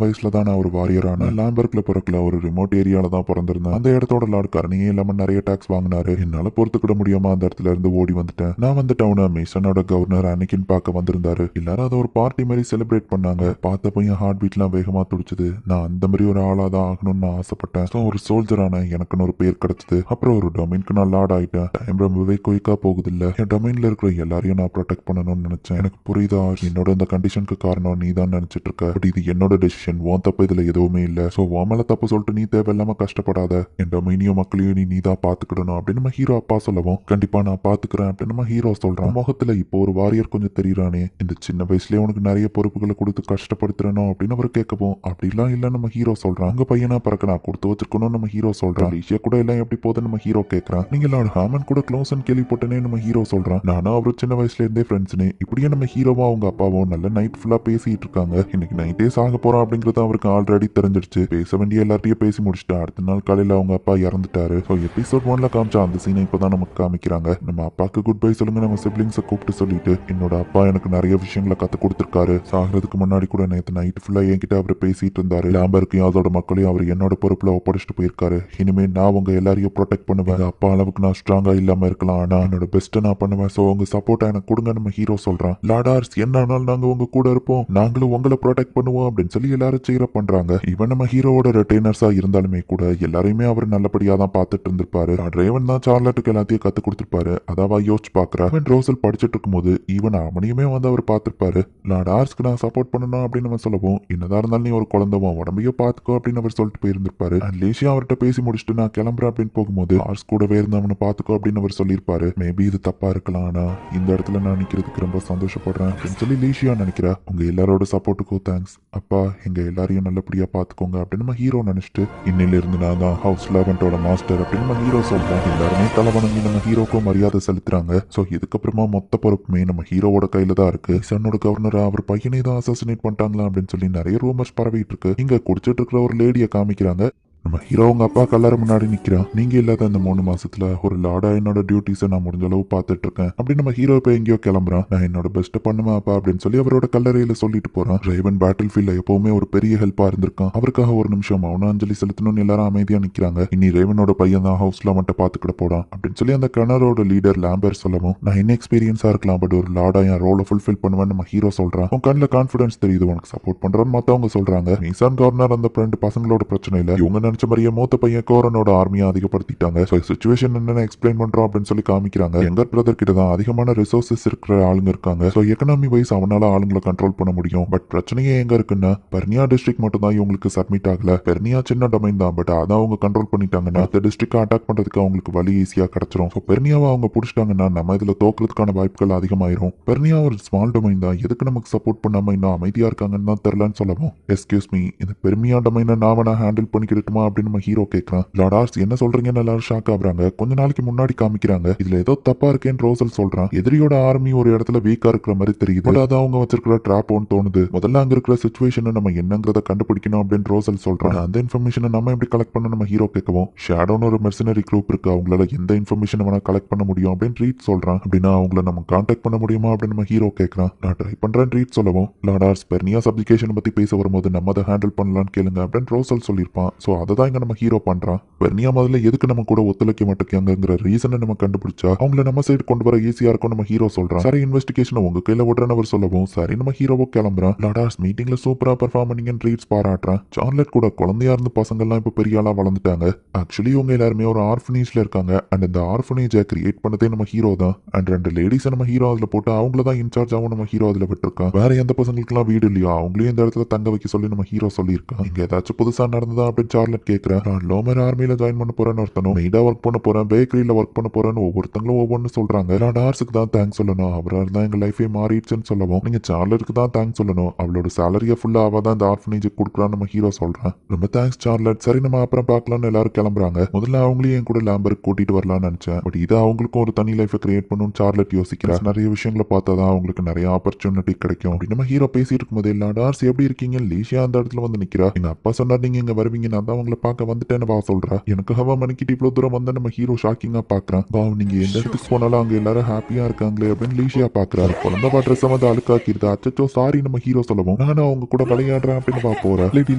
வயசுல தான் நான் ஒரு வாரியரான. லாம்பர்க்ல பிறக்கல, ஒரு ரிமோட் ஏரியால தான் பிறந்திருந்தேன். அந்த இடத்தோட லார்ட் கரணியே இல்லாம நிறைய டாக்ஸ் வாங்கினாரு. என்னால பொறுத்துக்கிட முடியாம அந்த இடத்துல இருந்து ஓடி வந்துட்டேன். நான் வந்து டவுன மிஷனோட கவர்னர் அன்னைக்குன்னு பார்க்க வந்திருந்தாரு. எல்லாரும் அதை ஒரு பார்ட்டி மாதிரி செலிப்ரேட் பண்ணாங்க. பார்த்தப்ப என் ஹார்ட் பீட்லாம் வேகமா துடிச்சது. நான் அந்த மாதிரி ஒரு ஆளா தான் ஆகணும்னு நான் ஆசைப்பட்டேன். ஸோ ஒரு சோல்ஜரான எனக்குன்னு ஒரு பேர் கிடைச்சது. அப்புறம் ஒரு டொமைனுக்கு நான் லார்ட் ஆயிட்டேன். டைம் ரொம்பவே குயிக்கா போகுது இல்ல. என் டொமைன்ல இருக்கிற எல்லாரையும் நான் ப்ரொடெக்ட் பண்ணணும்னு நினைச்சேன். எனக்கு புரியுதா, என்னோட இந்த கண்டிஷனுக்கு காரணம் நீ தான் நினைச்சிட்டு இருக்க. பட் இது என்னோட டெசிஷன், உன் தப்பு இதுல எதுவுமே இல்ல. சோ உன் மேல தப்பு சொல்லிட்டு நீ தேவையில்லாம கஷ்டப்படாத. என் டொமைனையும் மக்களையும் நீ தான் பாத்துக்கிடணும் அப்படின்னு நம்ம ஹீரோ அப்பா சொல்லவும், கண்டிப்பா நான் பாத்துக்கிறேன் அப்படின்னு நம்ம ஹீரோ சொல்றான். முகத்துல இப்போ ஒரு வாரியர் கொஞ்சம் தெரியறானே, இந்த சின்ன வயசுலயே உனக்கு நிறைய பொறுப்புகளை கொடுத்து கஷ்டப்படுத்துறணும் அப்படின்னு அவர் கேட்கவும், அப்படிலாம் இல்ல நம்ம ஹீரோ சொல்றான். உங்க பையனா பிறக்க நான் கொடுத்து வச்சிருக்கணும் நம்ம ஹீரோ சொல்றான். ஈஸியா கூட எல்லாம் எப்படி போகுது நம்ம ஹீரோ கேட்கறான். நீங்க லார்ட் ஹாமன் கூட க்ளோஸ் கேள்விப்பட்டனே நம்ம ஹீரோ சொல்றான். நானும் அவரு சின்ன வயசுல இருந்தே ஃப்ரெண்ட்ஸ்னு. இப்படியே நம்ம ஹீரோவா அவங்க அப்பாவும் நல்ல நைட் ஃபுல்லா பேசிட்டு இருக்காங்க. இன்னைக்கு நைட்டே சாக போறோம் அப்படிங்கறது அவருக்கு ஆல்ரெடி தெரிஞ்சிருச்சு. பேச வேண்டிய எல்லார்ட்டையும் பேசி முடிச்சுட்டு அடுத்த நாள் காலையில அவங்க அப்பா இறந்துட்டாரு. ஸோ எபிசோட் 1ல காமிச்ச அந்த சீனை இப்பதான் நமக்கு காமிக்கிறாங்க. நம்ம அப்பாக்கு குட் பை சொல்லுங்க நம்ம சிப்ளிங்ஸை கூப்பிட்டு சொல்லிட்டு, என்னோட அப்பா எனக்கு நிறைய விஷயங்களை கத்து கொடுத்திருக்காரு. சாகிறதுக்கு முன்னாடி கூட நேற்று நைட் ஃபுல்லா என்கிட்ட அவர் பேசிட்டு இருந்தாரு. லாம்பருக்கையும் அதோட மக்களையும் அவர் என்னோட பொறுப்புல ஒப்படைச்சிட்டு போயிருக்காரு. இனிமே நான் உங்க எல்லாரையும் ப்ரொடெக்ட் பண்ணுவேன். அப்பா அளவுக்கு நான் ஸ்ட்ராங்கா இல்லாம இருக்கலாம், ஆனா என்னோட பெஸ்ட்டை நான் பண்ணுவேன். ஸோ உங்க சப்போர்ட்டை எனக்கு கொடுங்க நம்ம ஹீரோ சொல்றான். லார்டார்ஸ் என்ன ஆனாலும் நாங்க உங்க கூட இருப்போம், நாங்களும் உங்களை ப்ரொடெக்ட் பண்ணுவோம் அப்படின்னு சொல்லி எல்லாரும் சீர பண்றாங்க. இவன் நம்ம ஹீரோவோட ரிட்டைனர்ஸா இருந்தாலுமே கூட எல்லாரையுமே அவர் நல்லபடியா தான் பார்த்துட்டு இருந்திருப்பாரு. ரேவன் தான் சார்லட்டுக்கு எல்லாத்தையும் கத்து கொடுத்திருப்பாரு. அதாவா யோசிச்சு பாக்குறா. ரோசல் படிச்சுட்டு இருக்கும்போது ஈவன் அவனையுமே வந்து அவர் பார்த்திருப்பாரு. லார்டார்ஸ்க்கு நான் சப்போர்ட் பண்ணணும் அப்படின்னு நம்ம சொல்லவும், என்னதான் இருந்தாலும் நீ ஒரு குழந்தைவன், உடம்பையோ பாத்துக்கோ அப்படின்னு அவர் சொல்லிட்டு போயிருந்திருப்பாரு. லேசியா அவர்கிட்ட பேசி முடிச்சுட்டு நான் கிளம்புறேன் அப்படின்னு போகும்போது, ஆர்ஸ் கூடவே இருந்து அவனை பாத்துக்கோ அப்படின்னு அவர் சொல்லியிருப்பாரு. மேபி இது தப்பா இருக்கலாம், ஆனா இந்த இடத்துல நான் நிக்கிறதுக்கு ரொம்ப சந்தோஷப்படுறேன் அப்படின்னு சொல்லி லீஷியா நினைக்கிறா. உங்க எல்லாரோட சப்போர்ட்டுக்கும் தேங்க்ஸ் அப்பா, எங்க எல்லாரையும் நல்லபடியா பாத்துக்கோங்க அப்படின்னு நம்ம ஹீரோ நினைச்சிட்டு, இன்னில இருந்து நான் தான் ஹவுஸ் லெவன்ட்டோட மாஸ்டர் அப்படின்னு நம்ம ஹீரோ சொல்றோம். எல்லாருமே தலைவணங்கி நம்ம ஹீரோக்கும் மரியாதை செலுத்துறாங்க. சோ இதுக்கப்புறமா மொத்த பொறுப்புமே நம்ம ஹீரோவோட கையில தான் இருக்கு. சன்னோட கவர்னர் அவர் பையனை தான் அசாசினேட் பண்ணிட்டாங்களா அப்படின்னு சொல்லி நிறைய ரூமர்ஸ் பரவிட்டு இருக்கு. இங்க குடிச்சிட்டு இருக்கிற ஒரு லேடியை காமிக்கிறாங்க. நம்ம ஹீரோ உங்க அப்பா கல்லறை முன்னாடி நிக்கிறான். நீங்க இல்லாத இந்த 3 மாசத்துல ஒரு லார்டா என்னோட டியூட்டிஸை நான் முடிஞ்ச அளவு பார்த்துட்டு இருக்கேன் அப்படின்னு நம்ம ஹீரோ இப்ப எங்கேயோ கிளம்புறான். நான் என்னோட பெஸ்ட் பண்ணுவேன் அப்பா அப்படின்னு சொல்லி அவரோட கல்லறையில சொல்லிட்டு போறான். ரேவன் பேட்டில் ஃபீல்ட்ல எப்பவுமே ஒரு பெரிய ஹெல்ப்பா இருந்திருக்கான். அவருக்காக ஒரு நிமிஷம் மௌன அஞ்சலி செலுத்தணும்னு எல்லாரும் அமைதியா நிக்கிறாங்க. இனி ரேவனோட பையன் தான் ஹவுஸ்ல மட்டும் பாத்துக்கிட போறான் அப்படின்னு சொல்லி அந்த கிணறோட லீடர் லாம்பர் சொல்லவும், நான் என்ன எக்ஸ்பீரியன்ஸா இருக்கலாம், பட் ஒரு லார்டா என் ரோலை ஃபுல்ஃபில் பண்ணுவேன்னு நம்ம ஹீரோ சொல்றான். உன் கண்ணில் கான்ஃபிடன்ஸ் தெரியுது, உனக்கு சப்போர்ட் பண்றோன்னு மத்தவங்க சொல்றாங்க. மீசான் கவர்னர் அந்த 2 பசங்களோட பிரச்சனை இல்ல, இவங்க நினைச்ச மாதிரியே மூத்த பையன் கோரனோட ஆர்மியை அதிகப்படுத்திட்டாங்க. சிச்சுவேஷன் என்னன்னு எக்ஸ்பிளைன் பண்றோம் அப்படின்னு சொல்லி காமிக்கிறாங்க. எங்கர் பிரதர் கிட்ட தான் அதிகமான ரிசோர்சஸ் இருக்கிற ஆளுங்க இருக்காங்க. ஸோ எக்கனாமி வைஸ் அவனால ஆளுங்களை கண்ட்ரோல் பண்ண முடியும். பட் பிரச்சனையே எங்க இருக்குன்னா பெர்னியா டிஸ்ட்ரிக்ட் மட்டும் தான் இவங்களுக்கு சப்மிட் ஆகல. பெர்னியா சின்ன டொமைன் தான், பட் அதை அவங்க கண்ட்ரோல் பண்ணிட்டாங்கன்னா அந்த டிஸ்ட்ரிக்ட் அட்டாக் பண்றதுக்கு அவங்களுக்கு வழி ஈஸியா கிடைச்சிரும். ஸோ பெர்னியாவை அவங்க பிடிச்சிட்டாங்கன்னா நம்ம இதுல தோக்குறதுக்கான வாய்ப்புகள் அதிகமாயிரும். பெர்னியா ஒரு ஸ்மால் டொமைன் தான், எதுக்கு நமக்கு சப்போர்ட் பண்ணாம இன்னும் அமைதியா இருக்காங்கன்னு தான் தெரியலன்னு சொல்லவும், எஸ்கியூஸ் மீ, இந்த பெர்மியா டொமைனை நான் வேணா ஹேண்டில் பண்ணிக்கிட்டுமா அப்படின்னு நம்ம ஹீரோ கேட்கறான். லார்ட் ஆர்ஸ் என்ன சொல்றீங்கன்னு எல்லாரும் ஷாக் ஆகுறாங்க. கொஞ்ச நாளைக்கு முன்னாடி காமிக்கிறாங்க இதுல ஏதோ தப்பா இருக்கேன்னு ரோசல் சொல்றான். எதிரியோட ஆர்மி ஒரு இடத்துல வீக்கா இருக்கிற மாதிரி தெரியுது. பட் அது அவங்க வச்சிருக்கிற ட்ராப்னு தோணுது. முதல்ல அங்க இருக்கிற சிச்சுவேஷன் நம்ம என்னங்கறத கண்டுபிடிக்கணும் அப்படின்னு ரோசல் சொல்றான். அந்த இன்ஃபர்மேஷனை நம்ம எப்படி கலெக்ட் பண்ண நம்ம ஹீரோ கேட்கவும், ஷேடோன்னு ஒரு மெர்சனரி குரூப் இருக்கு, அவங்களால எந்த இன்ஃபர்மேஷன் வேணா கலெக்ட் பண்ண முடியும் அப்படின்னு ரீட் சொல்றான். அப்படின்னா அவங்கள நம்ம கான்டாக்ட் பண்ண முடியுமா அப்படின்னு நம்ம ஹீரோ கேட்கறான். நான் ட்ரை பண்றேன் ரீட் சொல்லவும், லார்ட் ஆர்ஸ் பெர்னியா சப்ளிகேஷன் பத்தி பேச வரும்போது நம்ம அதை ஹேண்டில் பண்ணலாம்னு கேளுங்க அப்படின்னு ரோசல் சொல்லியிருப்பான். ஸோ அதை தான் இங்க நம்ம ஹீரோ பண்றான். பெர்னியா முதல்ல எதுக்கு நம்ம கூட ஒத்துழைக்க மாட்டேங்கிற ரீசனை நம்ம கண்டுபிடிச்சா அவங்கள நம்ம சைடு கொண்டு வர ஈஸியா இருக்கும் நம்ம ஹீரோ சொல்றான். சரி இன்வெஸ்டிகேஷன் உங்க கையில விடுறேன்னு அவர் சொல்லவும், சரி நம்ம ஹீரோவோ கிளம்புறான். லார்ட் ஆர்ஸ் மீட்டிங்ல சூப்பரா பெர்ஃபார்ம் பண்ணீங்கன்னு ரீட்ஸ் பாராட்டுறான். சார்லட் கூட குழந்தையா இருந்து பசங்க எல்லாம் இப்ப பெரிய ஆளா வளர்ந்துட்டாங்க. ஆக்சுவலி இவங்க எல்லாருமே ஒரு ஆர்ஃபனேஜ்ல இருக்காங்க. அண்ட் இந்த ஆர்ஃபனேஜை கிரியேட் பண்ணதே நம்ம ஹீரோ தான். அண்ட் 2 லேடிஸை நம்ம ஹீரோ அதுல போட்டு அவங்கள தான் இன்சார்ஜ் ஆகும் நம்ம ஹீரோ அதுல விட்டுருக்கான். வேற எந்த பசங்களுக்குலாம் வீடு இல்லையா, அவங்களையும் இந்த இடத்துல தங்க வைக்க சொல்லி நம்ம ஹீரோ சொல்லியிருக்கான். இங்க ஏதாச்சும் புதுசா நடந்ததா அப்படின்னு சார்லட் கேட்கிறேன். நான் லோமர் ஆர்மியில ஜாயின் பண்ண போறேன்னு ஒருத்தனும், மெய்டா ஒர்க் பண்ண போறேன், பேக்கரியில ஒர்க் பண்ண போறேன்னு ஒவ்வொருத்தங்களும் ஒவ்வொன்னு சொல்றாங்க. நான் டார்ஸுக்கு தான் தேங்க்ஸ் சொல்லணும், அவரா தான் எங்க லைஃபே மாறிடுச்சுன்னு சொல்லவும், நீங்க சார்லருக்கு தான் தேங்க்ஸ் சொல்லணும், அவளோட சேலரியை ஃபுல்லா அவ தான் இந்த ஆர்ஃபனேஜுக்கு கொடுக்குறான்னு நம்ம ஹீரோ சொல்றான். ரொம்ப தேங்க்ஸ் சார்லட், சரி நம்ம அப்புறம் பார்க்கலாம்னு எல்லாரும் கிளம்புறாங்க. முதல்ல அவங்களையும் என் கூட லேம்பருக்கு கூட்டிட்டு வரலாம்னு நினைச்சேன். பட் இது அவங்களுக்கும் ஒரு தனி லைஃபை கிரியேட் பண்ணணும்னு சார்லட் யோசிக்கிறேன். நிறைய விஷயங்களை பார்த்தா தான் அவங்களுக்கு நிறைய ஆப்பர்ச்சுனிட்டி கிடைக்கும் அப்படின்னு நம்ம ஹீரோ பேசிட்டு இருக்கும்போது, எல்லா டார்ஸ் எப்படி இருக்கீங்க, லீஷியா அந்த இடத்துல வந்து நிக்கிறா. எங்க அப்பா சொன்னார் நீங்க இங்க வருவீங்க, நான் தான் அவங்களை பார்க்க வந்துட்டேன்னு வா சொல்றா. எனக்கு ஹவா மணிக்கிட்டு இவ்வளவு தூரம் வந்து நம்ம ஹீரோ ஷாக்கிங்கா பாக்குறான். பாவ் நீங்க எந்த இடத்துக்கு போனாலும் அங்க எல்லாரும் ஹாப்பியா இருக்காங்களே அப்படின்னு லீஷியா பாக்குறாரு. குழந்தை ட்ரெஸ் வந்து அழுக்காக்கிருது. அச்சோ சாரி நம்ம ஹீரோ சொல்லவும், நானும் அவங்க கூட விளையாடுறேன் அப்படின்னு வா போறேன். லேடி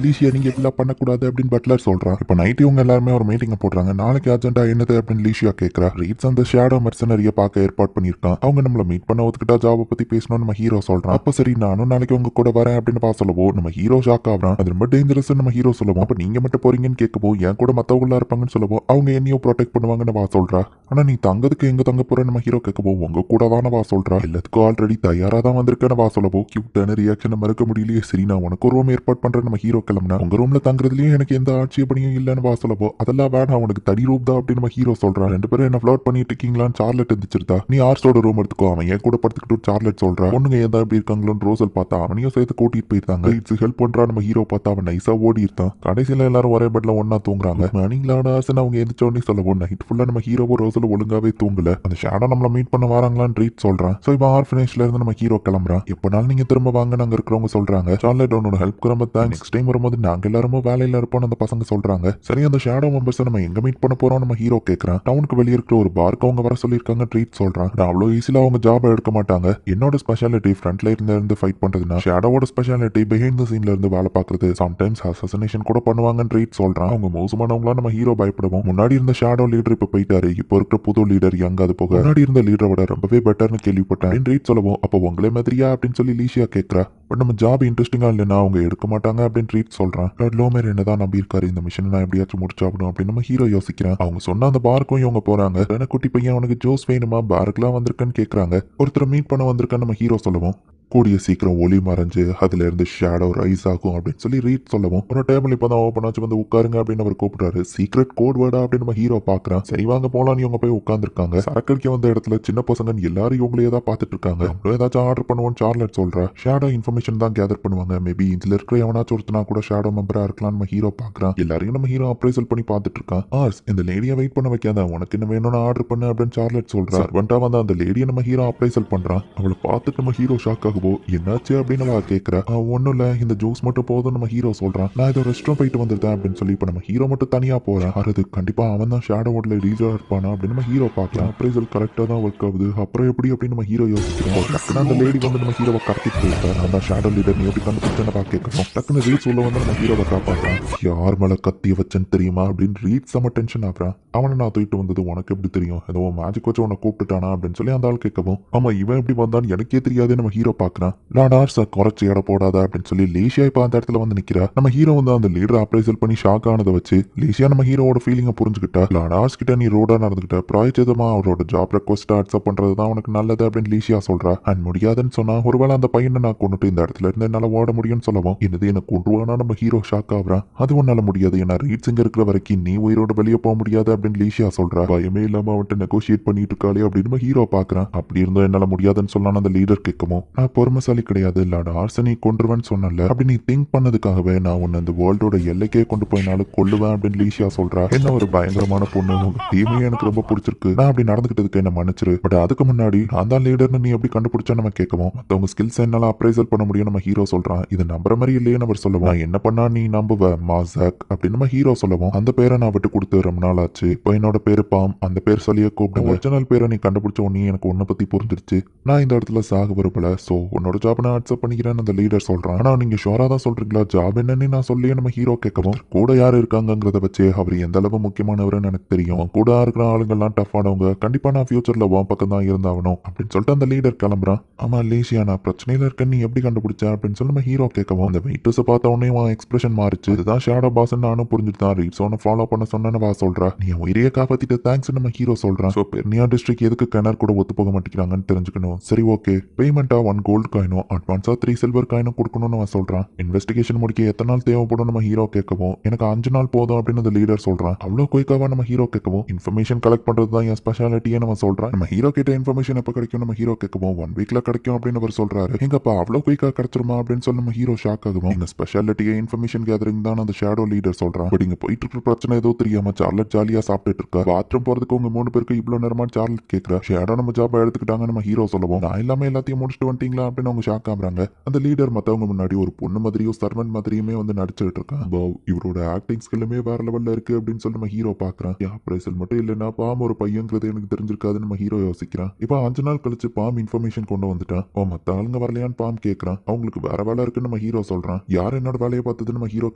லீஷியா நீங்க இப்படிலாம் பண்ணக்கூடாது அப்படின்னு பட்லர் சொல்றான். இப்ப நைட் இவங்க எல்லாருமே ஒரு மீட்டிங் போடுறாங்க. நாளைக்கு அர்ஜென்டா என்னது அப்படின்னு லீஷியா கேட்கறா. ரீட்ஸ் அந்த ஷேடோ மெர்சனரிய பார்க்க ஏற்பாடு பண்ணிருக்கான். அவங்க நம்மள மீட் பண்ண ஒத்துக்கிட்டா ஜாபை பத்தி பேசணும்னு நம்ம ஹீரோ சொல்றான். அப்ப சரி நானும் நாளைக்கு உங்க கூட வரேன் அப்படின்னு பா சொல்லவும், நம்ம ஹீரோ ஷாக் ஆகுறான். அது ரொம்ப டேஞ்சரஸ் நம்ம ஹீரோ சொல்லுவோம். அப்ப நீங்க மட்டும் போறீங்கன்னு கேட்கவோ, என் கூட மத்தவங்களா இருப்பாங்கன்னு சொல்லவும், அவங்க என்னையும் ப்ரொடெக்ட் பண்ணுவாங்கன்னு வா சொல்றா. ஆனா நீ தங்கதுக்கு எங்க தங்க போற நம்ம ஹீரோ கேட்கவோ, உங்க கூட தானே வா சொல்றா. எல்லாத்துக்கும் ஆல்ரெடி தயாரா தான் வந்திருக்கேன்னு வா சொல்லவோ, கியூட்டான ரியாக்ஷனை மறுக்க முடியலையே. சரி நான் உனக்கு ஒரு ரூம் ஏற்பாடு பண்றேன் நம்ம ஹீரோ கிளம்புனா. உங்க ரூம்ல தங்குறதுலயும் எனக்கு எந்த ஆட்சேபனையும் இல்லைன்னு வா சொல்லவோ, அதெல்லாம் வேணாம் உனக்கு தனி ரூம் தான் அப்படின்னு நம்ம ஹீரோ சொல்றான். 2 பேரும் என்ன ஃப்ளோட் பண்ணிட்டு இருக்கீங்களான்னு சார்லட் எந்திரிச்சிருந்தா. நீ ஆர்ஸோட ரூம் எடுத்துக்கோ, அவன் என் கூட படுத்துக்கிட்டு சார்லட் சொல்றா. பொண்ணுங்க ஏதா எப்படி இருக்காங்களோன்னு ரோசல் பார்த்தா அவனையும் சேர்த்து கூட்டிட்டு போயிருந்தாங்க. இட்ஸ் ஹெல்ப் பண்றா நம்ம ஹீரோ பார்த்தா அவன் நைஸா ஓடி இருக்கான். கடைசியில எல்லாரும் ஒரே பெட்ல ஒன்னா தூங்குறாங்க. மார்னிங்லான அவங்க எந்திரிச்ச உடனே சொல்லவும், நைட் ஃபுல்லா நம்ம ஹீரோவோ ரோசல் ஒழுங்காவே தூங்கல. அந்த ஷேடோ நம்மள மீட் பண்ண வராங்களான்னு ரீட் சொல்றான். சோ இப்போ ஆர்ஃபனேஜ்ல இருந்து நம்ம ஹீரோ கிளம்புறான். எப்பனாலும் நீங்க திரும்ப வாங்க நாங்க இருக்கிறவங்க சொல்றாங்க. சார்லட் உன்னோட ஹெல்ப் ரொம்ப தேங்க்ஸ். நெக்ஸ்ட் டைம் வரும்போது நாங்க எல்லாரும் வேலையில இருப்போம் அந்த பசங்க சொல்றாங்க. சரி அந்த ஷேடோ மெம்பர்ஸ் நம்ம எங்க மீட் பண்ண போறோம் நம்ம ஹீரோ கேட்கறான். டவுனுக்கு வெளியே இருக்கிற ஒரு பார்க்கு அவங்க வர சொல்லியிருக்காங்க ட்ரீட் சொல்றான். அவ்வளோ ஈஸியில அவங்க ஜாப் எடுக்க மாட்டாங்க. என்னோட ஸ்பெஷாலிட்டி ஃப்ரண்ட்ல இருந்து ஃபைட் பண்றதுனா, ஷேடோவோட ஸ்பெஷாலிட்டி பிஹைண்ட் த சீன்ல இருந்து வேலை பார்க்கறது. சம்டைம்ஸ் அசசினேஷன் கூட பண்ணுவாங்கன்னு ட்ரீட் சொல்றான். அவங்க மோசமானவங்களா நம்ம ஹீரோ பயப்படுவோம். முன்னாடி இருந்த ஷேடோ லீடர் இப்ப போயிட்டாரு. இப்போ இருக்கிற புது லீடர் யங், அது போக முன்னாடி இருந்த லீடரை விட ரொம்பவே பெட்டர்னு கேள்விப்பட்டேன் ட்ரீட் சொல்லவும், அப்போ உங்களே மாதிரியா அப்படின்னு சொல்லி லீஷியா கேட்கறா. பட் நம்ம ஜாப் இன்ட்ரெஸ்டிங்கா இல்லைன்னா அவங்க எடுக்க மாட்டாங்க அப்படின்னு ட்ரீட் சொல்றான். லோமேர் என்னதான் நம்பி இருக்காரு, இந்த மிஷன் நான் எப்படியாச்சும் முடிச்சாகணும் அப்படின்னு நம்ம ஹீரோ யோசிக்கிறேன். அவங்க சொன்ன அந்த பார்க்கும் இவங்க போறாங்க. குட்டி பையன் அவனுக்கு ஜோஸ் வேணுமா, பார்க்கெல்லாம் வந்திருக்கேன்னு கேட்கறாங்க. ஒருத்தர் மீட் பண்ண வந்திருக்கான்னு நம்ம ஹீரோ சொல்லுவோம். கூடிய சீக்கிரம் ஒளி மறைஞ்சு அதுல இருந்து ஷேடோ ரைஸ் ஆகும் அப்படின்னு சொல்லி ரீட் சொல்லவும், ஒரு டேபிள் இப்பதான் ஓப்பன் ஆச்சு வந்து உட்காருங்க அப்படின்னு அவர் கூப்பிடுறாரு. சீக்ரெட் கோட் வேர்டா அப்படின்னு நம்ம ஹீரோ பாக்குறான். சரி வாங்க போலாம், இவங்க போய் உட்காந்துருக்காங்க. சரக்கடிக்க வந்த இடத்துல சின்ன பசங்க எல்லாரும் இவங்களே தான் பாத்துட்டு இருக்காங்க. நம்மளும் ஏதாச்சும் ஆர்டர் பண்ணுவோம் சார்லட் சொல்றா. ஷேடோ இன்ஃபர்மேஷன் தான் கேதர் பண்ணுவாங்க. மேபி இதுல இருக்கிற எவனாச்சும் ஒருத்தனா கூட ஷேடோ மெம்பரா இருக்கலாம் நம்ம ஹீரோ பாக்குறான். எல்லாரையும் நம்ம ஹீரோ அப்ரைசல் பண்ணி பாத்துட்டு இருக்கான். ஆர்ஸ் இந்த லேடியை வெயிட் பண்ண வைக்காத, உனக்கு என்ன வேணும்னு ஆர்டர் பண்ணு அப்படின்னு சார்லட் சொல்றா. சர்வெண்டா வந்து அந்த லேடியை நம்ம ஹீரோ அப்ரைசல் பண்றான். அவளை பார்த்துட்டு நம்ம ஹீரோ ஷாக் ஆகுவோ, என்னாச்சு அப்படின்னு அவ கேட்கிறா. ஒன்னும் இல்ல, இந்த ஜூஸ் மட்டும் போதும் நம்ம ஹீரோ சொல்றான். நான் இதோ ரெஸ்ட் ரூம் போயிட்டு வந்துருந்தேன் அப்படின்னு சொல்லி இப்ப நம்ம ஹீரோ மட்டும் தனியா போறேன். அது கண்டிப்பா அவன் தான் ஷேடோவோட லீடரா இருப்பானா அப்படின்னு நம்ம ஹீரோ பார்க்கலாம். அப்ரைசல் கரெக்டா தான் ஒர்க் ஆகுது. அப்புறம் எப்படி அப்படின்னு நம்ம ஹீரோ யோசிக்கிறோம். டக்குனு அந்த லேடி வந்து நம்ம ஹீரோவை கடத்திட்டு போயிருக்காரு. நான் தான் ஷேடோ லீடர், நீ எப்படி கண்டுபிடிச்சேன்னு கேட்கணும். டக்குனு ரீட்ஸ் உள்ள வந்து நம்ம ஹீரோவை காப்பாற்றான். யார் மேல கத்திய வச்சேன்னு தெரியுமா அப்படின்னு ரீட்ஸ் செம்ம டென்ஷன் ஆகுறான். அவனை நான் தூக்கிட்டு வந்தது உனக்கு எப்படி தெரியும், ஏதோ மேஜிக் வச்சு உன்னை கூப்பிட்டுட்டானா அப்படின்னு சொல்லி அந்த ஆள் கேட்கவும், ஆமா இவன் எப்படி வந்தான்னு எனக்கே தெரியாது நம்ம ஹீரோ பார்க்க பாக்குறான். லார்ட் ஆர்ஸ குறைச்சு எடை போடாத அப்படின்னு சொல்லி லேசியா இப்ப அந்த இடத்துல வந்து நிக்கிறா. நம்ம ஹீரோ வந்து அந்த லீடர் அப்ரைசல் பண்ணி ஷாக் ஆனதை வச்சு லேசியா நம்ம ஹீரோவோட ஃபீலிங்க புரிஞ்சுக்கிட்டா. லார்ட் ஆர்ஸ் கிட்ட நீ ரோடா நடந்துகிட்ட பிராயச்சிதமா அவரோட ஜாப் ரெக்வஸ்ட் அக்செப்ட் பண்றதுதான் உனக்கு நல்லது அப்படின்னு லேசியா சொல்றா. அண்ட் முடியாதுன்னு சொன்னா ஒருவேளை அந்த பையனை நான் கொண்டுட்டு இந்த இடத்துல இருந்து என்னால ஓட முடியும்னு சொல்லவும் என்னது எனக்கு கொண்டுவானா நம்ம ஹீரோ ஷாக் ஆகுறான். அது உன்னால முடியாது, ஏன்னா ரீட்ஸ் இங்க இருக்கிற வரைக்கும் நீ உயிரோட வெளியே போக முடியாது அப்படின்னு லேசியா சொல்றா. பயமே இல்லாம அவன்கிட்ட நெகோசியேட் பண்ணிட்டு இருக்காளே அப்படின்னு ஹீரோ பாக்குறான். அப்படி இருந்தோ என்னால முடியாதுன்னு சொன்னா அந்த லீடர் கேட்கவும் நான் பொறுமைசாலி கிடையாது, லார்ட் ஆர்சனி கொன்றுவேன்னு சொன்னல, அப்படி நீ திங்க் பண்ணதுக்காகவே நான் உன்னை அந்த வேர்ல்டோட எல்லைக்கே கொண்டு போயினாலும் கொல்லுவேன் அப்படின்னு லீசியா சொல்றா. என்ன ஒரு பயங்கரமான பொண்ணு, உங்க டீமே எனக்கு ரொம்ப பிடிச்சிருக்கு, நான் அப்படி நடந்துகிட்டதுக்கு என்ன மன்னிச்சிரு, பட் அதுக்கு முன்னாடி நான் தான் லீடர்னு நீ எப்படி கண்டுபிடிச்சா நம்ம கேட்கவும் மத்தவங்க ஸ்கில்ஸ் என்னால அப்ரைசல் பண்ண முடியும் நம்ம ஹீரோ சொல்றான். இது நம்புற மாதிரி இல்லையே நம்ம சொல்லுவோம். நான் என்ன பண்ணா நீ நம்புவ மாசாக் அப்படின்னு நம்ம ஹீரோ சொல்லவும் அந்த பேரை நான் விட்டு கொடுத்து ரொம்ப நாள் ஆச்சு, இப்போ என்னோட பேரு பாம், அந்த பேர் சொல்லியே கூப்பிடுங்க, ஒரிஜினல் பேரை நீ கண்டுபிடிச்ச உடனே எனக்கு உன்னை பத்தி புரிஞ்சிருச்சு, நான் இந்த இடத்துல சாக விரும்பல, சோ உன்னோட ஜாப் நான் அக்செப்ட் பண்ணிக்கிறேன்னு அந்த லீடர் சொல்றான். ஆனா நீங்க ஷோரா தான் சொல்றீங்களா ஜாப் என்னன்னு நான் சொல்லியே நம்ம ஹீரோ கேட்கவும் கூட யார் இருக்காங்கிறத வச்சு அவர் எந்த அளவு முக்கியமானவர்னு எனக்கு தெரியும், கூட இருக்கிற ஆளுங்கெல்லாம் டஃப் ஆனவங்க, கண்டிப்பா நான் ஃபியூச்சர்ல உன் பக்கம் தான் இருந்தாகணும் அப்படின்னு சொல்லிட்டு அந்த லீடர் கிளம்புறான். ஆமா லேசியா நான் பிரச்சனையில இருக்கேன்னு நீ எப்படி கண்டுபிடிச்ச அப்படின்னு சொல்லி நம்ம ஹீரோ கேட்கவும் அந்த வெயிட்டர்ஸ் பார்த்த உடனே அவன் எக்ஸ்பிரஷன் மாறிச்சு. அதுதான் ஷேடோ பாஸ் நானும் புரிஞ்சுட்டு தான் ரீட்ஸ் ஒன்னு ஃபாலோ பண்ண சொன்னேன்னு வா சொல்றா. நீ உயிரையே காப்பாத்திட்டு தேங்க்ஸ் நம்ம ஹீரோ சொல்றான். ஸோ பெர்னியா டிஸ்ட்ரிக்ட் எதுக்கு கிணறு கூட ஒத்து போக மாட்டேங்கிறாங்கன்னு தெரிஞ்சுக்கணும். சரி ஓகே, பேமெண்டா 1 கோல்டு காயினும் அட்வான்ஸா 3 சில்வர் காயினும் கொடுக்கணும்னு அவன் சொல்றான். இன்வெஸ்டிகேஷன் முடிக்க எத்தனை நாள் தேவைப்படும் நம்ம ஹீரோ கேட்கவும் எனக்கு 5 நாள் போதும் அப்படின்னு அந்த லீடர் சொல்றான். அவ்வளோ குயிக்காவா நம்ம ஹீரோ கேட்கவும் இன்ஃபர்மேஷன் கலெக்ட் பண்றது தான் என் ஸ்பெஷாலிட்டியே நம்ம சொல்றான். நம்ம ஹீரோ கிட்ட இன்ஃபர்மேஷன் எப்போ கிடைக்கும் நம்ம ஹீரோ கேட்கவும் 1 வீக்ல கிடைக்கும் அப்படின்னு அவர் சொல்றாரு. எங்கப்பா அவ்வளோ குயிக்கா கிடைச்சிருமா அப்படின்னு சொல்லி நம்ம ஹீரோ ஷாக் ஆகும். எங்க ஸ்பெஷாலிட்டியே இன்ஃபர்மேஷன் கேதரிங் தான் அந்த ஷேடோ லீடர் சொல்றான். பட் இங்க போயிட்டு இருக்கிற பிரச்சனை ஏதோ தெரியாம சார்லட் ஜாலியா சாப்பிட்டுட்டு இருக்கா. பாத்ரூம் போறதுக்கு உங்க 3 பேருக்கு இவ்வளவு நேரமா சார்லட் கேட்கறா. ஷேடோ நம்ம ஜாப் எடுத்துக்கிட்டாங்க நம்ம ஹீரோ சொல்லவும் நான் இல்லாம எல்லாத்தையும் முடிச்சுட்டு வந்துட்டீங்களா அப்படின்னு அவங்க ஷாக் ஆகுறாங்க. அந்த லீடர் மத்தவங்க முன்னாடி ஒரு பொண்ணு மாதிரியும் சர்வன் மாதிரியுமே வந்து நடிச்சுட்டு இருக்கான். இவரோட ஆக்டிங் ஸ்கில்லுமே வேற லெவல்ல இருக்கு அப்படின்னு சொல்லி நம்ம ஹீரோ பாக்குறான். அப்ரைசல் மட்டும் இல்லைன்னா பாம் ஒரு பையங்கிறது எனக்கு தெரிஞ்சிருக்காதுன்னு நம்ம ஹீரோ யோசிக்கிறான். இப்போ 5 நாள் கழிச்சு பாம் இன்ஃபர்மேஷன் கொண்டு வந்துட்டான். மத்த ஆளுங்க வரலையான்னு பாம் கேட்கறான். அவங்களுக்கு வேற வேலை இருக்குன்னு நம்ம ஹீரோ சொல்றான். யார் என்னோட வேலையை பார்த்ததுன்னு நம்ம ஹீரோ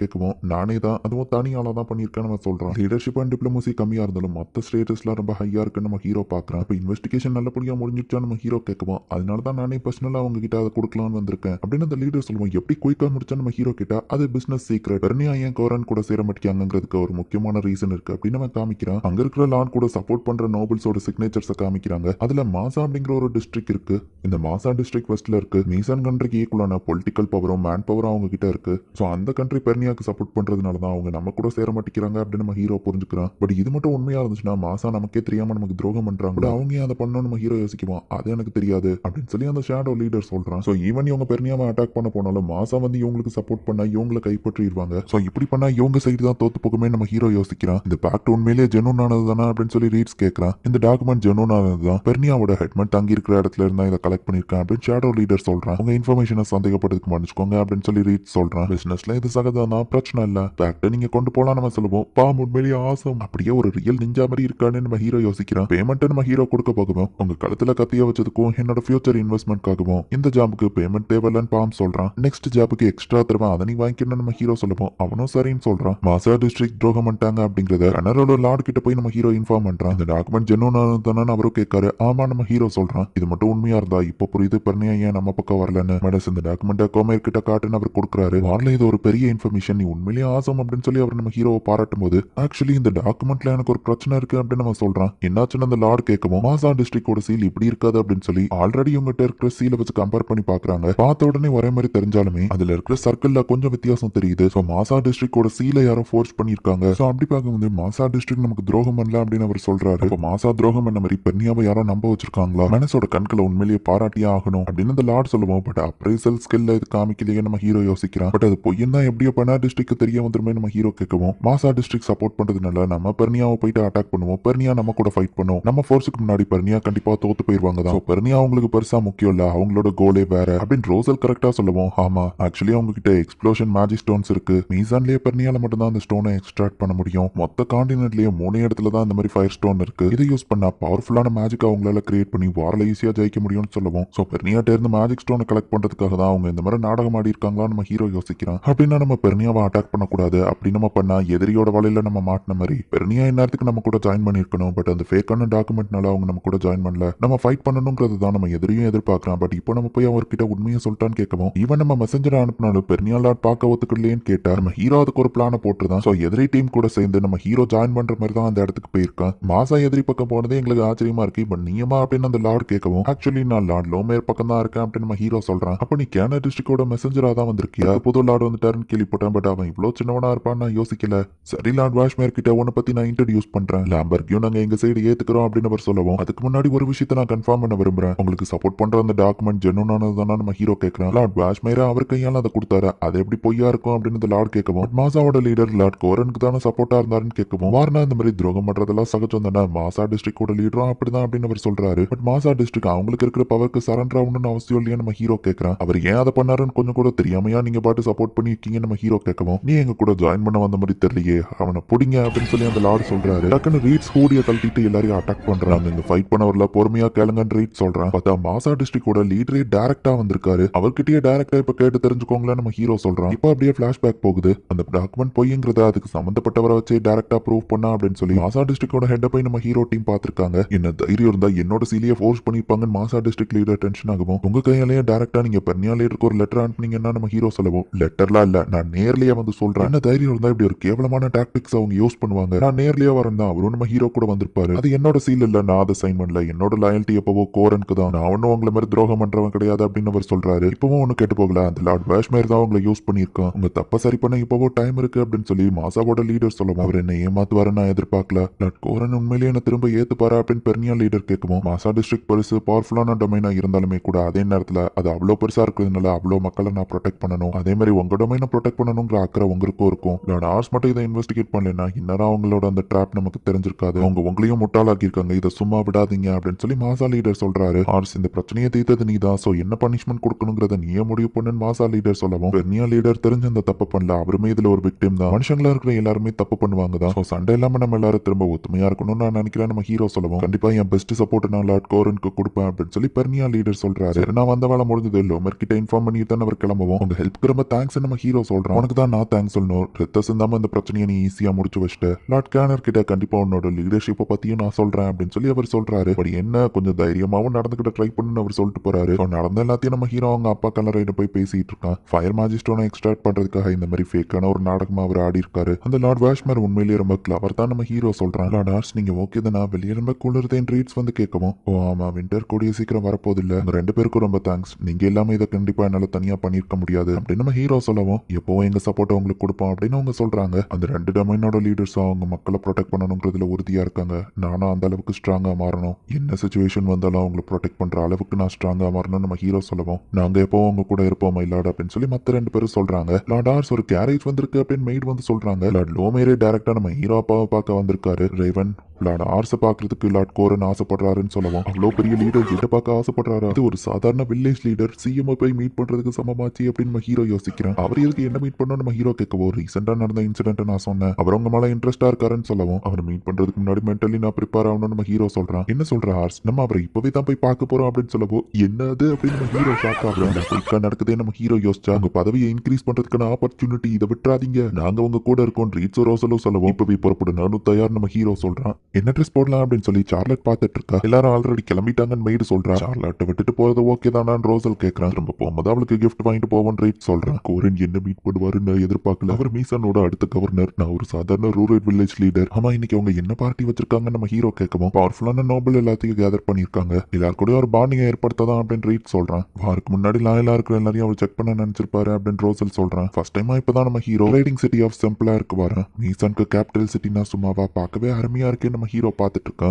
கேட்கவும் நானே தான், அதுவும் தனியால தான் பண்ணியிருக்கேன்னு நம்ம சொல்றான். லீடர்ஷிப் அண்ட் டிப்ளமசி கம்மியா இருந்தாலும் மத்த ஸ்டேட்டஸ்லாம் ரொம்ப ஹையா இருக்குன்னு நம்ம ஹீரோ பாக்குறான். இப்போ இன்வெஸ்டிகேஷன் நல்லபடியா முடிஞ்சிருச்சா நம்ம ஹீரோ கேட்கவும் அதனால தான் நானே பர்சனலா அவங்க கிட்ட அதை கொடுக்கலாம்னு வந்திருக்கேன் அப்படின்னு அந்த லீடர் சொல்லுவோம். எப்படி குயிக்கா முடிச்சா நம்ம ஹீரோ கிட்ட அது பிசினஸ் சீக்ரெட், பெர்னியா ஏன் கோரன் கூட சேர மாட்டேங்கிறதுக்கு ஒரு முக்கியமான ரீசன் இருக்கு அப்படின்னு நம்ம காமிக்கிறான். அங்க இருக்கிற லான் கூட சப்போர்ட் பண்ற நோபல்ஸோட சிக்னேச்சர்ஸை காமிக்கிறாங்க. அதுல மாசா அப்படிங்கிற ஒரு டிஸ்ட்ரிக்ட் இருக்கு. இந்த மாசா டிஸ்ட்ரிக்ட் வெஸ்ட்ல இருக்கு. மீசான் கண்ட்ரிக்கு ஈக்குவலான பொலிட்டிக்கல் பவரும் மேன் பவரும் அவங்க கிட்ட இருக்கு. ஸோ அந்த கண்ட்ரி பெர்னியாக்கு சப்போர்ட் பண்றதுனால தான் அவங்க நம்ம கூட சேர மாட்டேங்கிறாங்க அப்படின்னு நம்ம ஹீரோ புரிஞ்சுக்கிறான். பட் இது மட்டும் உண்மையா இருந்துச்சுன்னா மாசா நமக்கே தெரியாம நமக்கு துரோகம் பண்றாங்க, அவங்க ஏன் அதை பண்ணணும் நம்ம ஹீரோ யோசிக்குவோம். அது எனக்கு தெரியாது அப்படின்னு சொல்லி அந்த ஷேடோ லீடர் சொல்றான். ஸோ ஈவன் இவங்க பெர்னியாவை அட்டாக் பண்ண போனாலும் மாசா வந்து இவங்களுக்கு சப்போர்ட் பண்ணா இவங்களை கைப்பற்றிடுவாங்க. ஸோ இப்படி பண்ணா இவங்க சைடு தான் தோத்து போகுமே நம்ம ஹீரோ யோசிக்கிறான். இந்த பேக்ட் உண்மையிலேயே ஜெனூன் ஆனது தானே அப்படின்னு சொல்லி ரீட்ஸ் கேட்கறான். இந்த டாக்குமெண்ட் ஜெனூன் ஆனது தான், பெர்னியாவோட ஹெட்மெண்ட் தங்கி இருக்கிற இடத்துல இருந்தா இதை கலெக்ட் பண்ணிருக்கேன் அப்படின்னு ஷேடோ லீடர் சொல்றான். உங்க இன்ஃபர்மேஷனை சந்தேகப்படுறதுக்கு மன்னிச்சுக்கோங்க அப்படின்னு சொல்லி ரீட்ஸ் சொல்றான். பிசினஸ்ல இது சகஜம் தான், பிரச்சனை இல்ல, பேக்ட நீங்க கொண்டு போலாம் நம்ம சொல்லுவோம். பாம் உண்மையிலேயே ஆசம், அப்படியே ஒரு ரியல் நிஞ்சா மாதிரி இருக்கான்னு நம்ம ஹீரோ யோசிக்கிறான். பேமெண்ட் நம்ம ஹீரோ கொடுக்க போகவும் உங்க கழுத்துல கத்திய வச்சதுக்கும் என்னோட ஃபியூச்சர் இன்வெஸ்ட்மெண்ட்காகவும் இந்த ஜாபுக்கு பேமெண்ட் தேவையில்லன்னு பாம் சொல்றான். நெக்ஸ்ட் ஜாபுக்கு எக்ஸ்ட்ரா தருவான், அதை நீ வாங்கிக்கணும்னு நம்ம ஹீரோ சொல்லுவோம். அவனும் சரின்னு சொல்றான். மாசா டிஸ்ட்ரிக்ட் துரோகம் பண்ணிட்டாங்க அப்படிங்கறத கனரோட லார்ட் கிட்ட போய் நம்ம ஹீரோ இன்ஃபார்ம் பண்றான். இந்த டாக்குமெண்ட் ஜெனூன் தானே அவரும் கேட்காரு. ஆமா நம்ம ஹீரோ சொல்றான். இது மட்டும் உண்மையா இருந்தா இப்போ புரியுது பெர்னியா ஏன் நம்ம பக்கம் வரலன்னு. மேடஸ் இந்த டாக்குமெண்ட்டை கோமேர் கிட்ட காட்டுன்னு அவர் கொடுக்குறாரு. வார்ல இது ஒரு பெரிய இன்ஃபர்மேஷன், நீ உண்மையிலேயே ஆசம் அப்படின்னு சொல்லி அவர் நம்ம ஹீரோவை பாராட்டும் போது ஆக்சுவலி இந்த டாக்குமெண்ட்ல எனக்கு ஒரு பிரச்சனை இருக்கு அப்படின்னு நம்ம சொல்றான். என்னாச்சுன்னு அந்த லார்ட் கேட்கவும் மாசா டிஸ்ட்ரிக்டோட சீல் இப்படி இருக்காது அப்படின்னு சொல்லி ஆல்ரெடி உங்ககிட்ட இருக்கிற சீலை வச்சு கம்பேர் பண்ணி பாக்குறாங்க. பார்த்த உடனே ஒரே மாதிரி தெரிஞ்சாலுமே அதுல இருக்கிற சர்க்கிள்ல கொஞ்சம் வித்தியாசம் தெரியுது. சோ மாசா டிஸ்ட்ரிக்டோட சீலை யாரோ ஃபோர்ஸ் பண்ணிருக்காங்க. சோ அப்படி பார்க்கும்போது மாசா டிஸ்ட்ரிக்ட் நமக்கு துரோகம் பண்ணல அப்படின்னு அவர் சொல்றாரு. அப்ப மாசா துரோகம் பண்ண மாதிரி பெர்னியாவை யாரோ நம்ப வச்சிருக்காங்களா, மனசோட கண்களை உண்மையிலேயே பாராட்டியே ஆகணும் அப்படின்னு அந்த லார்ட் சொல்லுவோம். பட் அப்ரைசல் ஸ்கில்ல இது காமிக்கலையே நம்ம ஹீரோ யோசிக்கிறான். பட் அது பொய்யன் தான் எப்படியோ பெர்னா டிஸ்ட்ரிக்ட் தெரிய வந்துருமே நம்ம ஹீரோ கேட்கவும் மாசா டிஸ்ட்ரிக்ட் சப்போர்ட் பண்றதுனால நம்ம பெர்னியாவை போயிட்டு அட்டாக் பண்ணுவோம். பெர்னியா நம்ம கூட ஃபைட் பண்ணுவோம். நம்ம ஃபோர்ஸுக்கு முன்னாடி பெர்னியா கண்டிப்பா தோத்து போயிருவாங்க தான். பெர்னியா அவங்களுக்கு பெருசா முக்கியம் இல்ல, அவங்களோட கோலே வேற அப்படின்னு ரோசல் கரெக்டா சொல்லுவோம். ஆமா ஆக்சுவலி அவங்க கிட்ட எக்ஸ்ப்ளோஷன் மேஜிக் ஸ்டோன்ஸ் இருக்கு. மீசான்லயே பெர்னியால மட்டும் தான் அந்த ஸ்டோனை எக்ஸ்ட்ராக்ட் பண்ண முடியும். மொத்த கான்டினென்ட்லயே 3 இடத்துல தான் இந்த மாதிரி ஃபயர் ஸ்டோன் இருக்கு. இதை யூஸ் பண்ணா பவர்ஃபுல்லான மேஜிக் அவங்களால கிரியேட் பண்ணி வார்ல ஈஸியா ஜெயிக்க முடியும்னு சொல்லுவோம். சோ பெர்னியாட்ட இருந்து மேஜிக் ஸ்டோனை கலெக்ட் பண்றதுக்காக தான் அவங்க இந்த மாதிரி நாடகம் ஆடி இருக்காங்களா நம்ம ஹீரோ யோசிக்கிறான். அப்படின்னா நம்ம பெர்னியாவை அட்டாக் பண்ணக்கூடாது, அப்படி நம்ம பண்ணா எதிரியோட வலையில நம்ம மாட்டின மாதிரி பெர்னியா இந்நேரத்துக்கு நம்ம கூட ஜாயின் பண்ணிருக்கணும். பட் அந்த ஃபேக்கான டாக்குமெண்ட்னால அவங்க நம்ம கூட ஜாயின் பண்ணல. நம்ம ஃபைட் பண்ணணுங்கிறது தான் நம்ம எதிரியும் எதிர்பார்க்கலாம். பட் இப்போ நம்ம நம்ம போய் அவர்கிட்ட உண்மையை சொல்லிட்டான்னு கேட்கவும் இவன் நம்ம மெசஞ்சரை அனுப்பினாலும் பெர்னியா லார்ட் பார்க்க ஒத்துக்கலையேன்னு கேட்டா நம்ம ஹீரோ அதுக்கு ஒரு பிளான போட்டுதான் சோ எதிரி டீம் கூட சேர்ந்து நம்ம ஹீரோ ஜாயின் பண்ற மாதிரி தான் அந்த இடத்துக்கு போயிருக்கான். மாசா எதிரி பக்கம் போனதே எங்களுக்கு ஆச்சரியமா இருக்கு. இப்ப நீயமா அப்படின்னு அந்த லார்ட் கேட்கவும் ஆக்சுவலி நான் லார்ட் லோமேர் பக்கம் தான் இருக்கேன் அப்படின்னு நம்ம ஹீரோ சொல்றான். அப்ப நீ கேனர் டிஸ்ட்ரிக்டோட மெசஞ்சரா தான் வந்திருக்கியா? புது லார்ட் வந்துட்டாருன்னு கேள்விப்பட்டேன். பட் அவன் இவ்வளவு சின்னவனா இருப்பான்னு நான் யோசிக்கல. சரி லார்ட் வாஷ்மேர் கிட்ட உன்னை பத்தி நான் இன்ட்ரடியூஸ் பண்றேன். லாம்பர்கியும் நாங்க எங்க சைடு ஏத்துக்கிறோம் அப்படின்னு அவர் சொல்லவும் அதுக்கு முன்னாடி ஒரு விஷயத்தை நான் கன்ஃபார்ம் பண்ண விரும்புறேன். உங்களுக்கு சப்போர்ட் பண்ற அந்த டாக்குமெண்ட் ஜெனுனானது தானே நம்ம ஹீரோ கேட்கறான். லார்ட் வாஷ்மேர் அவர் கையால அதை கொடுத்தாரு. அது எப்படி பொய்யா இருக்கும் அப்படின்னு இந்த லார்ட் கேட்கவும் மாசாவோட லீடர் லார்ட் கோரனுக்கு தானே சப்போர்ட்டா இருந்தாருன்னு கேட்கவும் வார்னா இந்த மாதிரி துரோகம் பண்றதெல்லாம் சகஜம் தானே. மாசா டிஸ்ட்ரிக்டோட லீடரும் அப்படிதான் அப்படின்னு அவர் சொல்றாரு. பட் மாசா டிஸ்ட்ரிக்ட் அவங்களுக்கு இருக்கிற பவருக்கு சரண்டர் ஆகணும்னு அவசியம் இல்லையா நம்ம ஹீரோ கேட்கறான். அவர் ஏன் அதை பண்ணாருன்னு கொஞ்சம் கூட தெரியாமையா நீங்க பாட்டு சப்போர்ட் பண்ணிருக்கீங்க நம்ம ஹீரோ கேட்கவும் நீ எங்க கூட ஜாயின் பண்ண வந்த மாதிரி தெரியலையே அவனை புடிங்க அப்படின்னு சொல்லி அந்த லார்ட் சொல்றாரு. டக்குன்னு ரீட்ஸ் ஹூடிய தள்ளிட்டு எல்லாரையும் அட்டாக் பண்றாங்க. இங்க ஃபைட் பண்ண வரல பொறுமையா கேளுங்கன்னு ரீட் சொல்றான். பார்த்தா மாசா டிஸ்ட்ரிக்டோட லீடரே டைரக்டா வந்திருக்காரு. அவர்கிட்டயே டைரக்டா இப்ப கேட்டு தெரிஞ்சுக்கோங்களேன் நம்ம ஹீரோ சொல்றான். இப்போ அப்படியே பிளாஷ்பேக் போகுது. அந்த டாக்குமெண்ட் பொய்ங்கிறத அதுக்கு சம்பந்தப்பட்டவரை வச்சு டைரக்டா ப்ரூவ் பண்ணா அப்படின்னு சொல்லி மாசா டிஸ்ட்ரிக்டோட ஹெட் போய் நம்ம ஹீரோ டீம் பாத்துருக்காங்க. என்ன தைரியம் இருந்தா என்னோட சீலியை ஃபோர்ஸ் பண்ணிருப்பாங்கன்னு மாசா டிஸ்ட்ரிக்ட் லீடர் டென்ஷன் ஆகும். உங்க கையாலேயே டைரக்டா நீங்க பெர்னியா லீடருக்கு ஒரு லெட்டர் அனுப்புனீங்கன்னா நம்ம ஹீரோ சொல்லவும் லெட்டர்லாம் இல்ல நான் நேர்லயே வந்து சொல்றேன். என்ன தைரியம் இருந்தா இப்படி ஒரு கேவலமான டாக்டிக்ஸ் அவங்க யூஸ் பண்ணுவாங்க. நான் நேர்லயே வரேன் தான் அவரும் நம்ம ஹீரோ கூட வந்திருப்பாரு. அது என்னோட சீல் இல்ல நான் அதை சைன் பண்ணல. என்னோட லாயல்ட்டி எப்பவோ கோரனுக்கு தான். நான் ஒன்னும் உங்களை மாதிரி துரோகம் பண்றவன் கிடையாது அப்படின்னு அவர் சொல்றாரு. இப்பவும் ஒண்ணு கேட்டு போகல அந்த லார்ட் வாஷ்மேர் தான் உங்களை யூஸ் பண்ணிருக்கான். உங்க தப்ப சரி பண்ண இப்பவோ டைம் இருக்கு அப்படின்னு சொல்லி மாசாவோட லீடர் சொல்லவும் அவர் என்ன ஏமாத்துவாரு நான் எதிர்பார்க்கல. லார்ட் கோரன் உண்மையிலேயே என்ன திரும்ப ஏத்துப்பாரா அப்படின்னு பெர்னியா லீடர் கேட்கவும் மாசா டிஸ்ட்ரிக்ட் பெருசு பவர்ஃபுல்லான டொமைனா இருந்தாலுமே கூட அதே நேரத்துல அது அவ்வளவு பெருசா இருக்கிறதுனால அவ்வளவு மக்களை நான் ப்ரொடெக்ட் பண்ணணும். அதே மாதிரி உங்க டொமைனை ப்ரொடெக்ட் பண்ணணுங்கிற அக்கறை உங்களுக்கும் இருக்கும். லார்ட் ஆர்ஸ் மட்டும் இதை இன்வெஸ்டிகேட் பண்ணலன்னா இன்னரா அவங்களோட அந்த ட்ராப் நமக்கு தெரிஞ்சிருக்காது. அவங்க உங்களையும் முட்டாளாக்கி இருக்காங்க. இதை சும்மா விடாதீங்க அப்படின்னு சொல்லி மாசா லீடர் சொல்றாரு. ஆர்ஸ் இந்த பிரச்சனையை தீர்த்தது நீதான். சோ என்ன பனிஷ்மெண்ட் கொடுக்கணுங்கிறத நீயே முடிவு பண்ணுன்னு மாசா லீடர் சொல்லவும் பெர்னியா லீடர் தெரிஞ்ச அந்த தப்பு பண்ணல. அவருமே இதுல ஒரு விக்டிம் தான். மனுஷங்களா இருக்கிற எல்லாருமே தப்பு பண்ணுவாங்க தான். சண்டை இல்லாம நம்ம எல்லாரும் திரும்ப ஒத்துமையா இருக்கணும்னு நான் நினைக்கிறேன் நம்ம ஹீரோ சொல்லவும் கண்டிப்பா என் பெஸ்ட் சப்போர்ட் நான் லார்ட் கோரனுக்கு கொடுப்பேன் அப்படின்னு சொல்லி பெர்னியா லீடர் சொல்றாரு. நான் வந்த வேலை முடிஞ்சது லோமர் கிட்ட இன்ஃபார்ம் பண்ணிட்டு தான் அவர் கிளம்பவும் உங்க ஹெல்ப்க்கு ரொம்ப தேங்க்ஸ் நம்ம ஹீரோ சொல்றான். உனக்கு தான் நான் தேங்க்ஸ் சொல்லணும். ரத்த சிந்தாம இந்த பிரச்சனையை நீ ஈஸியா முடிச்சு வச்சுட்டு லார்ட் கேனர் கிட்ட கண்டிப்பா உன்னோட லீடர்ஷிப்பை பத்தியும் நான் சொல்றேன் அப்படின்னு சொல்லி அவர் சொல்றாரு. அப்படி என்ன கொஞ்சம் தைரியமாவும் நடந்துகிட்ட ட்ரை பண்ணுன்னு அவர் சொல்லிட்டு போறாரு. நடந்த எல்லாத்தையும் நம்ம ஹீரோ அவங்க அப்பா கலரையிட போய் பேசிட்டு இருக்கான். ஃபயர் மேஜிஸ்டோனை எக்ஸ்ட்ராக்ட் பண்றதுக்காக இந்த மாதிரி ஃபேக்கான ஒரு நாடகமா அவர் ஆடி இருக்காரு. அந்த லார்ட் வாஷ்மேர் உண்மையிலேயே ரொம்ப கிளவர் தான் நம்ம ஹீரோ சொல்றான். லார்ட் ஆர்ஸ் நீங்க ஓகே தானா வெளியே ரொம்ப குளிர்தேன் ரீட்ஸ் வந்து கேட்கவும் ஓ ஆமா வின்டர் கூடிய சீக்கிரம் வரப்போது இல்ல உங்க ரெண்டு பேருக்கும் ரொம்ப தேங்க்ஸ். நீங்க இல்லாம இதை கண்டிப்பா என்னால தனியா பண்ணிருக்க முடியாது அப்படின்னு நம்ம ஹீரோ சொல்லவும் எப்போ எங்க சப்போர்ட் உங்களுக்கு கொடுப்போம் அப்படின்னு அவங்க சொல்றாங்க. அந்த ரெண்டு டொமைனோட லீடர்ஸும் அவங்க மக்களை ப்ரொடெக்ட் பண்ணணுங்கிறதுல உறுதியா இருக்காங்க. நானும் அந்த அளவுக்கு ஸ்ட்ராங்கா மாறணும். என்ன சுச்சுவேஷன் வந்தாலும் அவங்களை ப்ரொடெக்ட் பண்ற அளவுக்கு நான் ஸ்ட்ராங்கா மாறணும்னு நம்ம ஹீரோ சொல்லவும் நாங்க எப்போ உங்க கூட இருப்போம் மைலாட் அப்படின்னு சொல்லி மத்த ரெண்டு பேரும் சொல்றாங்க. லார்ட் ஆர்ஸ் ஒரு கேரேஜ் வந்திருக்கு அப்படின்னு மெய்ட் வந்து சொல்றாங்க. லார்ட் லோமேரே டைரக்டா நம்ம ஹீரோ அப்பாவை பார்க்க வந்திருக்காரு. ரேவன் லார்ட் ஆர்ஸை பாக்குறதுக்கு லார்ட் கோரன் ஆசைப்படுறாருன்னு சொல்லவும் அவ்வளோ பெரிய லீடர் கிட்ட பார்க்க ஆசைப்படுறாரு. இது ஒரு சாதாரண வில்லேஜ் லீடர் சிஎம் போய் மீட் பண்றதுக்கு சமமாச்சு அப்படின்னு நம்ம ஹீரோ யோசிக்கிறேன். அவர் எதுக்கு என்ன மீட் பண்ணணும் நம்ம ஹீரோ கேட்கவோ ரீசெண்டா நடந்த இன்சிடென்ட் நான் சொன்னேன். அவர் உங்க மேல இன்ட்ரெஸ்டா இருக்காருன்னு சொல்லவும் அவர் மீட் பண்றதுக்கு முன்னாடி மென்டலி நான் ப்ரிப்பேர் ஆகணும்னு நம்ம ஹீரோ சொல்றான். என்ன சொல்ற ஆர்ஸ் நம்ம அவரை இப்பவே தான் போய் பார்க்க போறோம் அப்படின்னு சொல்லவோ என்னது அப்படின்னு நம்ம ஹீரோ ஷாக் ஆகுறோம். நடக்குதே நம்ம ஹீரோ யோசிச்சா உங்க பதவியை இன்க்ரீஸ் பண்றதுக்கான ஆப்பர்ச்சுனிட்டி இதை விட்டுறாதீங்க நாங்க உங்க கூட இருக்கோம் ரீட்ஸோ ரோசலோ சொல்லவும் இப்பவே புறப்படும் நானும் தயார் நம்ம ஹீரோ சொல்றான். என்ன ட்ரெஸ் போடலாம் அப்படின்னு சொல்லி சார்லட் பார்த்துட்டு இருக்கா. எல்லாரும் ஆல்ரெடி கிளம்பிட்டாங்கன்னு மெய்டு சொல்றான். சார்லட்டை விட்டுட்டு போறது ஓகே தானான்னு ரோசல் கேட்கறான். திரும்ப போகும்போது அவளுக்கு கிஃப்ட் வாங்கிட்டு போவோம் ரீட் சொல்றான். கோரன் என்ன மீட் பண்ணுவாருன்னு எதிர்பார்க்கல. அவர் மீசனோட அடுத்த கவர்னர். நான் ஒரு சாதாரண ரூரல் வில்லேஜ் லீடர். ஆமா இன்னைக்கு அவங்க என்ன பார்ட்டி வச்சிருக்காங்க நம்ம ஹீரோ கேட்கவும் பவர்ஃபுல்லான நோபல் எல்லாத்தையும் கேதர் பண்ணிருக்காங்க. எல்லாரும் கூட ஒரு பாண்டிங்கை ஏற்படுத்ததான் அப்படின்னு ரீட் சொல்றான். வாருக்கு முன்னாடி லாயலா இருக்கிற எல்லாரையும் அவர் செக் பண்ண நினைச்சிருப்பாரு அப்படின்னு ரோசல் சொல்றான். ஃபர்ஸ்ட் டைமா இப்பதான் நம்ம ஹீரோ ரைடிங் சிட்டி ஆஃப் செம்பிளா இருக்கு வரேன். மீசனுக்கு கேபிட்டல் சிட்டினா சும்மாவா பார்க்கவே அருமையா இருக்கு நம்ம ஹீரோ பார்த்துட்டு இருக்கா.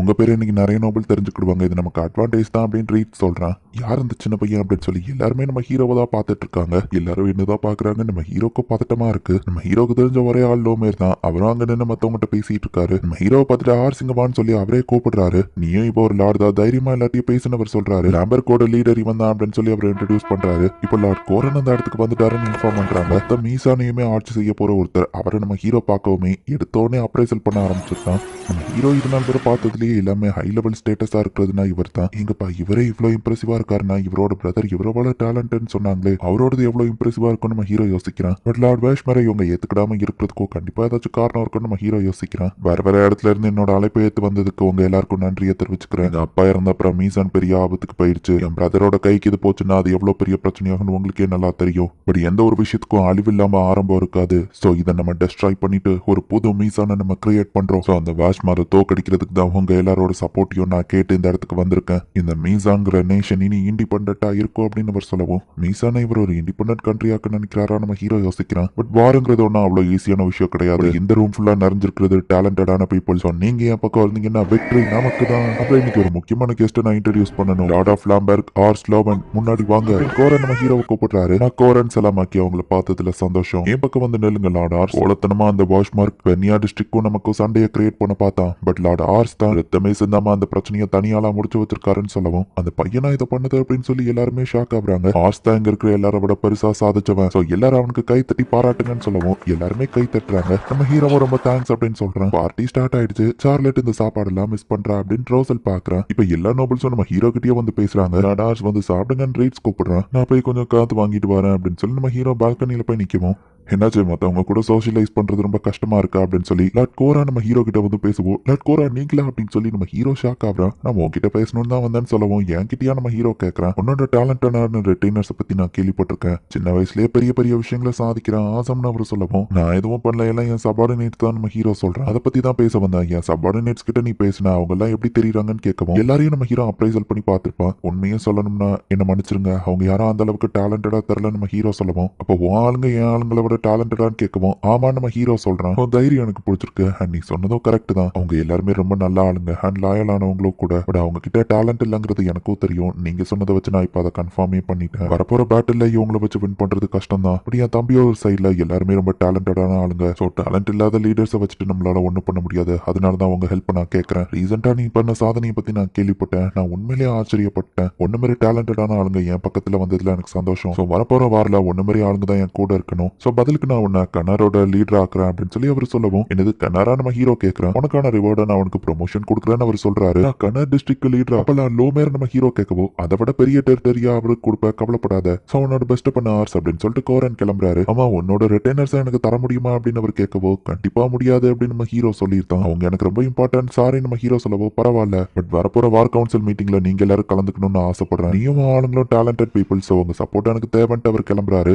உங்க பேரு இன்னைக்கு நிறைய நோபல் தெரிஞ்சுக்கிடுவாங்க. இது நமக்கு அட்வான்டேஜ் தான் அப்படின்னு ரீட் சொல்றான். யார் அந்த சின்ன பையன் அப்படின்னு சொல்லி எல்லாருமே நம்ம ஹீரோவை தான் பார்த்துட்டு இருக்காங்க. எல்லாரும் என்னதான் பாக்குறாங்க. நம்ம ஹீரோக்கு பதட்டமா இருக்கு. நம்ம ஹீரோக்கு தெரிஞ்ச ஒரே ஆள் லோமேர் தான். அவரும் அங்க நின்று மத்தவங்கிட்ட பேசிட்டு இருக்காரு. நம்ம ஹீரோவை பார்த்துட்டு ஆர் சிங்கவான்னு சொல்லி அவரே கூப்பிடுறாரு. நீயும் இப்போ ஒரு லார்ட் தான் தைரியமா எல்லாத்தையும் பேசுன்னு அவர் சொல்றாரு. லாம்பர்கோட லீடர் இவன் தான் அப்படின்னு சொல்லி அவர் இன்ட்ரடியூஸ் பண்றாரு. இப்போ லார்ட் கோரன் அந்த இடத்துக்கு வந்துட்டாருன்னு இன்ஃபார்ம் பண்றாங்க. மீசானையுமே ஆட்சி செய்ய போற ஒருத்தர் அவரை நம்ம ஹீரோ பார்க்கவுமே எடுத்தோடனே அப்ரைசல் பண்ண ஆரம்பிச்சிருக்கான். நம்ம ஹீரோ இது நாள் வரை பார்த்ததுலயே எல்லாமே ஹை லெவல் ஸ்டேட்டஸா இருக்கிறதுனா இவர் தான். எங்கப்பா இவரே இவ்வளவு இம்ப்ரெசிவா இருக்காருன்னா இவரோட பிரதர் இவ்வளவு டேலண்ட்னு சொன்னாங்களே, அவரோடது எவ்வளவு இம்ப்ரெசிவா இருக்கும் நம்ம ஹீரோ யோசிக்கிறான். பட் லார்ட் வேஷ்மரை இவங்க ஏத்துக்கிடாம இருக்கிறதுக்கோ கண்டிப்பா ஏதாச்சும் காரணம் இருக்கும் நம்ம ஹீரோ யோசிக்கிறான். வேற வேற இடத்துல இருந்து என்னோட அழைப்பை ஏத்து வந்ததுக்கு உங்க எல்லாருக்கும் நன்றியை தெரிவிச்சுக்கிறேன். எங்க அப்பா இறந்த அப்புறம் மீசான் பெரிய ஆபத்துக்கு போயிடுச்சு. என் பிரதரோட கைக்கு இது போச்சுன்னா அது எவ்வளவு பெரிய பிரச்சனையாகும்னு உங்களுக்கே நல்லா தெரியும். பட் எந்த ஒரு விஷயத்துக்கும் அழிவில்லாம ஆரம்பம் இருக்காது. சோ இதை நம்ம டெஸ்ட்ராய் பண்ணிட்டு ஒரு புது மீசான நம்ம கிரியேட் பண்றோம். சோ அந்த வேஷ்மரை தோக்கடிக்கிறதுக்கு தான் உங்க எல்லாரோட சப்போர்ட்டையும் நான் கேட்டு இந்த இடத்துக்கு வந்திருக்கேன். இந்த மீசாங்கிற நேஷன் இனி இண்டிபெண்டா இருக்கும் அப்படின்னு அவர் சொல்லவும், மீசான இவர் ஒரு இண்டிபெண்டன்ட் கண்ட்ரியாக்க நினைக்கிறாரா நம்ம ஹீரோ யோசிக்கிறான். பட் வாருங்கிறது ஒன்றும் அவ்வளவு ஈஸியான விஷயம் கிடையாது. இந்த ரூம் ஃபுல்லா நிறைஞ்சிருக்கிறது டேலண்டடான பீப்புள். ஸோ நீங்க என் பக்கம் இருந்தீங்கன்னா வெற்றி நமக்கு தான். அப்புறம் இன்னைக்கு ஒரு முக்கியமான கெஸ்ட்டை நான் இன்ட்ரடியூஸ் பண்ணணும். லார்ட் ஆஃப் லாம்பர்க் ஆர் ஸ்லோவன் முன்னாடி வாங்க. கோரன் நம்ம ஹீரோவை கூப்பிடுறாரு. நான் கோரன் சலாமாக்கி அவங்கள பார்த்ததுல சந்தோஷம். என் பக்கம் வந்து நெல்லுங்க லார்ட் ஆர்ஸ். கோலத்தனமா அந்த வாஷ்மார்க் பென்னியா டிஸ்ட்ரிக்டும் நமக்கு சண்டையை கிரியேட் பண்ண பார்த்தான். பட் லார்ட் ஆர்ஸ் தான் ரத்தமே சிந்தாம அந்த பிரச்சனையை தனியாலாம் முடிச்சு வச்சிருக்காருன்னு சொல்லவும், அந்த பையனா இதை பண்ணது அப்படின்னு சொல்லி எல்லாருமே ஷாக் ஆகுறாங்க. ஆர்ஸ் தான் இங்க இருக்கிற எல்லாரை விட பெருசா சாதிச்சவன். சோ எல்லாரும் அவனுக்கு கை தட்டி பாராட்டுங்கன்னு சொல்லவும் எல்லாருமே கை தட்டுறாங்க. நம்ம ஹீரோவும் ரொம்ப தேங்க்ஸ் அப்படின்னு சொல்றான். பார்ட்டி ஸ்டார்ட் ஆயிடுச்சு. சார்லெட் இந்த சாப்பாடு எல்லாம் மிஸ் பண்றா அப்படின்னு ரோசல் பாக்குறான். இப்ப எல்லா நோபல்ஸும் நம்ம ஹீரோ கிட்டயே வந்து பேசுறாங்க. லார்ட் ஆர்ஸ் வந்து சாப்பிடுங்கன்னு ரீட்ஸ் கூப்பிடுறான். நான் போய் கொஞ்சம் காத்து வாங்கிட்டு வரேன் அப்படின்னு சொல்லி நம்ம ஹீரோ பால்கனியில போய் நிக்கவும், என்னாச்சு மத்தவங்க கூட சோஷியலைஸ் பண்றது ரொம்ப கஷ்டமா இருக்கா அப்படின்னு சொல்லி லார்ட் கோரா நம்ம ஹீரோ கிட்ட வந்து பேசுவோம். லார்ட் கோரா நீங்களா அப்படின்னு சொல்லி நம்ம ஹீரோ ஷாக் ஆகுறான். நான் உன்கிட்ட பேசணும்னு தான் வந்தேன்னு சொல்லவும், என் கிட்டயா நம்ம ஹீரோ கேட்கறான். உன்னோட டேலண்டான ரெட்டைனர்ஸ் பத்தி நான் கேள்விப்பட்டிருக்கேன். சின்ன வயசுலயே பெரிய பெரிய விஷயங்களை சாதிக்கிறான் ஆசம்னு அவர் சொல்லவும், நான் எதுவும் பண்ணல, எல்லாம் என் சபார்டினேட் தான் நம்ம ஹீரோ சொல்றான். அதை பத்தி தான் பேச வந்தேன். என் சபார்டினேட்ஸ் கிட்ட நீ பேசினா அவங்க எல்லாம் எப்படி தெரியுறாங்கன்னு கேட்கவும், எல்லாரையும் நம்ம ஹீரோ அப்ரைசல் பண்ணி பார்த்திருப்பான். உண்மையும் சொல்லணும்னா என்ன மன்னிச்சிருங்க, அவங்க யாரும் அந்த அளவுக்கு டேலண்டடா தெரியல நம்ம ஹீரோ சொல்லவும், அப்போ உன் ஆளுங்க என் ஆளுங்களை விட டேலண்டடான்னு கேட்கவும், ஆமா நம்ம ஹீரோ சொல்றான். தைரியம் எனக்கு பிடிச்சிருக்கு. நீ சொன்னதும் கரெக்ட் தான். அவங்க எல்லாருமே ரொம்ப நல்ல ஆளுங்க அண்ட் லாயல் ஆனவங்களும் கூட. பட் அவங்க கிட்ட டேலண்ட் இல்லங்கிறது எனக்கும் தெரியும். நீங்க சொன்னதை வச்சு நான் இப்ப அதை கன்ஃபார்மே பண்ணிட்டேன். வரப்போற பேட்டில் இவங்களை வச்சு வின் பண்றது கஷ்டம் தான். பட் என் தம்பியோட சைட்ல எல்லாருமே ரொம்ப டேலண்டடான ஆளுங்க. ஸோ டேலண்ட் இல்லாத லீடர்ஸை வச்சுட்டு நம்மளால ஒன்றும் பண்ண முடியாது. அதனாலதான் உங்க ஹெல்ப் நான் கேட்கறேன். ரீசெண்டா நீ பண்ண சாதனையை பத்தி நான் கேள்விப்பட்டேன். நான் உண்மையிலேயே ஆச்சரியப்பட்டேன். ஒன்னு மாதிரி டேலண்டடான ஆளுங்க என் பக்கத்துல வந்ததுல எனக்கு சந்தோஷம். ஸோ வரப்போற வாரில் ஒன்னு மாதிரி ஆளுங்க தான் என் கூட இருக்கணும். ஸோ பதிலுக்கு நான் உன்னை கனரோட லீடர் ஆக்குறேன் அப்படின்னு சொல்லி அவர் சொல்லவும், என்னது கனரா நம்ம ஹீரோ கேட்கறான். உனக்கான ரிவார்டை நான் அவனுக்கு ப்ரொமோஷன் கொடுக்குறேன்னு அவர் சொல்றாரு. நான் கனர் டிஸ்ட்ரிக்ட் லீடர். அப்ப நான் லோ மேர் நம்ம ஹீரோ கேட்கவும், அதை விட பெரிய டெரிட்டரியா அவருக்கு கொடுப்ப, கவலைப்படாத. சோ உன்னோட பெஸ்ட் பண்ண ஆர்ஸ் அப்படின்னு சொல்லிட்டு கோரன் கிளம்புறாரு. ஆமா உன்னோட ரிட்டைனர்ஸ் எனக்கு தர முடியுமா அப்படின்னு அவர் கேட்கவோ, கண்டிப்பா முடியாது அப்படின்னு நம்ம ஹீரோ சொல்லியிருந்தான். அவங்க எனக்கு ரொம்ப இம்பார்ட்டன்ட் சாரி நம்ம ஹீரோ சொல்லவோ, பரவாயில்ல பட் வரப்போற வார் கவுன்சில் மீட்டிங்ல நீங்க எல்லாரும் கலந்துக்கணும்னு ஆசைப்படுறேன். நீயும் ஆளுங்களும் டேலண்டட் பீப்புள். சோ உங்க சப்போர்ட் எனக்கு தேவைன்ட்டு அவர் கிளம்புறாரு.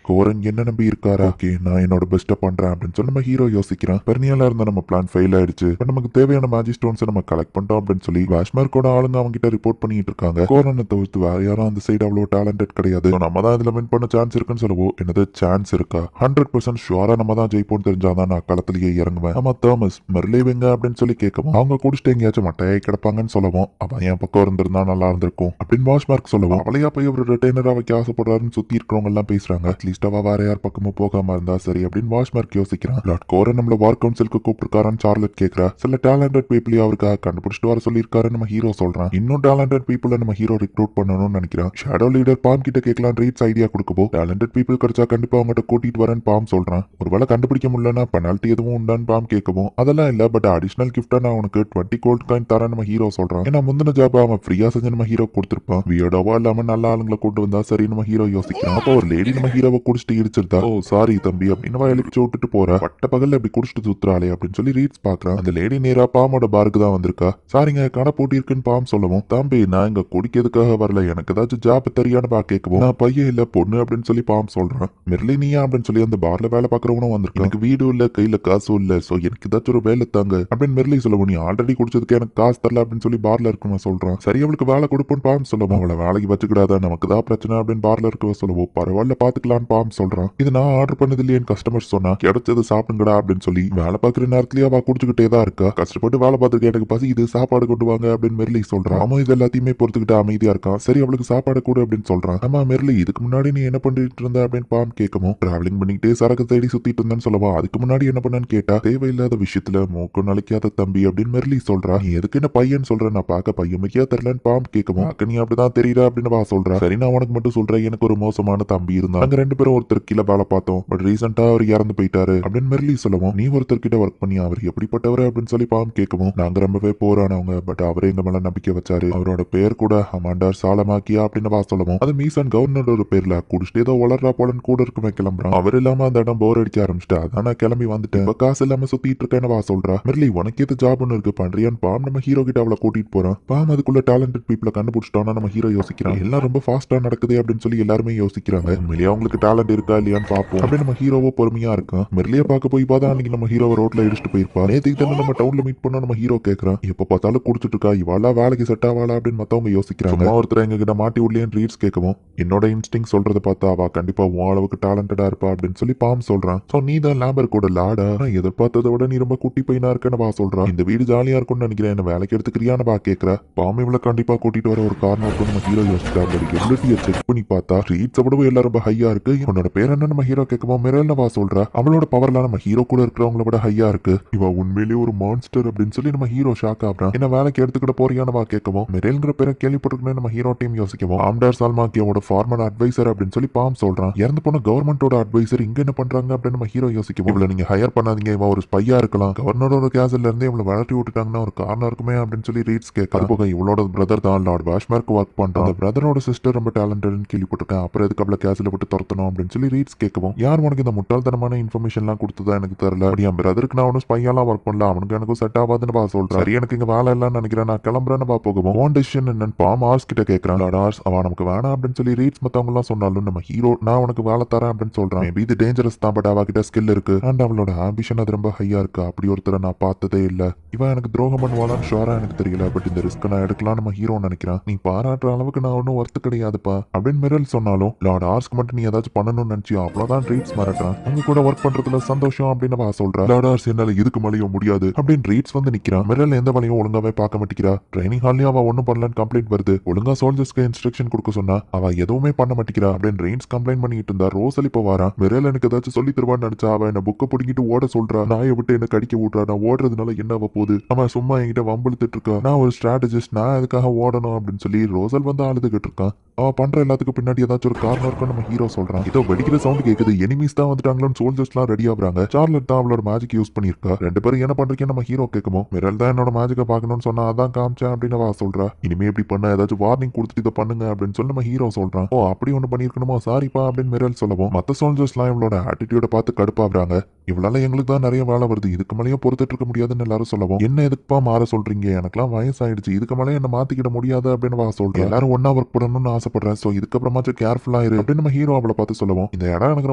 கோரன் என்ன நம்பி இருக்காரா? ஓகே நான் என்னோட பெஸ்ட்டை பண்றேன் அப்படின்னு சொல்லி நம்ம ஹீரோ யோசிக்கிறான். பெர்னியால இருந்த நம்ம பிளான் ஃபெயில் ஆயிடுச்சு. பட் நமக்கு தேவையான மேஜிக் ஸ்டோன்ஸ் நம்ம கலெக்ட் பண்ணிட்டோம் அப்படின்னு சொல்லி வாஷ்மார்க்கோட ஆளுங்க அவங்க கிட்ட ரிப்போர்ட் பண்ணிட்டு இருக்காங்க. கோரனை தவிர்த்து வேற யாரும் அந்த சைடு அவ்வளவு டேலண்டட் கிடையாது. நம்ம தான் இதுல வின் பண்ண சான்ஸ் இருக்குன்னு சொல்லுவோம். என்னது சான்ஸ் இருக்கா? 100% ஷுவரா நம்ம தான் ஜெயிப்போம்னு தெரிஞ்சாதான் நான் களத்திலேயே இறங்குவேன். ஆமா தாமஸ் மெர்லேவிங்க அப்படின்னு சொல்லி கேட்கவும், அவங்க குடிச்சிட்டு எங்கேயாச்சும் மட்டையாய் கிடப்பாங்கன்னு சொல்லவும், அவன் என் பக்கம் இருந்திருந்தா நல்லா இருந்திருக்கும் அப்படின்னு வாஷ்மார்க் சொல்லவும், அவளையா போய் ஒரு ரிட்டைனரா வைக்க ஆசைப்படுறாருன்னு சுத்தி இருக்கிறவங்க எல்லாம் பேசுறாங்க. அட்லீஸ்ட் அவ வேற யார் பக்கமும் போகாம இருந்தா சரி அப்படின்னு வாஷ்மார்க் யோசிக்கிறான். லார்ட் கோரன் நம்மள வார் கவுன்சிலுக்கு கூப்பிட்டுருக்காரான்னு சார்லட் கேட்கிறா. சில டேலண்டட் பீப்புளையும் அவருக்காக கண்டுபிடிச்சிட்டு வர சொல்லியிருக்காரு நம்ம ஹீரோ சொல்றான். இன்னும் டேலண்டட் பீப்புளை நம்ம ஹீரோ ரிக்ரூட் பண்ணணும்னு நினைக்கிறான். ஷேடோ லீடர் பாம் கிட்ட கேட்கலாம் ரீட்ஸ் ஐடியா கொடுக்கப்போ, டேலண்டட் பீப்புள் கிடைச்சா கண்டிப்பா அவங்ககிட்ட கூட்டிட்டு வரேன்னு பாம் சொல்றான். ஒருவேளை கண்டுபிடிக்க முடியலன்னா பெனால்ட்டி எதுவும் உண்டான்னு பாம் கேட்கவும், அதெல்லாம் இல்ல பட் அடிஷனல் கிஃப்டா நான் உனக்கு 20 கோல்ட் காயின் தரேன் நம்ம ஹீரோ சொல்றான். ஏன்னா முந்தின ஜாப் அவன் ஃப்ரீயா செஞ்சு நம்ம ஹீரோ கொடுத்திருப்பான். வியர்டாவா இல்லாம நல்ல ஆளுங்களை கொண்டு வந்தா சரி நம்ம ஹீரோ யோசிக்கிறான். அப்போ ஒரு லேடி நம்ம ஹீரோவை குடிச்சிட்டு இடிச்சிருந்தா, ஓ சாரி தம்பி அப்படின்னு எழுப்பிச்சு விட்டுட்டு போற. பட்ட பகல்ல அப்படி குடிச்சிட்டு சுத்துறாளே அப்படின்னு சொல்லி ரீட்ஸ் பாக்குறான். அந்த லேடி நேரா பாமோட பாருக்கு தான் வந்திருக்கா. சாரிங்க கடை போட்டி இருக்குன்னு பாம் சொல்லவும், தம்பி நான் இங்க குடிக்கிறதுக்காக வரல, எனக்கு ஏதாச்சும் ஜாப் தெரியான்னு பா கேட்கவும், நான் பையன் இல்ல பொண்ணு அப்படின்னு சொல்லி பாம் சொல்றான். மெர்லினியா அப்படின்னு சொல்லி அந்த பார்ல வேலை பாக்குறவனும் வந்திருக்கான். எனக்கு வீடு இல்ல கையில காசும் இல்ல, சோ எனக்கு ஏதாச்சும் ஒரு வேலை தாங்க அப்படின்னு மெர்லி சொல்லவும், நீ ஆல்ரெடி குடிச்சதுக்கு எனக்கு காசு தரல அப்படின்னு சொல்லி பார்ல இருக்கணும் சொல்றான். சரி அவளுக்கு வேலை கொடுப்போன்னு பாம் சொல்லவும், அவளை வேலைக்கு வச்சுக்கிடாத நமக்கு தான் பிரச்சனை அப்படின்னு பார்ல இருக்க சொல்லவும், பரவாயில்ல பாத்துக்கலான்னு பாம் சொல்றான். இது நான் ஆர்டர் பண்ணது இல்லையேன்னு கஸ்டமர் சொன்னா, கிடைச்சது சாப்பிடுங்கடா அப்படின்னு சொல்லி வேலை பாக்குற நேரத்திலேயே அவ குடிச்சுக்கிட்டே தான் இருக்கா. கஷ்டப்பட்டு வேலை பார்த்துருக்க, எனக்கு பசி இது சாப்பாடு கொண்டு வாங்க அப்படின்னு மெர்லி சொல்றான். அவன் இது எல்லாத்தையுமே பொறுத்துக்கிட்டு அமைதியா இருக்கான். சரி அவளுக்கு சாப்பாடு கூட அப்படின்னு சொல்றான். ஆமா மெர்லி இதுக்கு முன்னாடி நீ என்ன பண்ணிட்டு இருந்த அப்படின்னு பாம் கேட்கவும், டிராவலிங் பண்ணிக்கிட்டே சரக்கு தேடி சுத்திட்டு இருந்தேன்னு சொல்லவா, அதுக்கு முன்னாடி என்ன பண்ணன்னு கேட்டா, தேவையில்லாத விஷயத்துல மூக்கு நலிக்காத தம்பி அப்படின்னு மெர்லி சொல்றா. நீ எதுக்கு என்ன பையன் சொல்ற, நான் பார்க்க பையன் மிக்கியா தெரியலன்னு பாம் கேட்கவும், அக்க நீ அப்படிதான் தெரியல அப்படின்னு வா சொல்றா. சரி நான் உனக்கு மட்டும் சொல்றேன், எனக்கு ஒரு மோசமான தம்பி இருந்தா, அங்க ரெண்டு பேரும் ஒருத்தர் கீழே வேலை பார்த்தோம் பார்த்தோம். பட் ரீசெண்டா அவர் இறந்து போயிட்டாரு அப்படின்னு மெர்லி சொல்லவும், நீ ஒருத்தர்கிட்ட ஒர்க் பண்ணி அவர் எப்படிப்பட்டவர் அப்படின்னு சொல்லி பாம் கேட்கவும், நாங்க ரொம்பவே போரானவங்க, பட் அவரே எங்க மேல நம்பிக்கை வச்சாரு. அவரோட பேர் கூட அமாண்டார் சாலமாக்கியா அப்படின்னு சொல்லவும், அது மீசன் கவர்னரோட பேர்ல குடிச்சிட்டு ஏதோ வளர்றா போலன்னு கூட இருக்குமே கிளம்புறான். அவர் இல்லாம அந்த இடம் போர் அடிக்க ஆரம்பிச்சிட்டு அதான் நான் கிளம்பி வந்துட்டேன். இப்ப காசு இல்லாம சுத்திட்டு இருக்கேன்னு சொல்றா. மெர்லி உனக்கு எது ஜாப் ஒன்னு இருக்கு பண்றியான்னு பாம் நம்ம ஹீரோ கிட்ட அவளை கூட்டிட்டு போறான். பாம் அதுக்குள்ள டேலண்டட் பீப்புளை கண்டுபிடிச்சிட்டோம்னா நம்ம ஹீரோ யோசிக்கிறான். எல்லாம் ரொம்ப ஃபாஸ்டா நடக்குது அப்படின்னு சொல்லி எல்லாருமே யோசிக்கிறாங்க. உண்மையிலேயே அவங்களுக்கு டேலண்ட் இருக்கா இல்லையான்னு பாப்போம் அப்படின்னு நம்ம ஹீரோவோ பொறுமையா இருக்கான். மெர்லியை பார்க்க போய் பார்த்தா அன்னைக்கு நம்ம ஹீரோவை ரோட்ல இடிச்சுட்டு போயிருப்பா. நேத்துக்கு தானே நம்ம டவுன்ல மீட் பண்ணோம். நம்ம ஹீரோ கேட்கறான், எப்ப பார்த்தாலும் குடிச்சிட்டு இருக்கா, இவாளா வேலைக்கு செட் ஆவாளா அப்படின்னு மத்தவங்க யோசிக்கிறாங்க. ஒருத்தர் எங்க கிட்ட மாட்டி விடலையேன்னு ரீட்ஸ் கேட்கவும், என்னோட இன்ஸ்டிங் சொல்றத பார்த்தா அவ கண்டிப்பா உன் அளவுக்கு டேலண்டடா இருப்பா அப்படின்னு சொல்லி பாம் சொல்றான். சோ நீ தான் லேம்பர் கூட லாடா, நான் எதிர்பார்த்ததை விட நீ ரொம்ப குட்டி பையனா இருக்கன்னு சொல்றான். இந்த வீடு ஜாலியா இருக்கும்னு நினைக்கிறேன், என்ன வேலைக்கு எடுத்துக்கிறியான்னு கேட்கற. பாம் இவளை கண்டிப்பா கூட்டிட்டு வர ஒரு காரணம் இருக்கும். நம்ம ஹீரோ யோசிச்சா எபிலிட்டியை செக் பண்ணி பார்த்தா ரீட்ஸை விடவும் எல்லாம் ரொம்ப ஹையா இருக்கு. உன்னோட பேர் என்ன நம்ம ஹீரோ கேட்கவும், மிரல்னு சொல்றா. அவளோட பவர்லாம் நம்ம ஹீரோ கூட இருக்கிறவங்கள விட ஹையா இருக்கு. இவ உண்மையிலேயே ஒரு மான்ஸ்டர் அப்படின்னு சொல்லி நம்ம ஹீரோ ஷாக் ஆகுறான். என்ன வேலைக்கு எடுத்துக்கிட்ட போறியான்னு கேட்கவும், மிரல்ங்கிற பேரை கேள்விப்பட்டிருக்கணும் நம்ம ஹீரோ டீம் யோசிக்கவும், ஆம்டார் சால்மாக்கியோட ஃபார்மர் அட்வைசர் அப்படின்னு சொல்லி பாம் சொல்றான். இறந்து போன கவர்மெண்டோட அட்வைசர் இங்க என்ன பண்றாங்க அப்படின்னு நம்ம ஹீரோ யோசிக்கவும், இவளை நீங்க ஹையர் பண்ணாதீங்க, இவ ஒரு ஸ்பையா இருக்கலாம், கவர்னரோட கேசல்ல இருந்து இவளை வளர்த்தி விட்டுட்டாங்கன்னா ஒரு காரணம் இருக்குமே அப்படின்னு சொல்லி ரீட்ஸ் கேட்க போக, இவளோட பிரதர் தான் லார்ட் வாஷ்மார்க்கு ஒர்க் பண்றான். அந்த பிரதரோட சிஸ்டர் ரொம்ப டேலண்டட்னு கேள்விப்பட்டிருக்கேன், அப்புறம் எதுக்கு அவளை கேசல விட்டு துரத்தணும் அப்படின்னு சொல்லி ரீட்ஸ் கேட்கவும், யார் உனக்கு இந்த முட்டாள்தனமான இன்ஃபர்மேஷன்லாம் கொடுத்ததா எனக்கு தெரியல, அப்படி என் பிரதருக்கு நான் ஒன்னும் ஸ்பையாலாம் ஒர்க் பண்ணல, அவனுக்கு எனக்கும் செட் ஆகாதுன்னு சொல்றேன். சரி எனக்கு இங்க வேலை இல்லைன்னு நினைக்கிறேன், நான் கிளம்புறேன்னு போகவும், ஓன் டெசிஷன் என்னன்னு பாம் ஆர்ஸ் கிட்ட கேட்கறான். லார்ட் ஆர்ஸ் அவ நமக்கு வேணாம் அப்படின்னு சொல்லி ரீட்ஸ் மத்தவங்க எல்லாம் சொன்னாலும் நம்ம ஹீரோ நான் உனக்கு வேலை தரேன் அப்படின்னு சொல்றான். மேபி இது டேஞ்சரஸ் தான், பட் அவ கிட்ட ஸ்கில் இருக்கு அண்ட் அவளோட ஆம்பிஷன் அது ரொம்ப ஹையா இருக்கு. அப்படி ஒருத்தரை நான் பார்த்ததே இல்ல. இவன் எனக்கு துரோகம் பண்ணுவாளான்னு ஷோரா எனக்கு தெரியல, பட் இந்த ரிஸ்க் நான் எடுக்கலாம் நம்ம ஹீரோ நினைக்கிறான். நீ பாராட்டுற அளவுக்கு நான் ஒன்னும் ஒர்த்து கிடையாதுப்பா அப்படின்னு மிரல் சொன்னாலும், லார்ட் ஆர்ஸ்க்கு மட்டும் நீ ஏதாச்சும் பண்ணணும்னு நினைச்சியோ அவ்வளவுதான் ரீட்ஸ் மிரட்டுறான். உங்க கூட ஒர்க் பண்றதுல சந்தோஷம் அப்படின்னு சொல்றா. லார்ட் ஆர்ஸ் என்னால இதுக்கு மேலேயும் முடியாது அப்படின்னு ரீட்ஸ் வந்து நிக்கிறான். மிரல் எந்த வேலையும் ஒழுங்காவே பார்க்க மாட்டேங்கிறா. ட்ரைனிங் ஹால்லயும் அவ ஒன்னும் பண்ணலன்னு கம்ப்ளைண்ட் வருது. ஒழுங்கா சோல்ஜர்ஸ்க்கு இன்ஸ்ட்ரக்ஷன் கொடுக்க சொன்னா அவ எதுவுமே பண்ண மாட்டேங்கிறா அப்படின்னு ரீட்ஸ் கம்ப்ளைண்ட் பண்ணிட்டு இருந்தா. ரோசல் இப்போ வாரான். மிரல் எனக்கு ஏதாச்சும் சொல்லி தருவான்னு நினைச்சா அவ என்ன புக்கை பிடிக்கிட்டு ஓட சொல்றா. நாயை விட்டு என்ன கடிக்க விட்றா. நான் ஓடுறதுனால என்ன போகுது, அவன் சும்மா என்கிட்ட வம்பிழுத்துட்டு இருக்கா. நான் ஒரு ஸ்ட்ராட்டஜிஸ்ட், நான் அதுக்காக ஓடணும் அப்படின்னு சொல்லி ரோசல் வந்து அழுதுகிட்டு இருக்கான். அவ பண்ற எல்லாத்துக்கும் பின்னாடி ஏதாச்சும் ஒரு காரணம் இருக்குன்னு நம்ம ஹீரோ சொல்றான். இதோ வெடிக்கிற சவுண்ட் கேக்குது, எனிமீஸ் தான் வந்துட்டாங்களோன்னு சோல்ஜர்ஸ்லாம் ரெடி ஆகுறாங்க. சார்லட் தான் அவளோட மேஜிக் யூஸ் பண்ணிருக்கா. ரெண்டு பேரும் என்ன பண்றீங்க நம்ம ஹீரோ கேட்குமோ, மிரல் தான் என்னோட மேஜிக்கை பார்க்கணும்னு சொன்னா அதான் காமிச்சேன் அப்படின்னு அவ சொல்றா. இனிமே இப்படி பண்ண ஏதாச்சும் வார்னிங் கொடுத்துட்டு இதை பண்ணுங்க அப்படின்னு சொல்லி நம்ம ஹீரோ சொல்றான். ஓ அப்படி ஒண்ணு பண்ணிருக்கணுமோ, சாரிப்பா அப்படின்னு மிரல் சொல்லவும், மத்த சோல்ஜர்ஸ்லாம் இவளோட ஆட்டிடியூட பார்த்து கடுப்பாடுறாங்க. இவளால எங்களுக்கு தான் நிறைய வேலை வருது, இதுக்கு மேலேயும் பொறுத்துட்டு இருக்க முடியாதுன்னு எல்லாரும் சொல்லவும், என்ன எதுக்குப்பா மாற சொல்றீங்க, எனக்குலாம் வயசாயிடுச்சு, இதுக்கு மேலே என்ன மாத்திக்கிட முடியாது அப்படின்னு சொல்றேன். எல்லாரும் ஒன்னா ஒர்க் பண்ணணும்னு ஆசைப்படுறேன், சோ இதுக்கப்புறமாச்சும் கேர்ஃபுல்லா இரு அப்படின்னு நம்ம ஹீரோ அவளை பார்த்து சொல்லவும், இந்த இடம் எனக்கு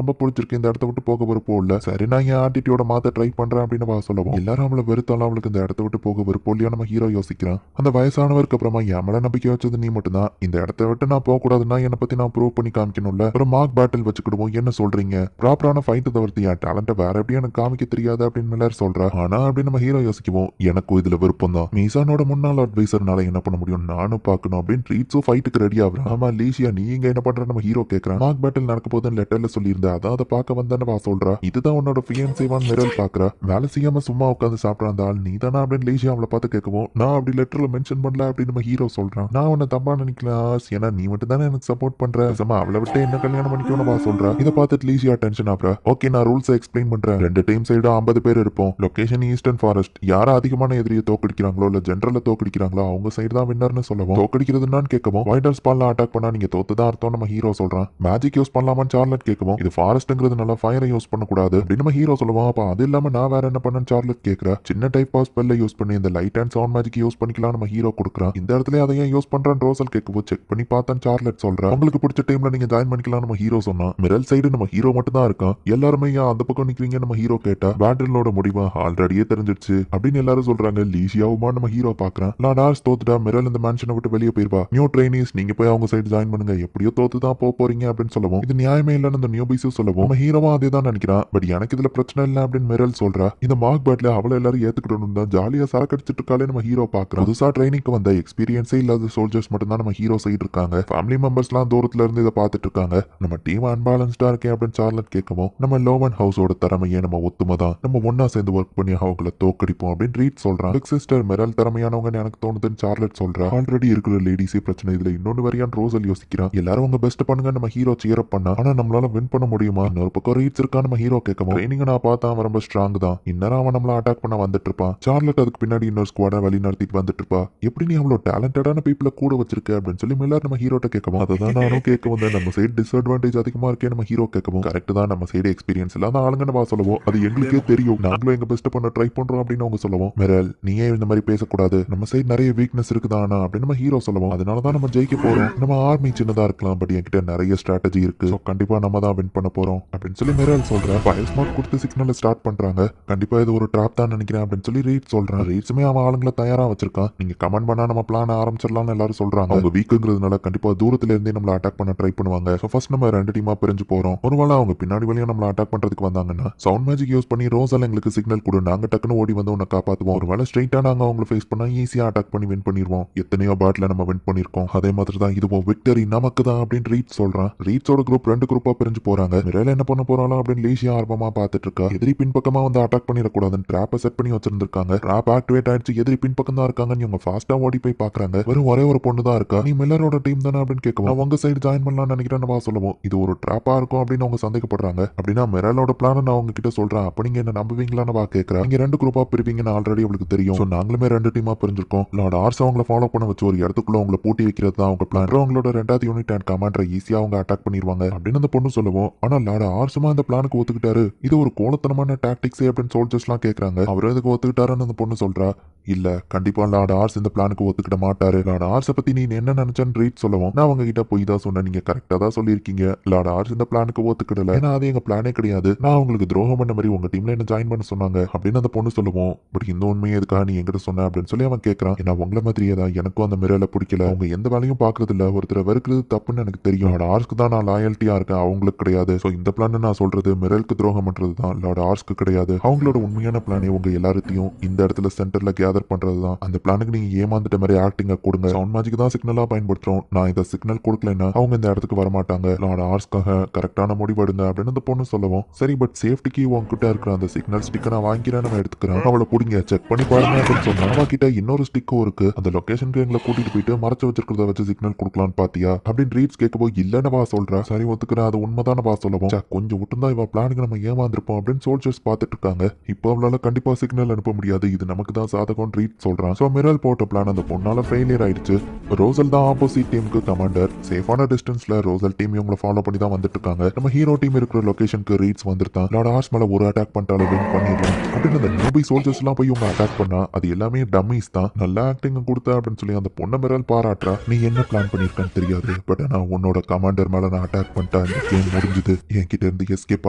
ரொம்ப பிடிச்சிருக்கு, இந்த இடத்த விட்டு போக விருப்பம் இல்ல, சரி நான் என் ஆட்டிடியூட மாத்த ட்ரை பண்றேன் அப்படின்னு சொல்லவும், எல்லாரும் அவளை வெறுத்தாலும் அவளுக்கு இந்த இடத்த விட்டு போக விருப்பம் இல்லையா நம்ம ஹீரோ யோசிக்கிறான். அந்த வயசானவருக்கு அப்புறமா என் மேல நம்பிக்கை வச்சது நீ மட்டும் தான், இந்த இடத்த விட்டு நான் போக கூடாதுன்னா என்னை பத்தி நான் ப்ரூவ் பண்ணி காமிக்கணும்ல, ஒரு மார்க் பேட்டில் வச்சுக்கிடுவோம், என்ன சொல்றீங்க, ப்ராப்பரான ஃபைட் தவிர்த்து என் டேலண்ட்டை வேற எப்படி எனக்கு காமிக்க தெரியாது அப்படின்னு மில்லர் சொல்றா. ஆனா அப்படின்னு நம்ம ஹீரோ யோசிக்குவோம், எனக்கும் இதுல விருப்பம் தான், மீசானோட முன்னாள் அட்வைசர்னால என்ன பண்ண முடியும், நானும் பார்க்கணும் அப்படின்னு ட்ரீட்ஸோ ஃபைட்டுக்கு ரெடி ஆகுறான். ஆமா லீசியா நீ இங்க என்ன பண்ற நம்ம ஹீரோ கேட்கறான். மார்க் பேட்டில் நடக்க போதுன்னு லெட்டர்ல சொல்லியிருந்தா அதான் அதை பார்க்க வந்தான்னு சொல்றா. இதுதான் உன்னோட ஃபியன்சேவான் மிரல் பாக்குறா. வேலை செய்யாம சும்மா உட்காந்து சாப்பிட்ற அந்த ஆள் நீ தானா அப்படின்னு லீசியா அவளை பார்த்து கேட்கவும், நான் அப்படி லெட்டர்ல மென்ஷன் பண்ணல அப்படின்னு நம்ம ஹீரோ சொல்றான். நான் உன்னை தப்பா நினைக்கலாம், ஏன்னா நீ மட்டும் தானே எனக்கு சப்போர்ட் பண்ற, அவளை விட்டு என்ன கல்யாணம் பண்ணிக்கணும் சொல்றா. இதை பார்த்துட்டு லீசியா டென்ஷன் ஆகுறா. ஓகே நான் ரூல்ஸ் எக்ஸ்பிளைன் பண்றேன், ரெண்டு டீம் சைடும் 50 பேர் இருப்போம், லொகேஷன் ஈஸ்டர்ன் ஃபாரஸ்ட், யாரா அதிகமான எதிரியை தோக்கடிக்கிறாங்களோ இல்ல ஜெனரல தோக்கடிக்கிறாங்களோ அவங்க சைடு தான் வின்னர்னு சொல்லவும், தோக்கடிக்கிறதுன்னு கேட்கவும், வைடர் ஸ்பால்ல அட்டாக் பண்ணா நீங்க தோத்துதான் அர்த்தம் நம்ம ஹீரோ சொல்றான். மேஜிக் யூஸ் பண்ணலாமான்னு சார்லட் கேட்கவும், இது ஃபாரஸ்ட்ங்கிறதுனால ஃபயரை யூஸ் பண்ணக்கூடாது அப்படின்னு நம்ம ஹீரோ சொல்லுவோம். அப்ப அது இல்லாம நான் வேற என்ன பண்ணேன்னு சார்லட் கேட்கறா. சின்ன டைப் ஆஃப் ஸ்பெல்ல யூஸ் பண்ணி இந்த light and sound magic use பண்ணிக்கலாம் நம்ம ஹீரோ கொடுக்குறான். இந்த இடத்துல அதை ஏன் யூஸ் பண்றான் ரோசல் கேட்கவும், செக் பண்ணி பார்த்தேன் சார்லட் சொல்றா. உங்களுக்கு பிடிச்ச டைம்ல நீங்க ஜாயின் பண்ணிக்கலாம் நம்ம ஹீரோ சொன்னா. மிரல் சைடு நம்ம ஹீரோ மட்டும் தான் இருக்கான். எல்லாருமே ஏன் அந்த பக்கம் நிக்கிறீங்க நம்ம ஹீரோ கேட்டா, பேட்டிலோட முடிவு ஆல்ரெடியே தெரிஞ்சிருச்சு அப்படின்னு எல்லாரும் சொல்றாங்க. லீசியாவுமா நம்ம ஹீரோ பாக்குறான். லார்ட் தோத்துட்டா மிரல் இந்த மேன்ஷனை விட்டு வெளியே போயிருவா. நியூ ட்ரைனிஸ் நீங்க போய் அவங்க சைடு ஜாயின் பண்ணுங்க, எப்படியோ தோத்து தான் போறீங்க அப்படின்னு சொல்லவும், இது நியாயமே இல்லைன்னு இந்த நியூபிஸும் சொல்லவும், நம்ம ஹீரோவா அதே தான் நினைக்கிறான். பட் எனக்கு இதுல பிரச்சனை இல்லை அப்படின்னு மிரல் சொல்றா. இந்த மார்க் பேட்ல அவளை எல்லாரும் ஏத்துக்கிட்டணும் தான் ஜாலியா சரக்கடிச்சிட்டு இருக்காளே நம்ம ஹீரோ பாக்குறோம். புதுசா ட்ரைனிங்க்கு வந்த எக்ஸ்பீரியன்ஸே இல்லாத சோல்ஜர்ஸ் மட்டும் தான் நம்ம ஹீரோ சைடு இருக்காங்க. ஃபேமிலி மெம்பர்ஸ்லாம் தூரத்துல இருந்து இதை பார்த்துட்டு இருக்காங்க. நம்ம டீம் அன்பேலன்ஸ்டா இருக்கேன் அப்படின்னு சார்லட் கேட்கவும், நம்ம லோவன் ஹவுஸோட திறமையே நம்ம ஒத்துமை தான், நம்ம ஒன்னா சேர்ந்து ஒர்க் பண்ணி அவங்களை தோக்கடிப்போம் அப்படின்னு ரீட் சொல்றான். சிஸ்டர் மிரல் திறமையானவங்க எனக்கு தோணுதுன்னு சார்லட் சொல்றா. ஆல்ரெடி இருக்கிற லேடிஸே பிரச்சனை, இதுல இன்னொன்னு வரையான் ரோஸ் ரோசல் யோசிக்கிறான். எல்லாரும் உங்க பெஸ்ட் பண்ணுங்க நம்ம ஹீரோ சியர் அப் பண்ணா, ஆனா நம்மளால வின் பண்ண முடியுமா? இன்னொரு பக்கம் ரீட்ஸ் இருக்கா நம்ம ஹீரோ கேட்கவும், ட்ரைனிங் நான் பார்த்தா அவன் ரொம்ப ஸ்ட்ராங் தான், இன்னும் அவன் நம்மள அட்டாக் பண்ண வந்துட்டு இருப்பான். சார்லட் அதுக்கு பின்னாடி இன்னொரு ஸ்குவாடை வழி நடத்திட்டு வந்துட்டு இருப்பா. எப்படி நீ அவ்வளவு டேலண்டடான பீப்புளை கூட வச்சிருக்க அப்படின்னு சொல்லி மில்லர் நம்ம ஹீரோட்ட கேட்கவும், அதை தான் நானும் கேட்க வந்தேன். நம்ம சைடு டிஸ்அட்வான்டேஜ் அதிகமா இருக்கே நம்ம ஹீரோ கேட்கவும், கரெக்ட் தான், நம்ம சைடு எக்ஸ்பீரியன்ஸ் இல்லாத ஆளுங்க நம்ம சொல்லுவோம், அது எங்களுக்கே தெரியும், நாங்களும் எங்க பெஸ்ட் பண்ண ட்ரை பண்றோம் அப்படின்னு அவங்க சொல்லுவோம். மிரல் நீயே இந்த மாதிரி பேசக்கூடாது, நம்ம சைடு நிறைய வீக்னஸ் இருக்குதானா அப்படின்னு நம்ம ஹீரோ சொல்லுவோம். அதனாலதான் நம்ம ஜெயிக்க போறோம். நம்ம ஆர்மி சின்னதா இருக்கலாம், பட் என்கிட்ட நிறைய ஸ்ட்ராட்டஜி இருக்கு, கண்டிப்பா நம்ம தான் வின் பண்ண போறோம் அப்படின்னு சொல்லி மிரல் சொல்றேன். ஃபயர் ஸ்மார்ட் கொடுத்து சிக்னல் ஸ்டார்ட் பண்றாங்க. கண்டிப்பா இது ஒரு ட்ராப் தான் நினைக்கிறேன் அப்படின்னு சொல்லி ரீட் சொல்றான். ரீட்ஸுமே அவன் ஆளுங்களை தயாரா வச்சிருக்கான். நீங்க கமெண்ட் பண்ணா நம்ம பிளான் ஆரம்பிச்சிடலாம்னு எல்லாரும் சொல்றாங்க. அவங்க வீக்குங்கிறதுனால கண்டிப்பா தூரத்துல இருந்தே நம்மள அட்டாக் பண்ண ட்ரை பண்ணுவாங்க. ஃபர்ஸ்ட் நம்ம 2 டீமா பிரிஞ்சு போறோம். ஒருவேளை அவங்க பின்னாடி வழியா நம்மள அட்டாக் பண்றதுக்கு வந்தாங்கன்னா சவுண்ட் மேஜிக் யூஸ் பண்ணி ரோசால எங்களுக்கு சிக்னல் கொடு, நாங்க டக்குன்னு ஓடி வந்து உன்னை காப்பாத்துவோம். ஒருவேளை ஸ்ட்ரைட்டா நாங்க அவங்களை ஃபேஸ் பண்ணா ஈஸியா அட்டாக் பண்ணி வின் பண்ணிடுவோம். எத்தனையோ பேட்ல நம்ம வின் பண்ணிருக்கோம், அதே மாதிரி தான் இதுவும் விக்டரி நமக்கு தான் அப்படின்னு ரீட் சொல்றான். ரீட்ஸோட குரூப் 2 குரூப்பா பிரிஞ்சு போறாங்க. மிரேல் என்ன பண்ண போறாளோ அப்படின்னு லீசியா ஆர்வமா பார்த்துட்டு இருக்கா. எதிரி பின்பக்கமா வந்து அட்டாக் பண்ணிடக்கூடாதுன்னு ட்ராப்பை செட் பண்ணி வச்சிருந்திருக்காங்க. ட்ராப் ஆக்டிவேட் ஆயிடுச்சு, எதிரி பின்பக்கம் தான் இருக்காங்கன்னு இவங்க ஃபாஸ்டா ஓடி போய் பாக்குறாங்க. வெறும் ஒரே ஒரு பொண்ணு தான் இருக்கா. நீ மில்லரோட டீம் தானே அப்படின்னு கேட்கவும், நான் உங்க சைடு ஜாயின் பண்ணலாம்னு நினைக்கிறேன்னு சொல்லுவோம். இது ஒரு ட்ராப்பா இருக்கும் அப்படின்னு அவங்க சந்தேகப்படுறாங்க. அப்படின்னா மிரலோட பிளான் நான் அவங்க கிட்ட சொல்றேன், அப்ப நீங்க என்ன நம்புவீங்களான்னு கேட்கிறேன். நீங்க 2 குரூப்பா பிரிப்பீங்கன்னு ஆல்ரெடி அவளுக்கு தெரியும். சோ நாங்களுமே 2 டீமா பிரிஞ்சிருக்கோம். லார்ட் ஆர்ஸ் அவங்கள ஃபாலோ பண்ண வச்சு ஒரு இடத்துக்குள்ள அவங்கள பூட்டி வைக்கிறது தான் அவங்க பிளான். அவங்களோட 2வது யூனிட் அண்ட் கமாண்டரை ஈஸியா அவங்க அட்டாக் பண்ணிடுவாங்க அப்படின்னு அந்த பொண்ணு சொல்லுவோம். ஆனா லார்ட் ஆர்ஸுமா அந்த பிளானுக்கு ஒத்துக்கிட்டாரு. இது ஒரு கோலத்தனமான டாக்டிக்ஸ் அப்படின்னு சோல்ஜர்ஸ் எல்லாம் கேட்கறாங்க. அவர் எதுக்கு ஒத்துக்கிட்டாருன்னு அந்த பொண்ணு சொல்றா. இல்ல, கண்டிப்பா லார்ட் ஆர்ஸ் இந்த பிளானுக்கு ஒத்துக்கிட மாட்டாரு. லார்ட் ஆர்ஸை பத்தி நீ என்ன நினைச்சேன்னு ரீட் சொல்லவும், நான் அவங்க கிட்ட போய் தான் சொன்னேன், நீங்க கரெக்டா தான் சொல்லியிருக்கீங்க, லார்ட் ஆர்ஸ் இந்த பிளானுக்கு ஒத்துக்கிடல, ஏன்னா அது எங்க பிளானே கிடையாது, நான் உங்களுக்கு துரோகம் பண்ண மாதிரி உங்க டீம்ல என்ன ஜாயின் பண்ண சொன்னாங்க அப்படின்னு அந்த பொண்ணு சொல்லுவோம். பட் இந்த உண்மையை எதுக்காக நீ எங்கிட்ட சொன்ன அப்படின்னு சொல்லி அவன் கேட்கறான். ஏன்னா உங்களை மாதிரியே தான் எனக்கும் அந்த மிரல பிடிக்கல, அவங்க எந்த வேலையும் பாக்குறது இல்ல, ஒருத்தரை வெறுக்கிறது தப்புன்னு எனக்கு தெரியும், லார்ட் ஆர்ஸ்க்கு தான் நான் லாயல்ட்டியா இருக்கேன், அவங்களுக்கு கிடையாது. சோ இந்த பிளான் நான் சொல்றது மிரலுக்கு துரோகம் பண்றது தான், லார்ட் ஆர்ஸ்க்கு கிடையாது. அவங்களோட உண்மையான பிளானே உங்க எல்லாத்தையும் இந்த இடத்துல சென்டர்ல கேதர் பண்றது தான். அந்த பிளானுக்கு நீங்க ஏமாந்துட்ட மாதிரி ஆக்டிங்க கொடுங்க, சவுண்ட் மேஜிக் தான் சிக்னலா பயன்படுத்துறோம், நான் இந்த சிக்னல் கொடுக்கலன்னா அவங்க இந்த இடத்துக்கு வரமாட்டாங்க, லார்ட் ஆர்ஸ்க்காக கரெக்டான முடிவெடுங்க அப்படின்னு அந்த பொண்ணு சொல்லவும், சரி பட் சேஃப்டிக்கு உங்ககிட்ட இருக்கிற அந்த சிக்னல் ஸ்டிக்கை நான் வாங்கிக்கிறேன், நம்ம எடுத்துக்கிறேன், அவளை பிடிங்க செக் பண்ணி பாருங்க அப்படின்னு சொன்னா, அவ கிட்ட இன்னொரு ஸ்டிக்கும் இருக்கு, அந்த லொகேஷனுக்கு எங்களை கூட்டிட்டு போயிட்டு மறைச்சு வச்சிருக்கிறத வச்சு சிக்னல் கொடுக்கலான்னு பாத்தியா அப்படின்னு ரீட்ஸ் கேட்கப்போ, இல்லன்னு சொல்றா. சரி ஒத்துக்கிறேன், அது உண்மைதான சொல்லவும், கொஞ்சம் விட்டுந்தா இவ பிளானுக்கு நம்ம ஏமாந்துருப்போம் அப்படின்னு சோல்ஜர்ஸ் பார்த்துட்டு இருக்காங்க. இப்போ அவளால கண்டிப்பா சிக்னல் அனுப்ப முடியாது, இது நமக்கு தான் சாதகம் ரீட் சொல்றான். சோ மிரல் போட்ட பிளான் அந்த பொண்ணால ஃபெயிலியர் ஆயிடுச்சு. ரோசல் தான் ஆப்போசிட் டீமுக்கு கமாண்டர். சேஃபான டிஸ்டன்ஸ்ல ரோசல் டீம் இவங்களை ஃபாலோ பண்ணி தான் வந்துட்டு இருக்காங்க. நம்ம ஹீரோ டீம் இருக்கிற லொகேஷனுக்கு ரீட்ஸ் வந்துட்டான். லார்ட் ஆர்ஸ் மேல ஒரு அட்டாக் பண்ணிட்டாலும் வின் பண்ணிடலாம் அப்படின்னு அந்த நியூபி சோல்ஜர்ஸ் எல்லாம் போய் இவங்க அட்டாக் பண்ணா, அது எல்லாமே டம்மிஸ் தான், நல்லா ஆக்டிங் கொடுத்த அப்படின்னு சொல்லி அந்த பொண்ணை மிரல் பாராட்டுறா. நீ என்ன பிளான் பண்ணிருக்கான்னு தெரியாது, பட் நான் உன்னோட கமாண்டர் மேல நான் அட்டாக் பண்ணிட்டேன், இந்த கேம் முடிஞ்சது, என்கிட்ட இருந்து எஸ்கேப்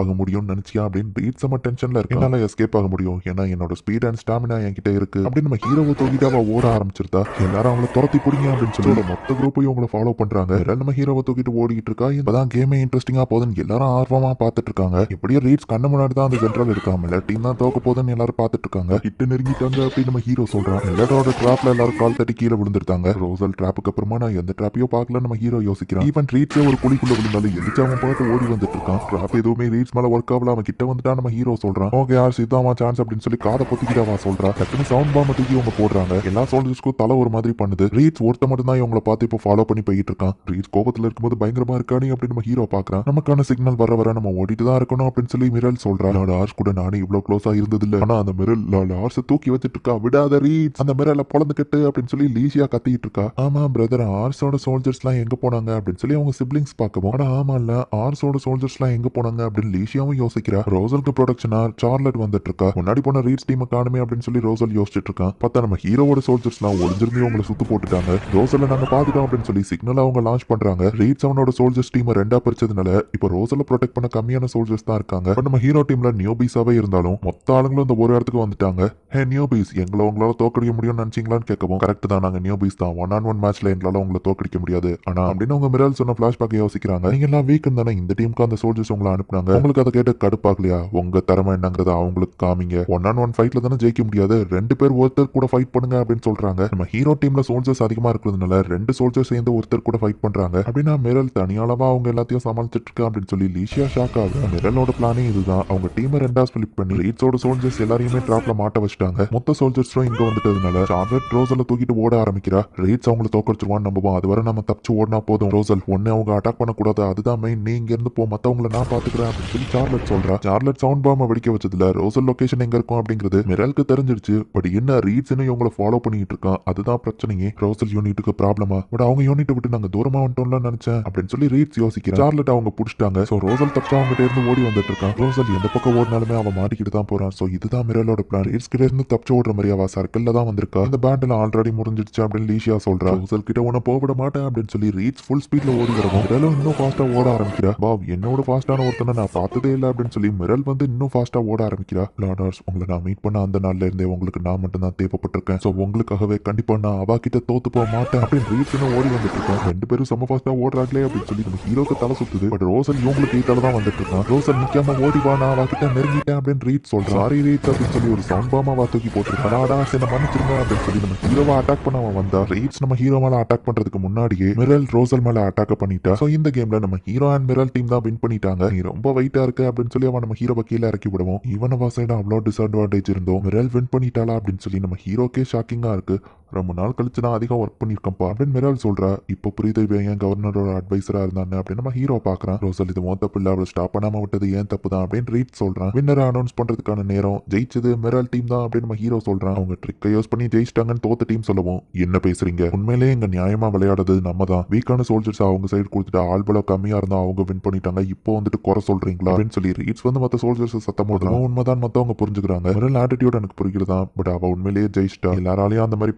ஆக முடியும்னு நினைச்சியா அப்படின்னு ரீட்ஸ் நம்ம டென்ஷன்ல இருக்கு. என்னால எஸ்கேப் ஆக முடியும், ஏன்னா என்னோட ஸ்பீட் அண்ட் ஸ்டாமினா என்கிட்ட இருக்கு அப்படின்னு நம்ம ஹீரோவை தூக்கிட்டு அவ ஓட ஆரம்பிச்சிருந்தா. எல்லாரும் அவங்கள துரத்தி பிடிங்க அப்படின்னு சொல்லி மொத்த குரூப்பையும் அவங்கள ஃபாலோ பண்றாங்க. நம்ம ஹீரோவை தூக்கிட்டு ஓடிட்டு இருக்கா. இப்பதான் கேமே இன்ட்ரெஸ்டிங்கா போகுதுன்னு எல்லாரும் ஆர்வமா பார்த்துட்டு இருக்காங்க. எப்படியோ ரீட்ஸ் கண்ணு முன்னாடி தான் அந்த ஜென்ரல் இருக்காமல டீம் தான் தோக்க போதுன்னு எல்லாரும் பார்த்துட்டு இருக்காங்க. கிட்ட நெருங்கிட்டாங்க அப்படின்னு நம்ம ஹீரோ சொல்றான். எல்லாரோட ட்ராப்ல எல்லாரும் கால் தட்டி கீழே விழுந்துட்டாங்க. ரோசல் ட்ராப்புக்கு அப்புறமா நான் எந்த ட்ராப்பையும் பார்க்கல நம்ம ஹீரோ யோசிக்கிறான். ஈவன் ரீட்ஸே ஒரு குழிக்குள்ள விழுந்தாலும் எதிர்த்து அவன் பார்த்து ஓடி வந்துட்டு இருக்கான். ட்ராப் எதுவுமே ரீட்ஸ் மேல ஒர்க் ஆகல, அவன் கிட்ட வந்துட்டா நம்ம ஹீரோ சொல்றான். ஓகே யார் இதான் சான்ஸ் அப்படின்னு சொல்லி காதை பொத்திக்கிட்டு அவன் சொல்றான். டக்குனு சவுண்ட் பாம்பை தூக்கி இவங்க போடுறாங்க. எல்லா சோல்ஜர்ஸ்க்கும் தலை ஒரு மாதிரி பண்ணுது. ரீட்ஸ் ஒருத்த மட்டும் தான் இவங்களை பார்த்து இப்போ ஃபாலோ பண்ணி போயிட்டு இருக்கான். ரீட்ஸ் கோபத்துல இருக்கும்போது பயங்கரமா இருக்கானே அப்படின்னு நம்ம ஹீரோ பாக்குறான். நமக்கான சிக்னல் வர நம்ம ஓடிட்டு தான் இருக்கணும் அப்படின்னு சொல்லி மிரல் சொல்றா. லார்ட் ஆர்ஸ் கூட நானே இவ்வளவு க்ளோஸா இருந்தது இல்ல, ஆனா அந்த மிரல் லார்ட் ஆர்ஸ் தூக்கி வச்சிட்டு இருக்கா, விடாத ரீட்ஸ், அந்த மிரல பொழந்துக்கிட்டு அப்படின்னு சொல்லி லீசியா கத்திட்டு இருக்கா. ஆமா பிரதர், ஆர்ஸோட சோல்ஜர்ஸ் எல்லாம் எங்க போனாங்க அப்படின்னு சொல்லி அவங்க சிப்ளிங்ஸ் பார்க்கவும், ஆனா ஆமா இல்ல ஆர்ஸோட சோல்ஜர்ஸ் எல்லாம் எங்க போனாங்க அப்படின்னு லீசியாவும் யோசிக்கிறா. ரோசலுக்கு ப்ரொடக்ஷனா சார்லட் வந்துட்டு இருக்கா. முன்னாடி போன ரீட்ஸ் டீம் காணுமே அப்படின்னு சொல்லி ரோசல் யோசிச்சுட்டு இருக்கான். பார்த்தா நம்ம ஹீரோவோட சோல்ஜர்ஸ் எல்லாம் ஒளிஞ்சிருந்து அவங்களை சுத்து போட்டுட்டாங்க. ரோசல நாங்க பாத்துட்டோம் அப்படின்னு சொல்லி சிக்னல் அவங்க லான்ச் பண்றாங்க. ரீட்ஸ் அவனோட சோல்ஜர்ஸ் டீம் 2ஆ பிரிச்சதுனால இப்போ ரோசல ப்ரொடெக்ட் பண்ண கம்மியான சோல்ஜர்ஸ் தான் இருக்காங்க. பட் நம்ம ஹீரோ டீம்ல நியூபீஸாவே இருந்தாலும் மொத்த ஆளுங்களும் இந்த ஒரு இடத்துக்கு வந்துட்டாங்க. ஹே நியூபீஸ், எங்களை உங்களால தோக்கடிக்க முடியும்னு நினைச்சீங்களான்னு கேட்கவும், கரெக்ட் தான், நாங்க நியூபீஸ் தான், 1-on-1 மேட்ச்ல எங்களால உங்களை தோக்கடிக்க முடியாது, ஆனா அப்படின்னு அவங்க மிரல் சொன்ன பிளாஷ்பேக் யோசிக்கிறாங்க. நீங்க எல்லாம் வீக் தானே, இந்த டீமுக்கு அந்த சோல்ஜர்ஸ் உங்களை அனுப்புனாங்க, உங்களுக்கு அதை கேட்டு கடுப்பாகலையா? உங்க திறமை என்னங்கிறத அவங்களுக்கு காமிங்க, 1-on-1 ஃபைட்ல தானே ஜெயிக்க முடியாது, 2 பேர் ஒருத்தர் கூட ஃபைட் பண்ணுங்க அப்படின்னு சொல்றாங்க. நம்ம ஹீரோ டீம்ல சோல்ஜர்ஸ் அதிகமா இருக்கிறதுனால 2 சோல்ஜர்ஸ் சேர்ந்து ஒருத்தர் கூட ஃபைட் பண்றாங்க. அப்படின்னா மிரல் தனியாளவா அவங்க எல்லாத்தையும் சமாளிச்சிட்டு இருக்கா அப்படின்னு சொல்லி லீஷியா ஷாக் ஆகுது. மிரலோட பிளானே இதுதான். அவங்க டீமை 2ஆ ஸ்பிளிட் பண்ணி ரீட்ஸோட சோல்ஜர்ஸ் எல்லாரையுமே ட்ராப்ல மாட்ட வச்சுட்டாங்க. மொத்த சோல்ஜர்ஸும் இங்க வந்துட்டதுனால சார்லட் ரோசல தூக்கிட்டு ஓட ஆரம்பிக்கிறா. ரீட்ஸ் அவங்களை தோக்கடிச்சிருவான்னு நம்புவோம், அதுவரை நம்ம தப்பிச்சு ஓடினா போதும். ரோசல் ஒன்னு அவங்க அட்டாக் பண்ணக்கூடாது, அதுதான் மெயின். நீ இங்க இருந்து போ, மத்தவங்களை நான் பாத்துக்கிறேன் அப்படின்னு சொல்லி சார்லட் சொல்றா. சார்லட் சவுண்ட் பாம்பை வெடிக்க வச்சதுல ரோசல் லொகேஷன் எங்க இருக்கும் அப்படிங்கிறது மிரலுக்கு தெரிஞ்சிருச்சு. பட் என்ன ரீட்ஸ் இவங்களை ஃபாலோ பண்ணிட்டு இருக்கான், அதுதான் பிரச்சனையே. ரோசல் யூனிட்டுக்கு ப்ராப்ளமா, பட் அவங்க யூனிட்டை விட்டு நாங்க தூரமா வந்துட்டோம்ல நினைச்சேன் அப்படின்னு சொல்லி ரீட்ஸ் யோசிக்கிறான். சார்லட் அவங்க புடிச்சிட்டாங்க. சோ ரோசல் தப்பிச்சு அவங்க இருந்து ஓடி வந்துட்டு இருக்கான். ரோசல் எந்த பக்கம் ஓடினாலுமே அவன் மாட்டிக்கிட்டு தான் போறான். சோ இதுதான் மிரலோட பிளான். ரீட்ஸ் கிட்ட இருந்து தப்பிச்சு ஓடுற மாதிரி அவ சர்க்கிள்ல தான் வந்திருக்கா. இந்த பேண்டில் ஆல்ரெடி முடிஞ்சிடுச்சு அப்படின்னு லீஷியா சொல்றா. ரோசல் கிட்ட உன போவிட மாட்டேன் அப்படின்னு சொல்லி ரீட்ஸ் ஃபுல் ஸ்பீட்ல ஓடி வரவும் மிரலும் இன்னும் ஃபாஸ்டா ஓட ஆரம்பிக்கிறா. பாவ் என்னோட ஃபாஸ்டான ஒருத்தனை நான் பார்த்ததே இல்லை அப்படின்னு சொல்லி மிரல் வந்து இன்னும் ஃபாஸ்டா ஓட ஆரம்பிக்கிறா. லார்டர்ஸ், உங்களை நான் மீட் பண்ண அந்த நாள்ல இருந்தே உங்களுக்கு நான் மட்டும் தான் தேவைப்பட்டிருக்கேன். சோ உங்களுக்காகவே கண்டிப்பா நான் அவ கிட்ட தோத்து போக மாட்டேன் அப்படின்னு ரீட்ஸ் ஓடி வந்துட்டு இருக்கான். ரெண்டு பேரும் செம்ம ஃபாஸ்டா ஓடுறாங்களே அப்படின்னு சொல்லி நம்ம ஹீரோக்கு தலை சுத்துது. பட் ரோசல் இவங்களுக்கு ஈட்டால தான் வந்துட்டு இருக்கான். ரோசல் நிக்காம ஓடி வா, நான் அவ கிட்ட நெருங்கிட்டேன் அப்படின்னு ரீட்ஸ் சொல்றான். சாரி ரீட்ஸ் அப்படின்னு சொல்லி ஒரு சவுண்ட் பாமா அவ தூக்கி போட்டுருக்காடா, சரி மன்னிச்சிருங்க அப்படின்னு சொல்லி நம்ம ஹீரோவா அட்டாக் பண்ண அவன் வந்தா. ரீட்ஸ் நம்ம ஹீரோ மேல அட்டாக் பண்றதுக்கு முன்னாடியே மிரல் ரோசல் மேல அட்டாக் பண்ணிட்டா. சோ இந்த கேம்ல நம்ம ஹீரோ அண்ட் மிரல் டீம் தான் வின் பண்ணிட்டாங்க. நீ ரொம்ப வெயிட்டா இருக்கு அப்படின்னு சொல்லி அவன் நம்ம ஹீரோவை கீழே இறக்கி விடுவோம். இவன் சைடு அவ்வளோ டிஸ்அட்வான்டேஜ் இருந்தோம், மிரல் வின் பண்ணிட்டாளா அப்படின்னு சொல்லி நம்ம ஹீரோக்கே ஷாக்கிங்கா இருக்கு. ரொம்ப நாள் கழிச்சு நான் அதிகம் ஒர்க் பண்ணிருக்கேன்ப்பா அப்படின்னு மிரல் சொல்றா. இப்போ புரியுது இவன் ஏன் கவர்னரோட அட்வைசரா இருந்தானே அப்படின்னு நம்ம ஹீரோ பாக்குறான். ரோசல் இது மொத்த தப்பு இல்ல, அவளை ஸ்டாப் பண்ணாம விட்டது ஏன் தப்பு தான் அப்படின்னு ரீட் சொல்றான். வின்னரை அனௌன்ஸ் பண்றதுக்கான நேரம், ஜெயிச்சது மிரல் டீம் தான் அப்படின்னு நம்ம ஹீரோ சொல்றான். அவங்க ட்ரிக்கை யூஸ் பண்ணி ஜெயிச்சிட்டாங்கன்னு தோத்த டீம் சொல்லுவோம். என்ன பேசுறீங்க, உண்மையிலேயே எங்க நியாயமா விளையாடுறது நம்ம தான். வீக்கான சோல்ஜர்ஸ் அவங்க சைடு கொடுத்துட்டு ஆள் பலம் கம்மியா இருந்தா அவங்க வின் பண்ணிட்டாங்க, இப்போ வந்துட்டு குறை சொல்றீங்களா அப்படின்னு சொல்லி ரீட்ஸ் வந்து மற்ற சோல்ஜர்ஸ் சத்தம் போடுறான். உண்மைதான் மத்தவங்க புரிஞ்சுக்கிறாங்க. மிரல் ஆட்டிடியூட் எனக்கு புரிகிறதா, பட் அவ உண்மையிலேயே ஜெயிச்சிட்டா. எல்லாராலையும் அந்த மாதிரி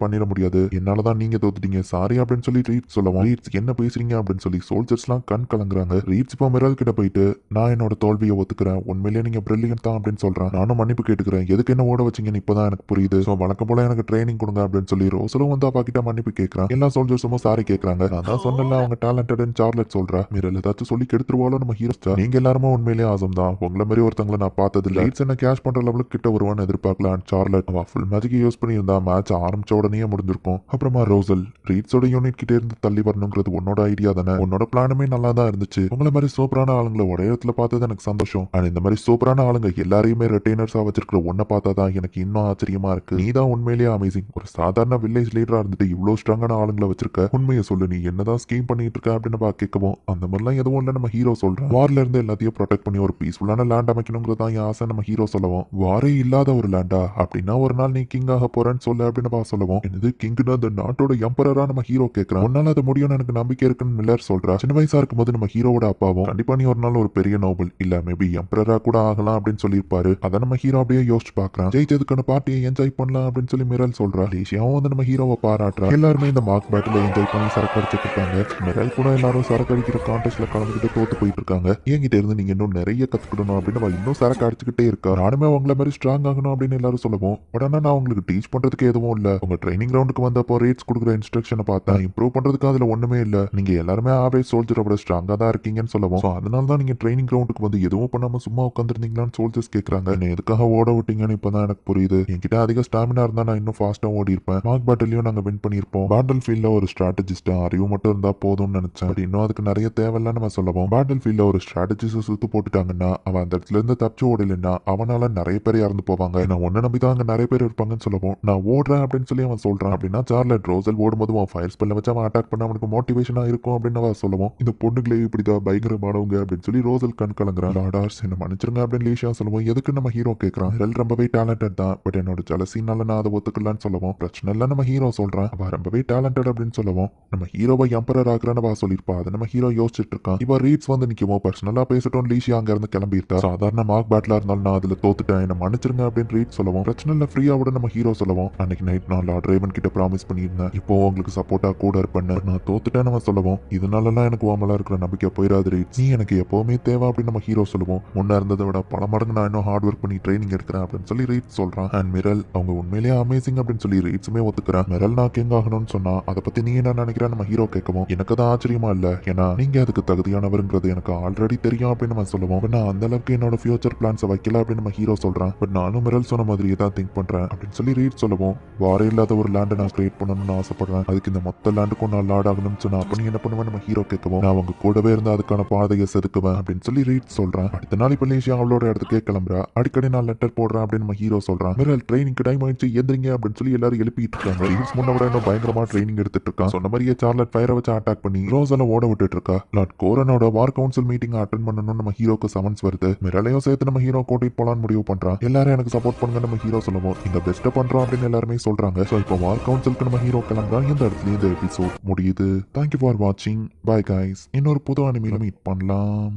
பண்ணிட முடியாது, என்னால தான் நீங்க தோத்துட்டீங்க சாரி அப்படின்னு சொல்லி ரீட்ஸ் சொல்லுவோம். ரீட்ஸ் என்ன பேசுறீங்க அப்படின்னு சொல்லி சோல்ஜர்ஸ்லாம் கண் கலங்குறாங்க. ரீட்ஸ் இப்போ மிரல் கிட்ட போயிட்டு நான் என்னோட தோல்வியை ஒத்துக்கிறேன், உண்மையிலேயே நீங்க பிரில்லியன்ட் தான் அப்படின்னு சொல்றான். நானும் மன்னிப்பு கேட்டுக்கிறேன், எதுக்கு என்ன ஓட வச்சீங்கன்னு இப்பதான் எனக்கு புரியுது. சோ வழக்கம் போல எனக்கு ட்ரைனிங் கொடுங்க அப்படின்னு சொல்லி ரோசலும் வந்து அவ கிட்ட மன்னிப்பு கேட்கறான். எல்லா சோல்ஜர்ஸும் சாரி கேட்கறாங்க. நான் தான் சொன்னல அவங்க டேலண்டட் சார்லட் சொல்றா. மிரல் ஏதாச்சும் சொல்லி கெடுத்துருவாளோ நம்ம ஹீரோ. நீங்க எல்லாருமே உண்மையிலேயே ஆசம் தான், உங்களை மாதிரி ஒருத்தங்களை நான் பார்த்தது இல்லை. ரீட்ஸ் என்ன கேஷ் பண்ற லெவலுக்கு கிட்ட வருவான்னு எதிர்பார்க்கலாம். சார்லட் அவ ஃபுல் மேஜிக் யூஸ் பண்ணியிருந்தா மேட்ச் ஆரம்பிச்ச உடனே முடிஞ்சிருக்கும். அப்புறமா ரோசல், ரீட்ஸோட யூனிட் கிட்ட இருந்து தள்ளி வரணுங்கிறது உன்னோட ஐடியா தானே, உன்னோட பிளானுமே நல்லா தான் இருந்துச்சு. உங்களை மாதிரி சூப்பரான ஆளுங்களை ஒரே இடத்துல பார்த்தது எனக்கு சந்தோஷம். ஆனா இந்த மாதிரி சூப்பரான ஆளுங்க எல்லாரையுமே ரிட்டைனர்ஸா வச்சிருக்கிற ஒன்ன பார்த்தா தான் எனக்கு இன்னும் ஆச்சரியமா இருக்கு. நீ தான் உண்மையிலேயே அமேசிங். ஒரு சாதாரண வில்லேஜ் லீடரா இருந்துட்டு இவ்வளவு ஸ்ட்ராங்கான ஆளுங்களை வச்சிருக்க. உண்மையை சொல்லு, நீ என்னதான் ஸ்கீம் பண்ணிட்டு இருக்க அப்படின்னு கேட்கவும் அந்த மாதிரிலாம் எதுவும் இல்லை நம்ம ஹீரோ சொல்றான். வார்ல இருந்து எல்லாத்தையும் ப்ரொடெக்ட் பண்ணி ஒரு பீஸ்ஃபுல்லான லேண்ட் அமைக்கணுங்கிறதா என் ஆசை நம்ம ஹீரோ சொல்லவும். வாரே இல்லாத ஒரு லேண்டா, அப்படின்னா ஒரு நாள் நீ கிங் ஆக போறேன்னு சொல்லு அப்படின்னு சொல்லுவோம். என்னது கிங்னா அந்த நாட்டோட எம்பரரா நம்ம ஹீரோ கேட்கறான். உன்னால அது முடியும்னு எனக்கு நம்பிக்கை இருக்குன்னு மில்லர் சொல்றா. சின்ன வயசா இருக்கும்போது நம்ம ஹீரோவோட அப்பாவும் கண்டிப்பா நீ ஒரு நாள் ஒரு பெரிய நோபல் இல்ல மேபி எம்பரரா கூட ஆகலாம் அப்படின்னு சொல்லியிருப்பாரு. அதை நம்ம ஹீரோ அப்படியே யோசிச்சு பாக்குறான். ஜெயிச்சதுக்கான பார்ட்டியை என்ஜாய் பண்ணலாம் அப்படின்னு சொல்லி மிரல் சொல்றா. லேசியாவும் வந்து நம்ம ஹீரோவை பாராட்டுறா. எல்லாருமே இந்த மார்க் பேட்டில் என்ஜாய் பண்ணி சரக்கு அடிச்சுட்டு இருக்காங்க. மிரல் கூட எல்லாரும் சரக்கு அடிக்கிற கான்டெஸ்ட்ல கலந்துக்கிட்டு தோத்து போயிட்டு இருக்காங்க. என்கிட்ட இருந்து நீங்க இன்னும் நிறைய கத்துக்கணும் அப்படின்னு அவ இன்னும் சரக்கு அடிச்சுக்கிட்டே இருக்கா. நானுமே அவங்கள மாதிரி ஸ்ட்ராங் ஆகணும் அப்படின்னு எல்லாரும் சொல்லுவோம். பட் ஆனா நான் உங்களுக்கு டீச் பண்றதுக்கு எதுவும் இல்ல. உங்க ட்ரைனிங் கிரவுண்டுக்கு வந்தப்போ ரேட்ஸ் கொடுக்குற இன்ஸ்ட்ரக்ஷனை பார்த்தா இம்ப்ரூவ் பண்றதுக்கு அதுல ஒண்ணுமே இல்ல. நீங்க எல்லாருமே ஆவரேஜ் சோல்ஜரோட ஸ்ட்ராங்கா தான் இருக்கீங்கன்னு சொல்லுவோம். அதனால தான் நீங்க ட்ரைனிங் கிரவுண்டுக்கு வந்து எதுவும் பண்ணாம சும்மா உட்காந்துருந்தீங்களான்னு சோல்ஜர்ஸ் கேட்கறாங்க. என்ன எதுக்காக ஓட விட்டீங்கன்னு இப்பதான் எனக்கு புரியுது. என்கிட்ட அதிக ஸ்டாமினா இருந்தா நான் இன்னும் ஃபாஸ்டா ஓடி இருப்பேன். மார்க் பேட்டிலையும் நாங்க வின் பண்ணிருப்போம். பேட்டில் ஃபீல்ட்ல ஒரு ஸ்ட்ராட்டஜிஸ்டா அறிவு மட்டும் இருந்தா போதும்னு நினைச்சேன். பட் இன்னும் அதுக்கு நிறைய தேவையில்ல நம்ம சொல்லுவோம். பேட்டில் ஃபீல்ட்ல ஒரு ஸ்ட்ராட்டஜிஸ்ட் சுத்து போட்டுட்டாங்கன்னா அவன் அந்த இடத்துல இருந்து தப்பிச்சு ஓடலைன்னா அவனால நிறைய பேர் இறந்து போவாங்க. நான் ஒன்ன நம்பி தான் அங்க நிறைய பேர் இருப்பாங்கன்னு சொல்லுவோம். நான் ஓடுறேன் அப்படின்னு சொல்லி அவன் சொல்றான். அப்படின்னா சார்லட் ரோசல் ஓடும்போது அவன் ஃபயர் ஸ்பெல்ல வச்சு அவன் அட்டாக் பண்ண அவனுக்கு மோட்டிவேஷனா இருக்கும் அப்படின்னு அவன் சொல்லுவோம். இந்த பொண்ணுங்களே இப்படிதான் பயங்கரமானவங்க அப்படின்னு சொல்லி ரோசல் கண் கலங்குறான். லார்டார்ஸ் என்ன மன்னிச்சிருங்க அப்படின்னு லீஷா சொல்லுவோம். எதுக்கு நம்ம ஹீரோ கேட்கறான். மிரல் ரொம்பவே டேலண்டட் தான், பட் என்னோட ஜலசினால நான் அதை ஒத்துக்கலான்னு சொல்லுவோம். பிரச்சனை இல்லை நம்ம ஹீரோ சொல்றான். அவ ரொம்பவே டேலண்டட் அப்படின்னு சொல்லுவோம். நம்ம ஹீரோவை எம்பரர் ஆக்குறான்னு அவ சொல்லியிருப்பா. அதை நம்ம ஹீரோ யோசிச்சுட்டு இருக்கான். இப்போ ரீட்ஸ் வந்து நிற்கும் பர்சனலா பேசட்டும் லீஷியா அங்க இருந்து கிளம்பிட்டா. சாதாரண மார்க் பேட்டிலா இருந்தாலும் நான் அதுல தோத்துட்டேன், என்ன மன்னிச்சிருங்க அப்படின்னு ரீட் சொல்லுவோம். பிரச்சனை இல்லை ஃப்ரீயா விட நம்ம ஹீரோ சொல்லுவோம். அன்னைக்கு நைட் நான் லார்ட் ரேவன் கிட்ட ப்ராமிஸ் பண்ணியிருந்தேன், இப்போ உங்களுக்கு சப்போர்ட்டா கூட இருப்பேன்னு. நான் தோத்துட்டேன் நம்ம சொல்லுவோம். இதனாலலாம் எனக்கு உமலா இருக்கிற நம்பிக்கை போயிடாது ரீட்ஸ், நீ எனக்கு எப்பவுமே தேவை அப்படின்னு நம்ம ஹீரோ சொல்லுவோம். முன்ன இருந்ததை விட பல மடங்கு நான் இன்னும் ஹார்ட் ஒர்க் பண்ணி ட்ரைனிங் எடுக்கிறேன் அப்படின்னு சொல்லி ரீட்ஸ் சொல்றான். அண்ட் மிரல் அவங்க உண்மையிலேயே அமேசிங் அப்படின்னு சொல்லி ரீட்ஸுமே ஒத்துக்கிறான். மிரல் நான் கிங் ஆகணும்னு சொன்னா அதை பத்தி நீ என்ன நினைக்கிறேன் நம்ம ஹீரோ கேட்கவும் எனக்கு தான் ஆச்சரியமா இல்ல, ஏன்னா நீங்க அதுக்கு தகுதியானவருங்கிறது எனக்கு ஆல்ரெடி தெரியும் அப்படின்னு நம்ம சொல்லுவோம். நான் அந்த அளவுக்கு என்னோட ஃபியூச்சர் பிளான்ஸை வைக்கல அப்படின்னு நம்ம ஹீரோ சொல்றான். பட் நானும் மிரல் சொன்ன மாதிரியே தான் திங்க் பண்றேன் அப்படின்னு சொல்லி ரீட் சொல்லுவோம். வார இல்லாத ஒரு லேண்டை நான் கிரியேட் பண்ணணும்னு ஆசைப்படுறேன். அதுக்கு இந்த மொத்த லேண்டுக்கும் நான் லார்ட் ஆகணும்னு சொன்னா அப்ப நீ என்ன பண்ணுவேன் நம்ம ஹீரோ கேட்கவும், நான் அவங்க கூடவே இருந்து அதுக்கான பாதையை செதுக்குவேன் அப்படின்னு சொல்லி ரீட் சொல்றேன். அடுத்த நாள் இப்ப லேசியா அவளோட இடத்துக்கே கிளம்புறா. அடிக்கடி நான் லெட்டர் போடுறேன் அப்படின்னு நம்ம ஹீரோ சொல்றான். மிரல் ட்ரைனிங்க்கு டைம் ஆயிடுச்சு எந்திரிங்க அப்படின்னு சொல்லி எல்லாரும் எழுப்பிட்டு இருக்காங்க. ரீல்ஸ் முன்ன விட இன்னும் பயங்கரமா ட்ரைனிங் எடுத்துட்டு இருக்கான். சொன்ன மாதிரியே சார்லட் ஃபயரை வச்சு அட்டாக் பண்ணி ரோஸ் எல்லாம் ஓட விட்டுட்டு இருக்கா. லார்ட் கோரனோட வார் கவுன்சில் மீட்டிங் அட்டென்ட் பண்ணணும்னு நம்ம ஹீரோக்கு சமன்ஸ் வருது. மிரலையும் சேர்த்து நம்ம ஹீரோ கூட்டிட்டு போலான்னு முடிவு பண்றான். எல்லாரும் எனக்கு சப்போர்ட் பண்ணுங்க நம்ம ஹீரோ சொல்லுவோம். இந்த பெஸ்ட்டை பண்றோம் அப்படின்னு எல்லாருமே சொல்றாங்க. ஸோ இப்போ வார் கவுன்சிலுக்கு நம்ம ஹீரோ கிளம்புறான். இந்த இடத்துல இந்த எபிசோட் முடியுது. தேங்க்யூ ஃபார் வாட்சிங். Bye guys. இன்னொரு புது அனிமையில மீட் பண்ணலாம்.